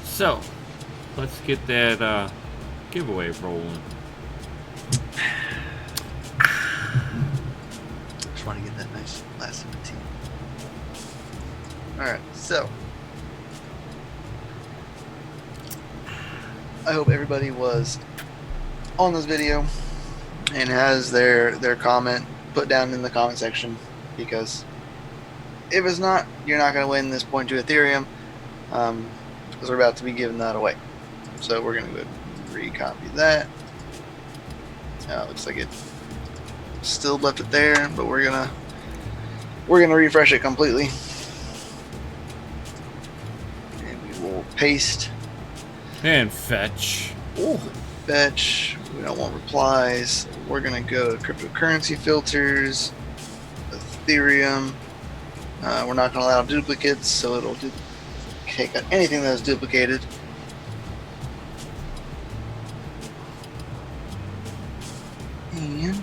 So, let's get that giveaway rolling. Just want to get that nice last sip of tea. Alright, so I hope everybody was on this video and has their comment put down in the comment section, because if it's not, you're not going to win this 0.2 Ethereum, because we're about to be giving that away. So we're going to go recopy that. Looks like it still left it there, but we're gonna refresh it completely, and we will paste And fetch. Ooh. Fetch. We don't want replies. We're gonna go to cryptocurrency filters, Ethereum. We're not gonna allow duplicates, so it'll take out anything that is duplicated. And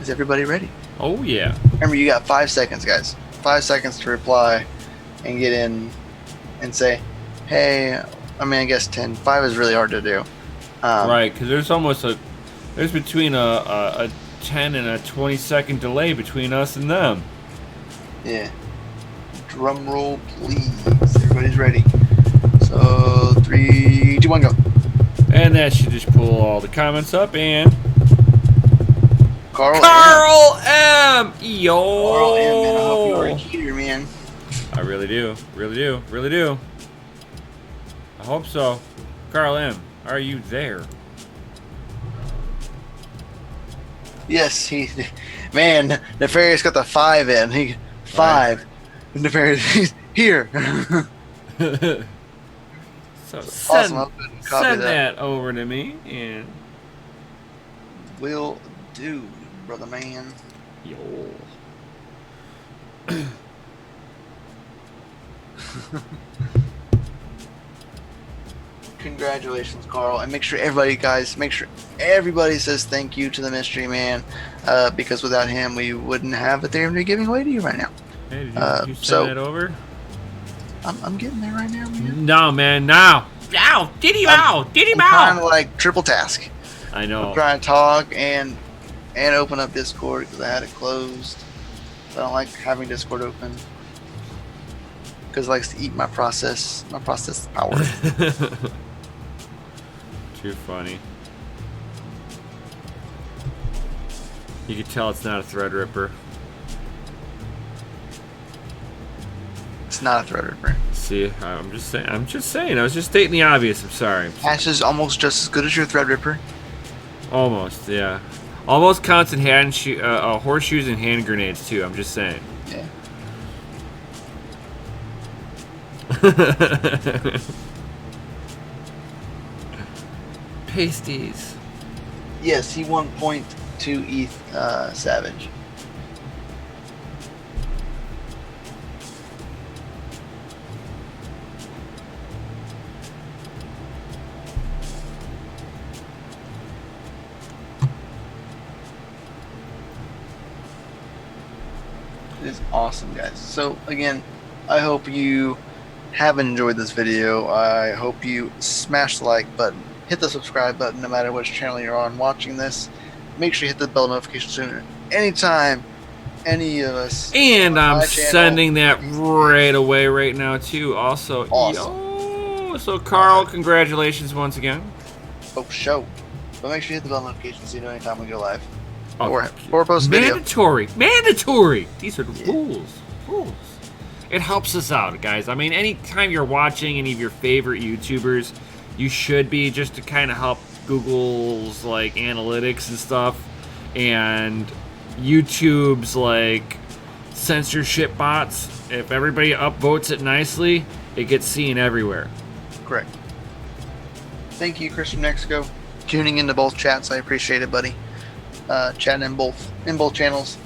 is everybody ready? Oh yeah. Remember, you got 5 seconds, guys. 5 seconds to reply and get in and say, hey, I mean, I guess 10. 5 is really hard to do. Right, because there's between a 10 and a 20-second delay between us and them. Yeah. Drum roll, please. Everybody's ready. So, 3, 2, 1, go. And that should just pull all the comments up and Carl M. Yo. Carl M, man, I hope you are a cheater, man. I really do. Really do. Really do. I hope so. Carl M, are you there? Yes, man, Nefarious got the 5 in. 5. Right. Nefarious, he's here. So Awesome, I'll go ahead and copy send that over to me and will do, brother man. yo. Congratulations, Carl, and make sure everybody says thank you to the mystery man, because without him we wouldn't have Ethereum to be giving away to you right now. Hey, did you send so that over? I'm getting there right now, man. No, man, now. Ow! Did him out! Did him I'm trying out! to like triple task. I know. I'm trying to talk and open up Discord because I had it closed. I don't like having Discord open because it likes to eat my process power. Too funny. You can tell it's not a Threadripper. It's not a Threadripper. See, I'm just saying. I was just stating the obvious. I'm sorry. Hash is almost just as good as your Threadripper. Almost, yeah. Almost counts in horseshoes and hand grenades too. I'm just saying. Yeah. Pasties. Yes, he won 0.2 ETH Savage. It is awesome, guys. So again, I hope you have enjoyed this video. I hope you smash the like button, hit the subscribe button no matter which channel you're on watching this. Make sure you hit the bell notification sooner. Anytime any of us. And I'm my channel, sending that right away right now too. Also, Awesome. yo. So Carl, congratulations once again. Oh, show. But make sure you hit the bell notification so you know anytime we go live. Oh, Or post a video. Mandatory. These are the Yeah. rules. It helps us out, guys. I mean, anytime you're watching any of your favorite YouTubers, you should be, just to kind of help Google's like analytics and stuff, and YouTube's like censorship bots. If everybody upvotes it nicely, it gets seen everywhere. Correct. Thank you, Chris from Mexico, tuning into both chats. I appreciate it, buddy. Chatting in both channels.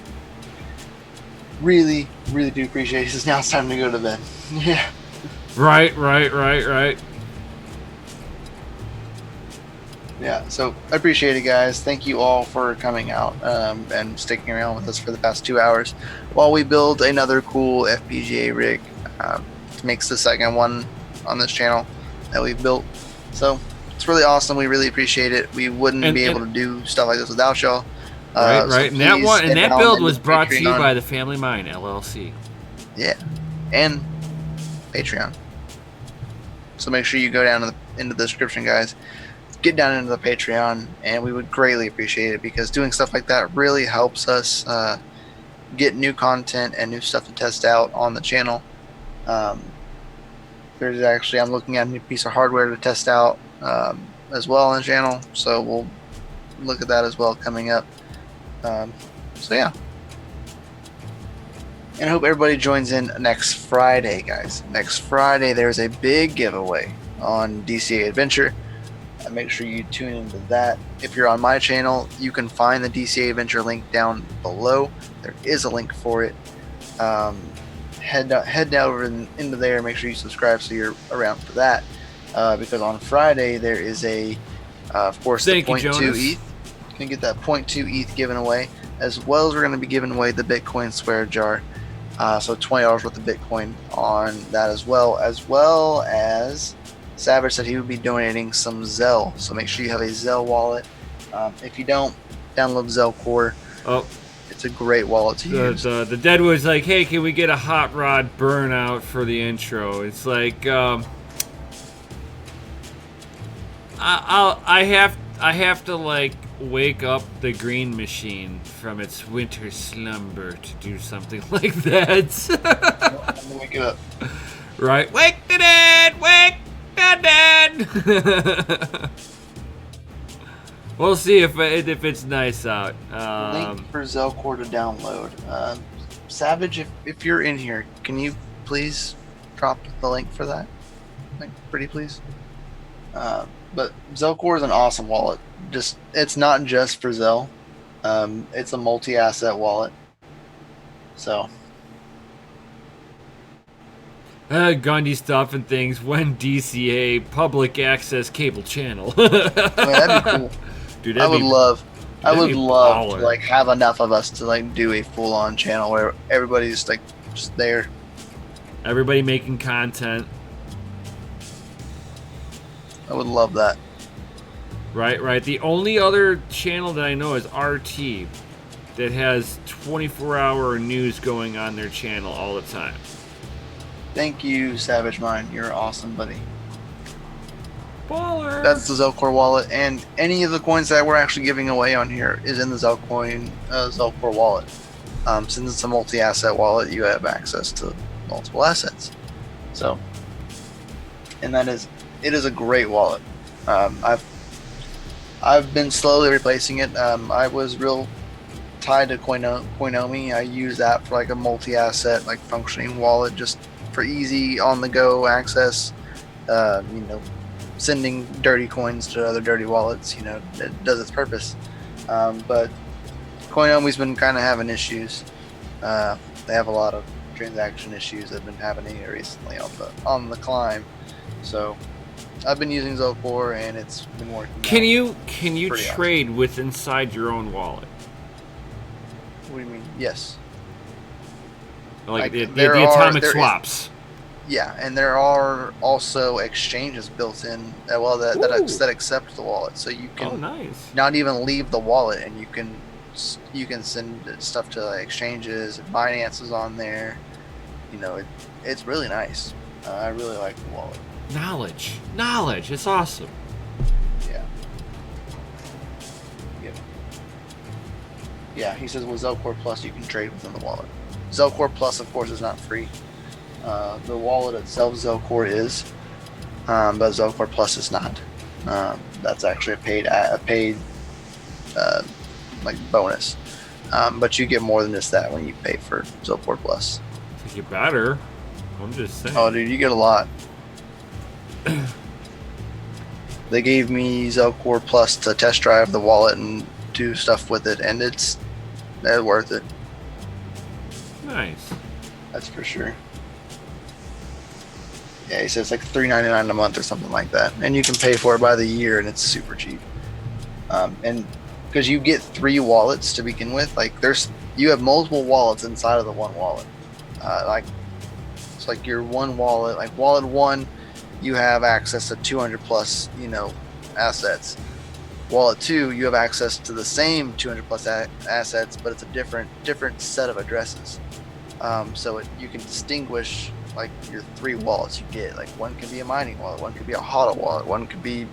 Really do appreciate it. Now it's time to go to bed. Yeah. Right. Yeah, so I appreciate it, guys. Thank you all for coming out and sticking around with us for the past 2 hours while we build another cool FPGA rig. Makes the second one on this channel that we've built. So it's really awesome. We really appreciate it. We wouldn't be able to do stuff like this without y'all. Right. So And that please that head build on was into brought to you Patreon. by the Family Mine LLC. Yeah, and Patreon. So make sure you go down into the description, guys. Get down into the Patreon, and we would greatly appreciate it because doing stuff like that really helps us get new content and new stuff to test out on the channel. There's actually, I'm looking at a new piece of hardware to test out as well on the channel, so we'll look at that as well coming up. So yeah. And I hope everybody joins in next Friday, guys. Next Friday, there's a big giveaway on DCA Adventure. Make sure you tune into that. If you're on my channel, you can find the DCA Venture link down below. There is a link for it. Head over into there. Make sure you subscribe so you're around for that. Because on Friday there is of course, the 0.2 ETH. You can get that 0.2 ETH given away, as well as we're going to be giving away the Bitcoin swear jar. So $20 worth of Bitcoin on that, as well as Savage said he would be donating some Zelle. So make sure you have a Zelle wallet. If you don't, download Zelle Core. Oh. It's a great wallet to use. The Deadwood's like, hey, can we get a hot rod burnout for the intro? It's like, I have to like wake up the green machine from its winter slumber to do something like that. I'm gonna wake it up. Right, wake the dead, wake the dead. We'll see if it's nice out. Link for Zelcore to download. Savage, if you're in here, can you please drop the link for that? Like, pretty please. But Zelcore is an awesome wallet. It's not just for Zell. It's a multi-asset wallet. So. Gandhi stuff and things when DCA public access cable channel. That'd be cool. Dude, I would love baller. to like have enough of us to like do a full-on channel where everybody's like just there. Everybody making content. I would love that. Right. The only other channel that I know is RT that has 24-hour news going on their channel all the time. Thank you, Savage Mind. You're awesome, buddy. Baller. That's the Zelcore wallet, and any of the coins that we're actually giving away on here is in the Zelcore wallet. Since it's a multi-asset wallet, you have access to multiple assets. So, and it is a great wallet. I've been slowly replacing it. I was real tied to Coinomi. I use that for like a multi-asset, like functioning wallet, just for easy on-the-go access. Sending dirty coins to other dirty wallets, it does its purpose. But Coinomi's been kind of having issues. They have a lot of transaction issues that have been happening here recently on the climb. So I've been using Zelcore and it's been working. Can you trade awesome. with inside your own wallet? What do you mean? Yes. Like the there atomic is- swaps. Yeah, and there are also exchanges built in that accept the wallet, so you can nice. not even leave the wallet, and you can send stuff to exchanges. Binance is on there. It's really nice. I really like the wallet. Knowledge. It's awesome. Yeah. Yeah. He says with Zelcore Plus you can trade within the wallet. Zelcore Plus, of course, is not free. The wallet itself, Zelcore is, but Zelcore Plus is not. That's actually a paid like bonus. But you get more than just that when you pay for Zelcore Plus. I think you better. I'm just saying. Oh, dude, you get a lot. They gave me Zelcore Plus to test drive the wallet and do stuff with it, and it's worth it. Nice. That's for sure. Yeah, he says like $3.99 a month or something like that, and you can pay for it by the year, and it's super cheap. And because you get 3 wallets to begin with, like you have multiple wallets inside of the one wallet. It's like your one wallet, like wallet 1, you have access to 200 plus, assets. Wallet 2, you have access to the same 200 plus assets, but it's a different set of addresses. So you can distinguish like your 3 wallets you get. Like one could be a mining wallet, one could be a HODL wallet, one could be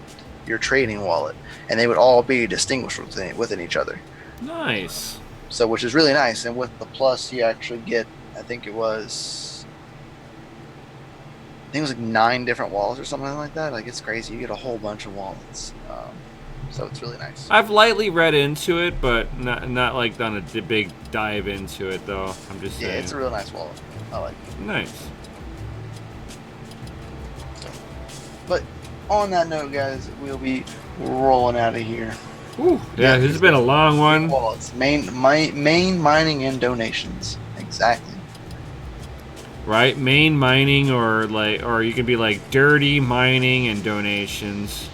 your trading wallet, and they would all be distinguished within each other. Nice. So which is really nice. And with the plus, you actually get, I think it was like 9 different wallets or something like that. Like it's crazy. You get a whole bunch of wallets. So it's really nice. I've lightly read into it, but not like done a big dive into it though. I'm just saying. Yeah, it's a real nice wallet. I like it. Nice. But on that note, guys, we'll be rolling out of here. Ooh, yeah, this has been a long one. Wallets, main mining and donations. Exactly. Right, main mining, or you could be like dirty mining and donations.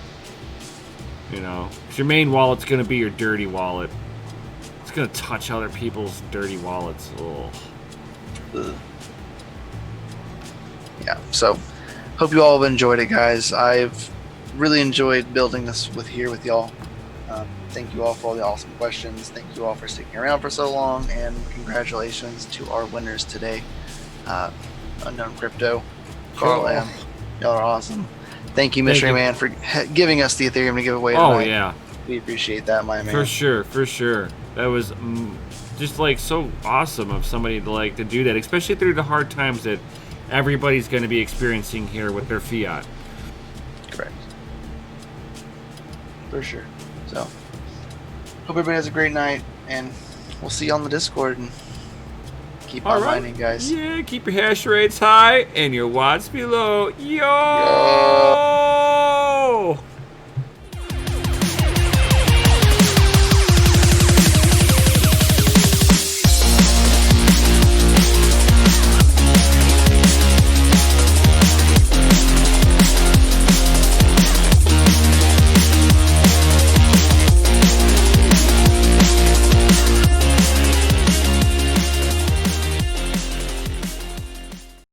You know, 'cause your main wallet's gonna be your dirty wallet. It's gonna touch other people's dirty wallets. Ugh. Yeah. So, hope you all have enjoyed it, guys. I've really enjoyed building this with y'all. Thank you all for all the awesome questions. Thank you all for sticking around for so long, and congratulations to our winners today. Unknown Crypto, Carl M. Y'all are awesome. Thank you, Mystery Man, for giving us the Ethereum to give away tonight. Oh yeah, we appreciate that, my man. For sure. That was just like so awesome of somebody to do that, especially through the hard times that everybody's going to be experiencing here with their fiat. Correct. For sure. So, hope everybody has a great night, and we'll see you on the Discord, and keep on mining, guys. Yeah, keep your hash rates high and your watts below. Yo!